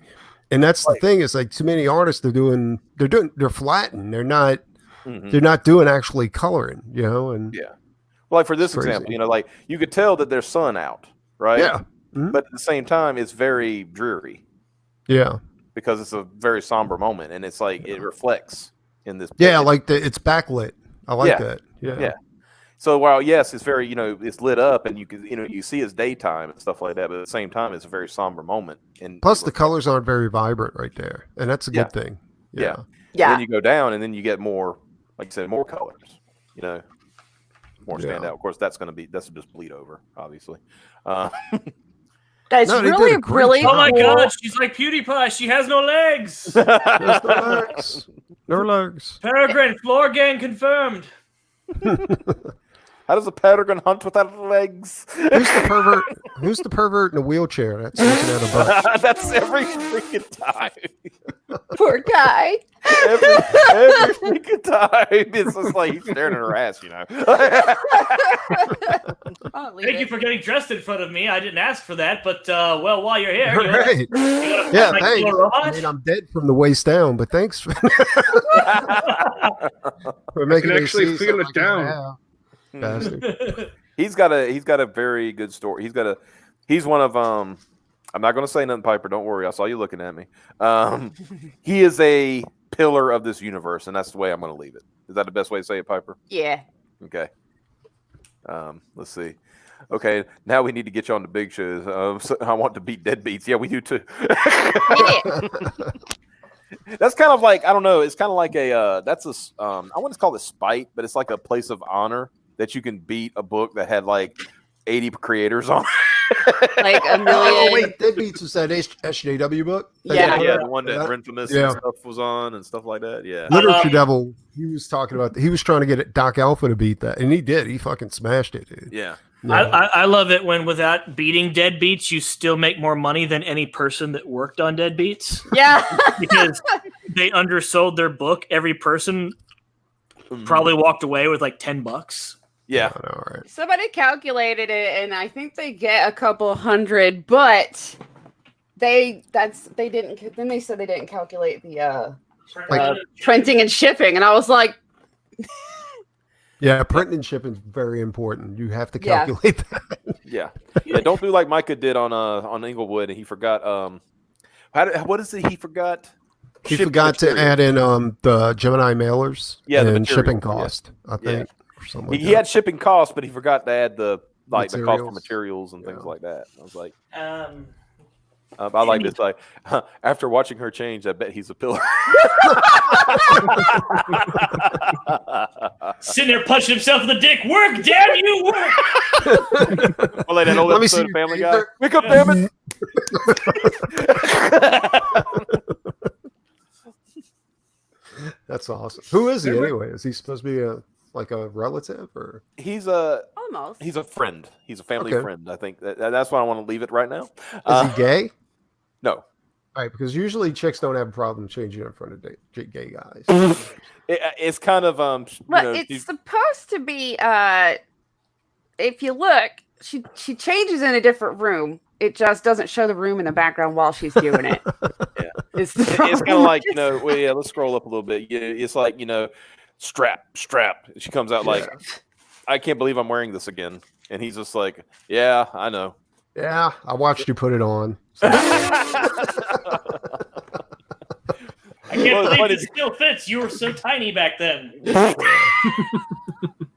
and that's the thing is like too many artists they're flattened. They're not doing actually coloring. And well, like for this example, like you could tell that there's sun out, right? Yeah, but at the same time, it's very dreary. Yeah, because it's a very somber moment, and it's like it reflects in this. Yeah, like it's backlit. I like that. Yeah. So while yes, it's very it's lit up, and you can you see it's daytime and stuff like that, but at the same time, it's a very somber moment. And plus, the colors aren't very vibrant right there, and that's a good thing. Yeah. And then you go down, and then you get more, like you said, more colors. More stand out. Of course, that's just bleed over, obviously. That's really cool. Oh my God, she's like PewDiePie. She has no legs. No legs. Peregrine, floor gang confirmed. How does a peregrine hunt without legs? Who's the pervert in a wheelchair? That's looking at a butt. That's every freaking time. Poor guy. Every freaking time. It's just like he's staring at her ass, Thank you for getting dressed in front of me. I didn't ask for that, but while you're here, right. Thanks. I mean, I'm dead from the waist down, but thanks for making me actually feel it down. Bastard. He's got a very good story. He's one of I'm not going to say nothing, Piper. Don't worry. I saw you looking at me. He is a pillar of this universe, and that's the way I'm going to leave it. Is that the best way to say it, Piper? Yeah. Okay. Let's see. Okay, now we need to get you on the big shows. So I want to beat deadbeats. Yeah, we do too. That's kind of like, I don't know. It's kind of like I want to call it spite, but it's like a place of honor that you can beat a book that had like 80 creators on like a million. Oh wait, Deadbeats was that SJW book? Yeah, the one that Infamous and stuff was on and stuff like that. Yeah, Literature Devil. He was talking about. He was trying to get Doc Alpha to beat that, and he did. He fucking smashed it, dude. Yeah. I love it when without beating Deadbeats, you still make more money than any person that worked on Deadbeats. Yeah, because they undersold their book. Every person probably walked away with like $10. Yeah. All right. Somebody calculated it, and I think they get a couple hundred, but they didn't. Then they said they didn't calculate the printing and shipping, and I was like, yeah, printing and shipping is very important. You have to calculate that. Yeah. Don't do like Micah did on Inglewood, and he forgot. What is it? He forgot. He forgot to add in the Gemini mailers. Yeah, and shipping cost. I think. He had shipping costs, but he forgot to add the cost for materials and things like that. I was like, I like this. Like, after watching her change, I bet he's a pillar. Sitting there punching himself in the dick. Work, damn you, work. Well, like that old episode of Family Guy. Wake up, damn it. That's awesome. Who is he anyway? Is he supposed to be a like a relative, or He's Almost. a friend. He's a family Okay. friend. I think that's why I want to leave it right now. is he gay? No. All right, because usually chicks don't have a problem changing in front of gay guys. It's kind of Well, it's supposed to be. If you look, she changes in a different room. It just doesn't show the room in the background while she's doing it. Yeah. It's kind of like, well, yeah, let's scroll up a little bit. It's like, strap. She comes out like, I can't believe I'm wearing this again. And he's just like, yeah, I know. Yeah, I watched you put it on. I can't believe it still fits. You were so tiny back then.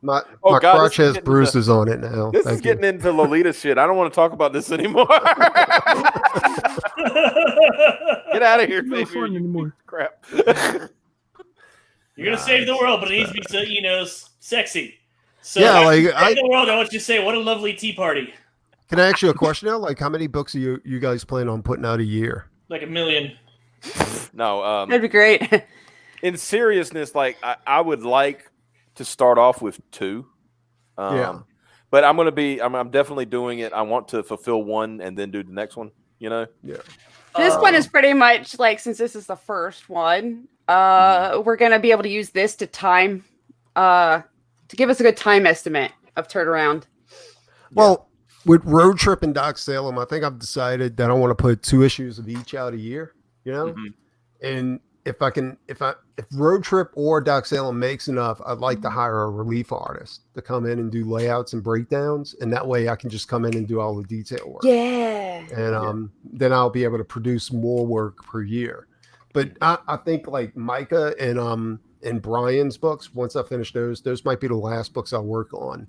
My God, crotch has bruises on it now. This is getting into Lolita shit. I don't want to talk about this anymore. Get out of here, No baby. fun anymore. Crap. You're gonna save the world, but it needs to be so sexy. So Yeah, save the world. I want you to say, "What a lovely tea party." Can I ask you a question now? Like, how many books are you guys plan on putting out a year? Like 1 million. No, That'd be great. in seriousness, like I would like to start off with 2. Yeah. But I'm definitely doing it. I want to fulfill 1 and then do the next one, Yeah. This one is pretty much like, since this is the first one, we're gonna be able to use this to time, to give us a good time estimate of turnaround. Well, with Road Trip and Doc Salem, I think I've decided that I want to put 2 issues of each out a year. And if Road Trip or Doc Salem makes enough, I'd like to hire a relief artist to come in and do layouts and breakdowns, and that way I can just come in and do all the detail work. Yeah. And then I'll be able to produce more work per year. But I think like Micah and Brian's books, once I finish those might be the last books I'll work on.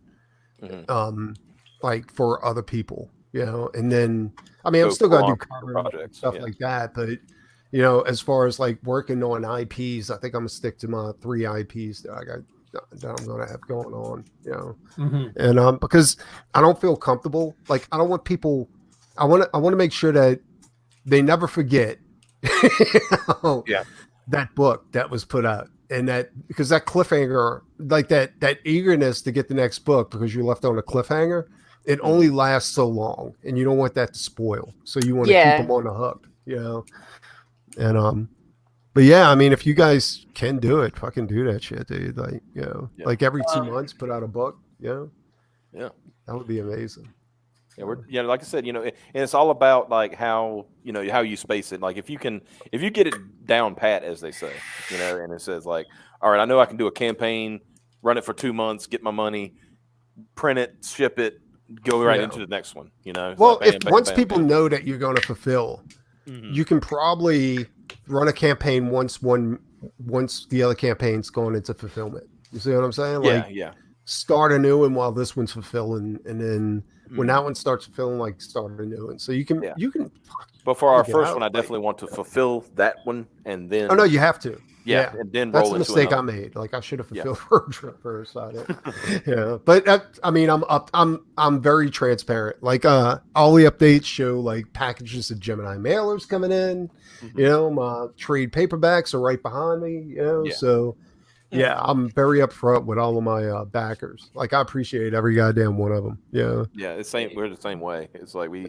Like for other people, and then I'm still gonna do cover projects, stuff like that, but as far as like working on IPs, I think I'm gonna stick to my 3 IPs that I'm gonna have going on, and because I don't feel comfortable, like I don't want people, I want to make sure that they never forget that book that was put out, and that because that cliffhanger, like that eagerness to get the next book because you left on a cliffhanger, it only lasts so long, and you don't want that to spoil. So you want to keep them on the hook, And but yeah, I mean, if you guys can do it, fucking do that shit, dude. Like like every 2 months, put out a book. Yeah, that would be amazing. Yeah, like I said, and it's all about like how how you space it. Like if you get it down pat, as they say, and it says like, all right, I know I can do a campaign, run it for 2 months, get my money, print it, ship it, go right into the next one. Well, like once people know that you're going to fulfill, you can probably run a campaign once the other campaign's gone into fulfillment. You see what I'm saying? Like, start a new one while this one's fulfilling, and then when that one starts fulfilling, like start a new one. So you can. But for our first one, I definitely want to fulfill that one, and then. Oh no, you have to. Yeah, and then that's roll the into mistake another. I made. Like I should have fulfilled Road Trip first. But I mean, I'm very transparent. Like all the updates show like packages of Gemini mailers coming in. My trade paperbacks are right behind me. So I'm very upfront with all of my backers. Like I appreciate every goddamn one of them. Yeah, it's same. We're the same way. It's like we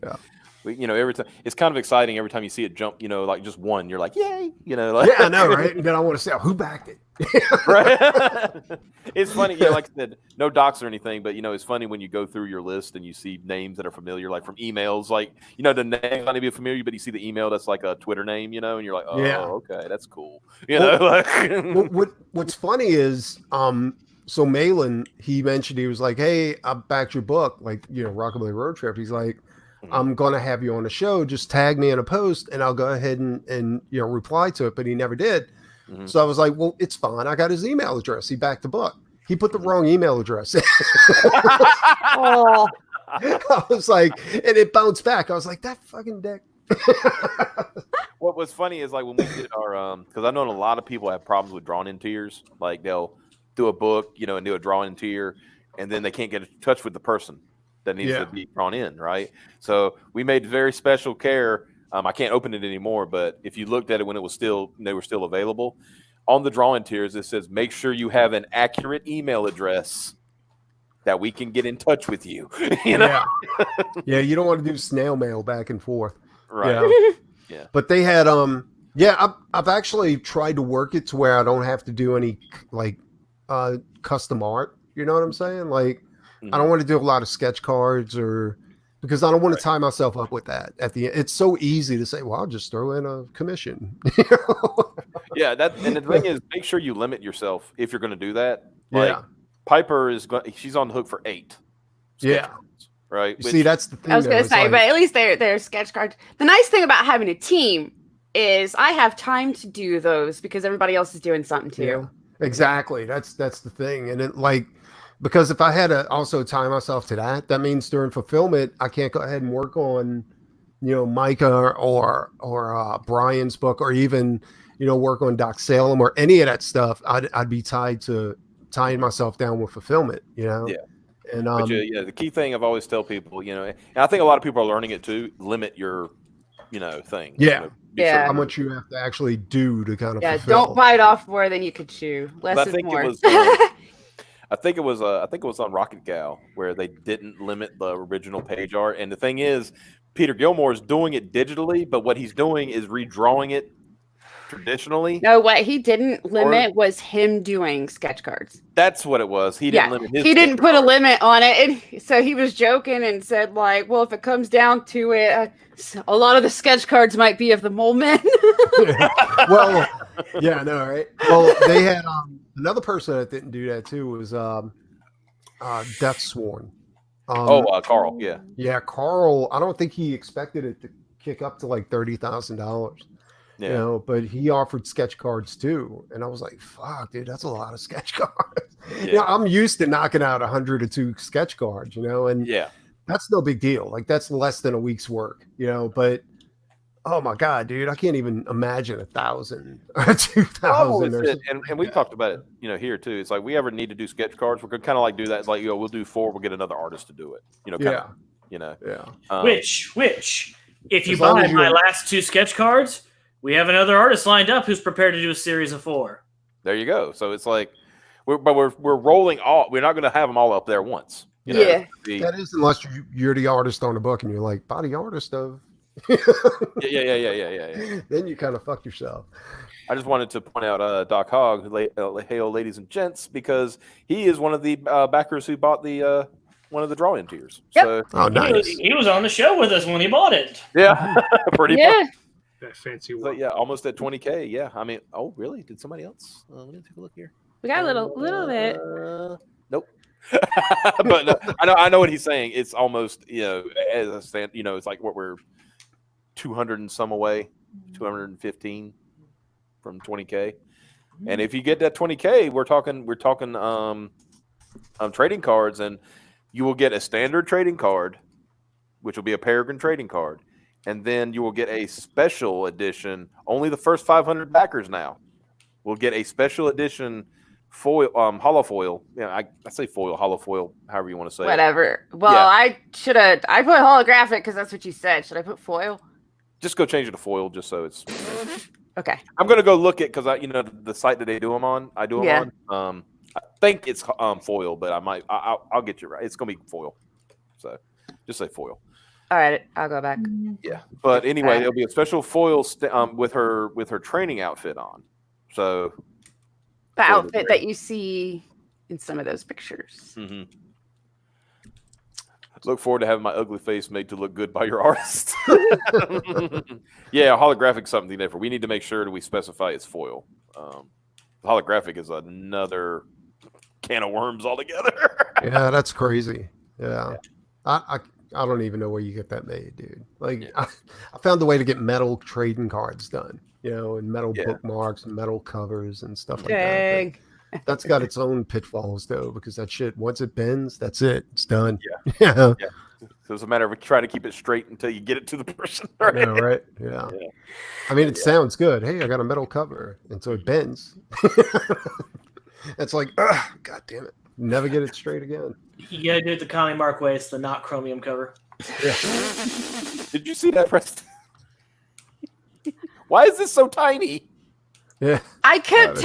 every time it's kind of exciting every time you see it jump, like just one, you're like, yay, like I know, right? And then I want to say, who backed it? Right. It's funny, like I said, no docs or anything, but it's funny when you go through your list and you see names that are familiar, like from emails, like the name might be familiar, but you see the email that's like a Twitter name, and you're like, oh, okay, that's cool. What's funny is so Malin, he mentioned, he was like, hey, I backed your book, like Rockabilly Road Trip. He's like, I'm gonna have you on the show, just tag me in a post and I'll go ahead and reply to it, but he never did. So I was like, well, it's fine, I got his email address. He backed the book. He put the wrong email address. Oh. I was like, and it bounced back. I was like, that fucking dick. What was funny is like when we did our because I know a lot of people have problems with drawn in tears. Like they'll do a book, and do a draw in tear, and then they can't get in touch with the person that needs to be drawn in, right? So we made very special care. I can't open it anymore, but if you looked at it when it was still, they were still available. on the drawing tiers, it says make sure you have an accurate email address that we can get in touch with you. You know? Yeah, you don't want to do snail mail back and forth. Right. Yeah. But they had I've actually tried to work it to where I don't have to do any like custom art. You know what I'm saying? Like I don't want to do a lot of sketch cards or because I don't want to tie myself up with that at the end. It's so easy to say, well, I'll just throw in a commission. Yeah, and the thing is, make sure you limit yourself if you're going to do that. Like Piper she's on the hook for 8. Yeah. Cards, right. See, that's the thing. I was going to say, but at least they're sketch cards. The nice thing about having a team is I have time to do those because everybody else is doing something too. Yeah, exactly. That's the thing. And it because if I had to also tie myself to that means during fulfillment, I can't go ahead and work on, Micah or Brian's book or even, work on Doc Salem or any of that stuff. I'd be tying myself down with fulfillment, Yeah. And the key thing I've always tell people, and I think a lot of people are learning it too, limit your, thing. Yeah. Yeah. How much you have to actually do to kind of fulfill. Don't bite off more than you could chew. Less is more. I think it was on Rocket Gal where they didn't limit the original page art. And the thing is, Peter Gilmore is doing it digitally, but what he's doing is redrawing it traditionally. No, what he didn't limit was him doing sketch cards. That's what it was. He didn't limit his. He didn't put a limit on it, and so he was joking and said, like, "Well, if it comes down to it, a lot of the sketch cards might be of the Mole Men." Well, yeah, I know, right? Well, they had another person that didn't do that too was Death Sworn. Carl. Yeah. Yeah, Carl. I don't think he expected it to kick up to like $30,000. Yeah. But he offered sketch cards too, and I was like, "Fuck, dude, that's a lot of sketch cards." Yeah. I'm used to knocking out 100 or 2 sketch cards, and that's no big deal. Like that's less than a week's work, But oh my god, dude, I can't even imagine 1,000 or 2,000. And we talked about it, here too. It's like we ever need to do sketch cards, we're gonna kind of like do that. It's like we'll do 4, we'll get another artist to do it. Which if you buy my last 2 sketch cards. We have another artist lined up who's prepared to do a series of 4. There you go. So it's like we're rolling all. We're not going to have them all up there once. That is unless you're the artist on the book and you're like body artist of. Yeah. Then you kind of fuck yourself. I just wanted to point out Doc Hogg, hail ladies and gents, because he is one of the backers who bought the one of the draw-in tiers. Yep. So, nice. He was on the show with us when he bought it. Yeah, pretty much. That fancy one. But almost at 20K. Yeah, I mean, oh really? Did somebody else? Let me take a look here. We got a little bit. Nope. But no, I know what he's saying. It's almost as a stand. It's like what we're 200 and some away, 215 from 20K. And if you get that 20K, we're talking trading cards, and you will get a standard trading card, which will be a Peregrine trading card. And then you will get a special edition. Only the first 500 backers now will get a special edition foil, hollow foil. Yeah, I say foil, hollow foil, however you want to say. Whatever. Well, I put holographic because that's what you said. Should I put foil? Just go change it to foil, just so it's. Okay. I'm gonna go look at because the site that they do them on. I do them on. I think it's foil, but I might. I'll get you right. It's gonna be foil. So just say foil. All right, I'll go back. Yeah, but anyway, there'll be a special foil with her training outfit on. So the outfit that you see in some of those pictures. Mm-hmm. Look forward to having my ugly face made to look good by your artist. Yeah, holographic something different. We need to make sure that we specify it's foil. Holographic is another can of worms altogether. Yeah, that's crazy. Yeah. I don't even know where you get that made, dude. Like, I found a way to get metal trading cards done, and metal bookmarks and metal covers and stuff like that. But that's got its own pitfalls, though, because that shit, once it bends, that's it. It's done. Yeah. So it's a matter of trying to keep it straight until you get it to the person. Right? Yeah, right. Yeah. I mean, it sounds good. Hey, I got a metal cover. And so it bends. It's like, God damn it. Never get it straight again. You gotta do it the Connie Mark way. It's the not chromium cover. Yeah. Did you see that, Preston? Why is this so tiny? Yeah. I kept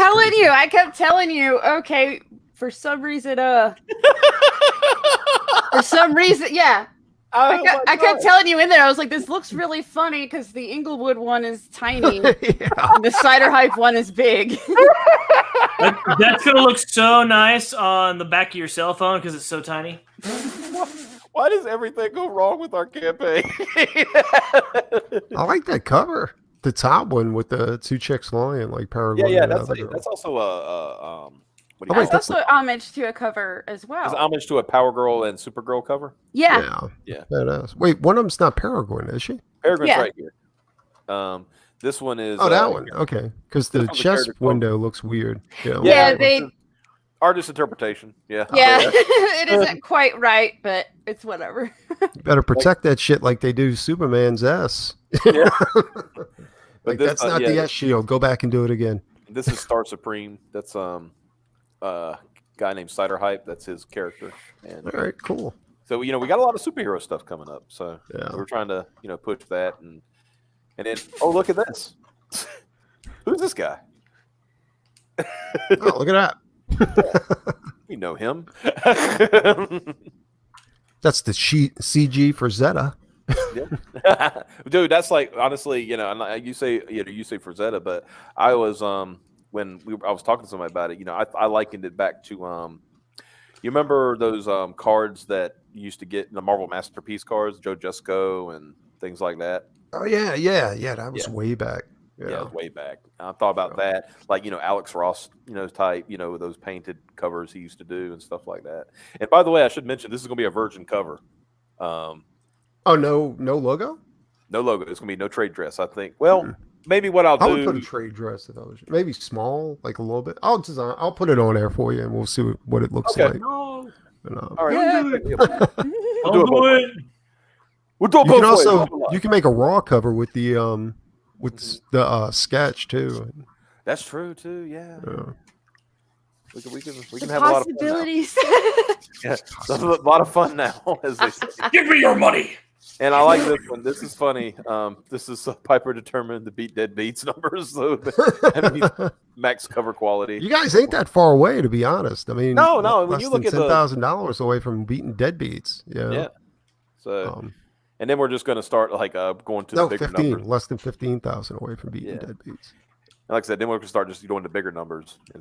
telling you, okay, for some reason, yeah. I kept telling you in there, I was like, this looks really funny because the Inglewood one is tiny. And the Cider Hype one is big. That's going to look so nice on the back of your cell phone because it's so tiny. Why does everything go wrong with our campaign? I like that cover. The top one with the two chicks flying like Peregrine. Yeah, that's also a That's also homage to a cover as well. It's homage to a Power Girl and Supergirl cover. Yeah. That is. Wait, one of them's not Peregrine, is she? Peregrine's right here. This one is. Oh, that one. Okay, because the chest window looks weird. Yeah, they. Artist interpretation. Yeah. It isn't quite right, but it's whatever. You better protect that shit like they do Superman's S. Yeah. Like that's not the S shield. Go back and do it again. This is Star Supreme. That's guy named Cider Hype. That's his character. And all right, cool. So we got a lot of superhero stuff coming up. So we're trying to push that and then look at this. Who's this guy? Oh, look at that. We know him. That's the CG for Zeta. Yeah. Dude, that's like honestly, you say for but I was when I was talking to somebody about it, I likened it back to you remember those cards that you used to get in the Marvel Masterpiece cards, Joe Jusko and things like that. Oh yeah, that was way back. Yeah, way back. I thought about that, like Alex Ross, type, those painted covers he used to do and stuff like that. And by the way, I should mention this is going to be a virgin cover. Oh, no logo? No logo. It's going to be no trade dress, I think. Well, maybe what I would put a trade dress if I was maybe small, like a little bit. I'll put it on there for you, and we'll see what it looks like. No. All right. We'll do it. We'll do it both ways. You can make a raw cover with the sketch too. That's true too. Yeah. We can the have possibilities. A lot of fun now. As they say. Give me your money. And I like this one. This is funny. This is Piper determined to beat dead beats numbers, so max cover quality. You guys ain't that far away, to be honest. I mean, no. When you look at $10,000 away from beating deadbeats, yeah. So, and then we're just going to start going to the bigger numbers. Less than 15,000 away from beating deadbeats. Like I said, then we're going to start just going to bigger numbers. We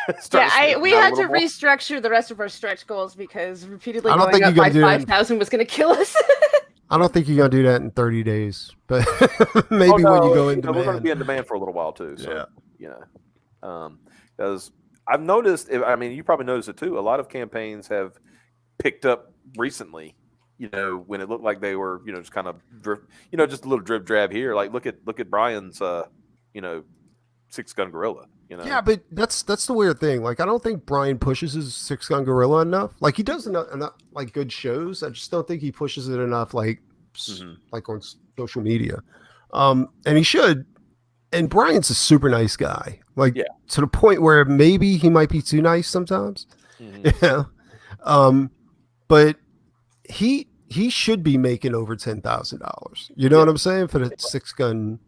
had to restructure the rest of our stretch goals because repeatedly going up by 5,000 was going to kill us. I don't think you're going to do that in 30 days, but maybe when you go in demand. We're going to be in demand for a little while too. So, because I've noticed, you probably noticed it too. A lot of campaigns have picked up recently, when it looked like they were, just kind of, just a little drib drab here. Like look at Brian's, 6-gun gorilla. Yeah, but that's the weird thing. Like, I don't think Brian pushes his 6-gun gorilla enough. Like, he does enough like good shows. I just don't think he pushes it enough, like on social media. And he should. And Brian's a super nice guy. Like, to the point where maybe he might be too nice sometimes. Yeah. But he should be making over $10,000. You know what I'm saying? For the 6-gun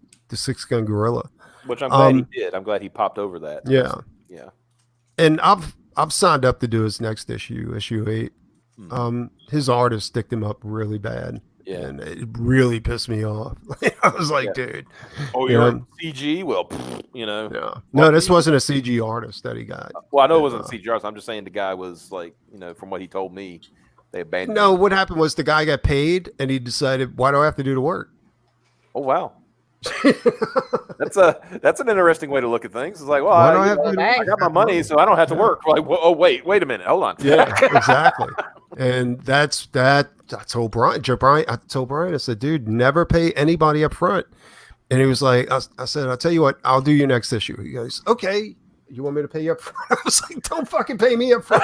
gorilla. Which I'm glad he did. I'm glad he popped over that. Yeah. Yeah. And I've signed up to do his next issue 8. His artist sticked him up really bad. Yeah. And it really pissed me off. I was like, dude. Oh, you're a CG? Well, Yeah. No, this wasn't a CG artist that he got. Well, I know it wasn't a CG artist. I'm just saying the guy was like, from what he told me, they abandoned him. What happened was the guy got paid and he decided, why do I have to do the work? Oh, wow. That's an interesting way to look at things. It's like, well, I got my money, so I don't have to work. Like, wait a minute, hold on. Yeah, exactly. And that's that. I told Brian. I told Brian. I said, dude, never pay anybody up front. And he was like, I said, I'll tell you what, I'll do your next issue. He goes, okay. You want me to pay you up front? I was like, don't fucking pay me up front.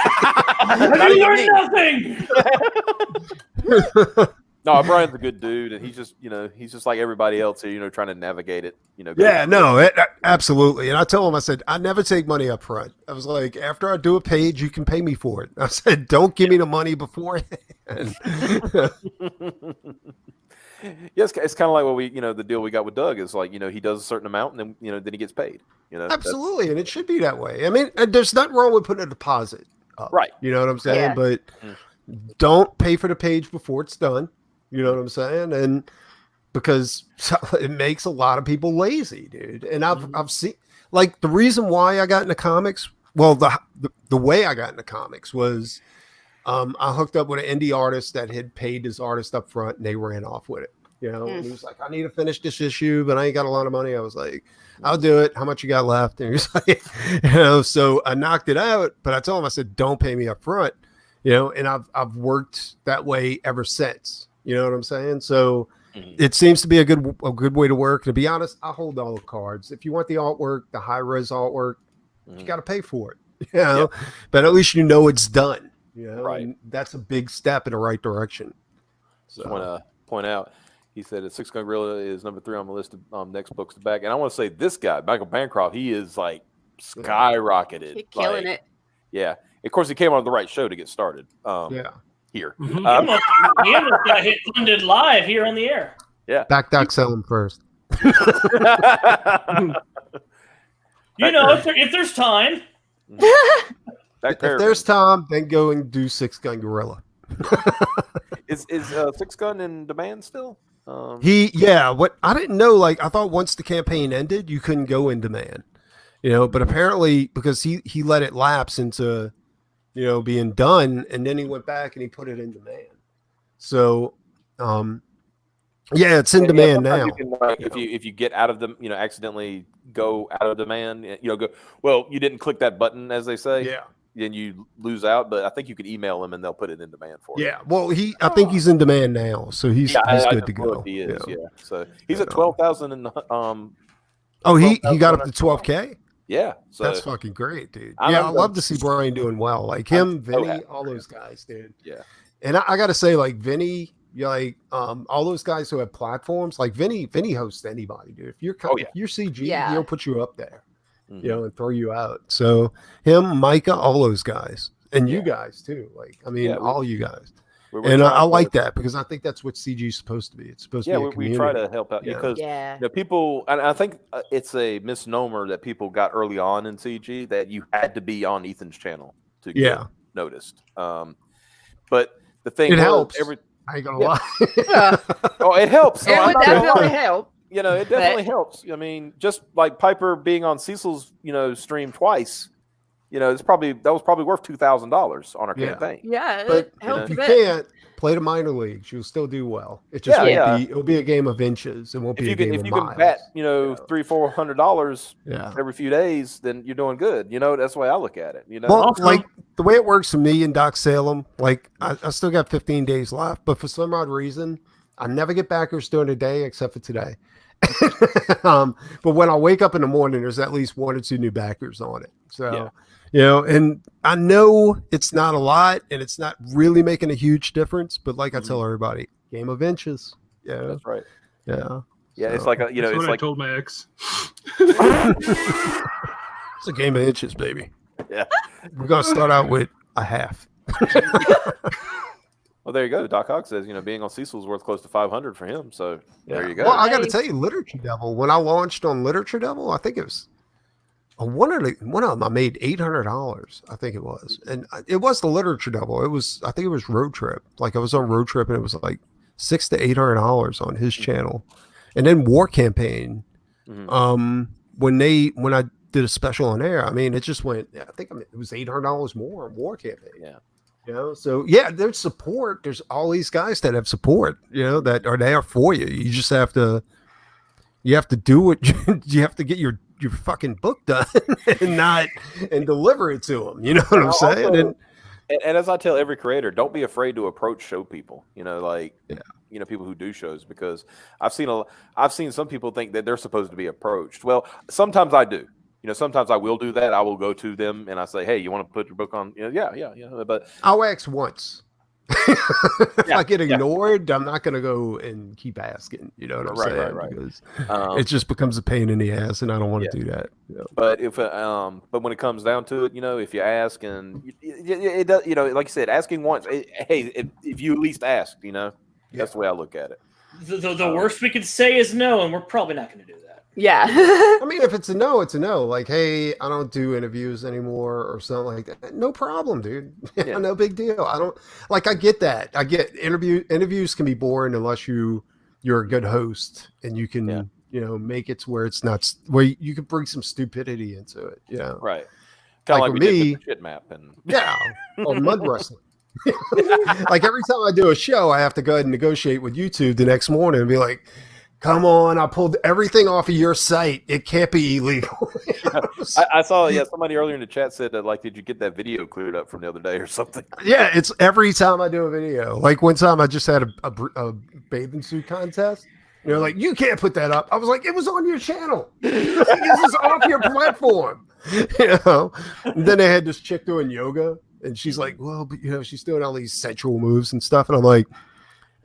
You learned nothing. No, Brian's a good dude, and he's just like everybody else here, trying to navigate it. Absolutely. And I told him, I said, I never take money up front. I was like, after I do a page, you can pay me for it. I said, don't give me the money beforehand. Yes, it's kind of like what we, the deal we got with Doug is like, he does a certain amount and then, then he gets paid. Absolutely, and it should be that way. I mean, there's nothing wrong with putting a deposit up, right? You know what I'm saying? Yeah. But don't pay for the page before it's done. You know what I'm saying? And because it makes a lot of people lazy, dude. And I've seen like the reason why I got into comics. Well, the way I got into comics was I hooked up with an indie artist that had paid his artist up front, and they ran off with it. And he was like, "I need to finish this issue, but I ain't got a lot of money." I was like, "I'll do it. How much you got left?" And he was like, so I knocked it out. But I told him, I said, "Don't pay me up front," and I've worked that way ever since. You know what I'm saying? So it seems to be a good way to work. To be honest, I hold all the cards. If you want the artwork, the high res artwork, you got to pay for it. But at least it's done. Right. And that's a big step in the right direction. So I want to point out, he said that Six Gun Gorilla is number 3 on the list of next books to back. And I want to say this guy, Michael Bancroft, he is like skyrocketed. He's killing it. Yeah. Of course, he came on the right show to get started. Here. He almost got hit funded live here on the air. Yeah. Back doc sell him first. If there's time. If there's time, then go and do Six Gun Gorilla. Is Six Gun in demand still? What I didn't know, like I thought once the campaign ended, you couldn't go in demand. But apparently because he let it lapse into being done, and then he went back and he put it in demand. So it's in demand now. If you get out of them, accidentally go out of demand, well, you didn't click that button, as they say. Yeah. Then you lose out, but I think you could email them and they'll put it in demand for you. Yeah, well, I think he's in demand now, so he's good to go. He is, So he's at 12,000 and he got up to 12K. Yeah, so that's fucking great, dude. I love to see Brian doing well, like him, Vinny, all those guys, dude. Yeah, and I got to say, like Vinny, all those guys who have platforms, like Vinny hosts anybody, dude. If you're CG, he'll put you up there. And throw you out. So him, Micah, all those guys, and you guys too. Like, I mean, all you guys. And I like that because I think that's what CG is supposed to be. It's supposed to be a community. We try to help out because people, and I think it's a misnomer that people got early on in CG that you had to be on Ethan's channel to get noticed. But the thing helps. I ain't gonna lie. It helps. It would definitely help. It definitely helps. I mean, just like Piper being on Cecil's, stream twice, that was probably worth $2,000 on our campaign. Yeah, but if you can't play the minor leagues, you'll still do well. It just won't be. It'll be a game of inches. It won't be a game of miles. If you can bet, $300-$400 every few days, then you're doing good. That's the way I look at it. Well, like the way it works for me and Doc Salem, like I still got 15 days left, but for some odd reason, I never get backers during the day except for today. But when I wake up in the morning, there's at least 1 or 2 new backers on it. So, and I know it's not a lot and it's not really making a huge difference, but like I tell everybody, game of inches. Yeah, that's right. Yeah. Yeah. So, it's like, that's it's what like I told my ex. It's a game of inches, baby. Yeah. We're going to start out with a half. Well, there you go. Doc Hawk says, being on Cecil's worth close to 500 for him. So there you go. Well, I got to tell you, Literature Devil. When I launched on Literature Devil, I think it was one of them. I made $800. I think it was, and it was the Literature Devil. I think it was Road Trip. Like I was on Road Trip, and it was like $600 to $800 on his channel, and then War Campaign. When I did a special on air, I mean, it just went. I think it was $800 more on War Campaign. Yeah. So there's support. There's all these guys that have support, that are there for you. You just have to do what you have to get your fucking book done and deliver it to them. You know what I'm saying? Also, and as I tell every creator, don't be afraid to approach show people, people who do shows, because I've seen some people think that they're supposed to be approached. Well, sometimes I do. Sometimes I will do that. I will go to them and I say, "Hey, you want to put your book on?" Yeah. But I'll ask once. If I get ignored, I'm not going to go and keep asking. You know what I'm saying? Right. Because it just becomes a pain in the ass, and I don't want to do that. But but when it comes down to it, if you ask and it does, like you said, asking once. Hey, if you at least asked, that's the way I look at it. The worst we could say is no, and we're probably not going to do that. Yeah. I mean, if it's a no, it's a no. Like, hey, I don't do interviews anymore or something like that. No problem, dude. Yeah. No big deal. I get that. I get interviews can be boring unless you're a good host and you can, make it to where it's not, where you can bring some stupidity into it. Yeah. Right. Kind of like with we did me, with the shit map and on mud wrestling. Like every time I do a show, I have to go ahead and negotiate with YouTube the next morning and be like, come on, I pulled everything off of your site. It can't be illegal. I saw somebody earlier in the chat said that, like, did you get that video cleared up from the other day or something? Yeah, it's every time I do a video. Like one time I just had a bathing suit contest. They're like, you can't put that up. I was like, it was on your channel. This is off your platform. And then they had this chick doing yoga, and she's like, well, but she's doing all these sensual moves and stuff. And I'm like,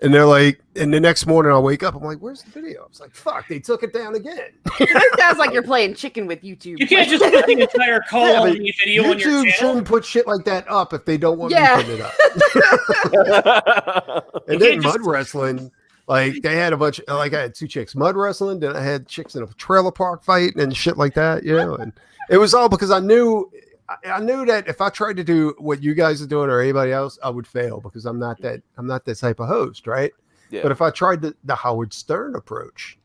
and they're like, and the next morning I'll wake up, I'm like, where's the video? I was like, fuck, they took it down again. It sounds like you're playing chicken with YouTube. You can't just put the entire call on the video on your YouTube channel. shouldn't put shit like that up if they don't want me putting it up. And then mud wrestling, like they had a bunch, like I had two chicks mud wrestling, then I had chicks in a trailer park fight and shit like that, and it was all because I knew that if I tried to do what you guys are doing or anybody else, I would fail because I'm not that type of host, right? Yeah. But if I tried the Howard Stern approach,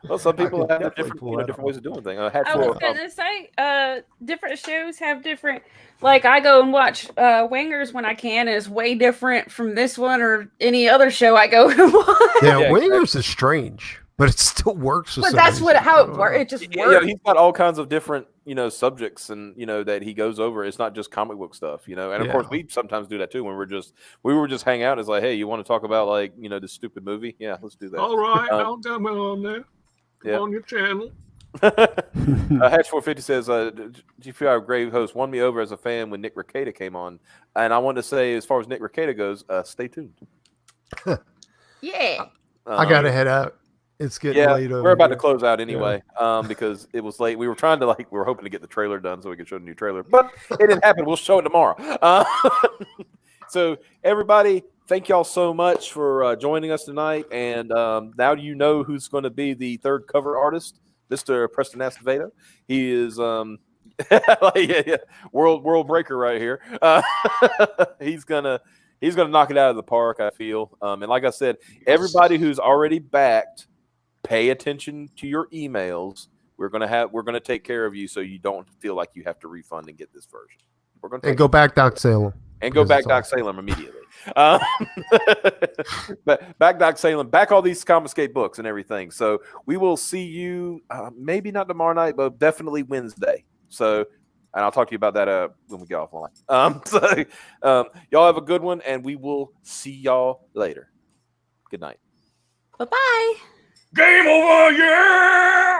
well, some people have different ways of doing things. I was gonna say, different shows have different. Like I go and watch Wingers when I can, and it's way different from this one or any other show I go and watch. Yeah, Wingers is strange. But it still works. But that's how it works. It just works. Yeah, he's got all kinds of different, subjects and that he goes over. It's not just comic book stuff, And of course, we sometimes do that too when we were just hang out. It's like, hey, you want to talk about this stupid movie? Yeah, let's do that. All right, I'll come on there. Come on your channel. Hatch 450 says, GPR Grave Host won me over as a fan when Nick Rekieta came on, and I want to say, as far as Nick Rekieta goes, stay tuned. Yeah, I gotta head out. It's getting late. We're about to close out anyway, because it was late. We were trying to we were hoping to get the trailer done so we could show the new trailer, but it didn't happen. We'll show it tomorrow. So everybody, thank y'all so much for joining us tonight. And now you know who's going to be the third cover artist, Mr. Preston Acevedo. He is world breaker right here. He's gonna knock it out of the park, I feel. And like I said, everybody who's already backed, pay attention to your emails. We're gonna take care of you so you don't feel like you have to refund and get this version. We're gonna go back Doc Salem. And go back Doc Salem immediately. But back Doc Salem, back all these Confiscate books and everything. So we will see you maybe not tomorrow night, but definitely Wednesday. So, and I'll talk to you about that when we get offline. Y'all have a good one, and we will see y'all later. Good night. Bye-bye. Game over, yeah!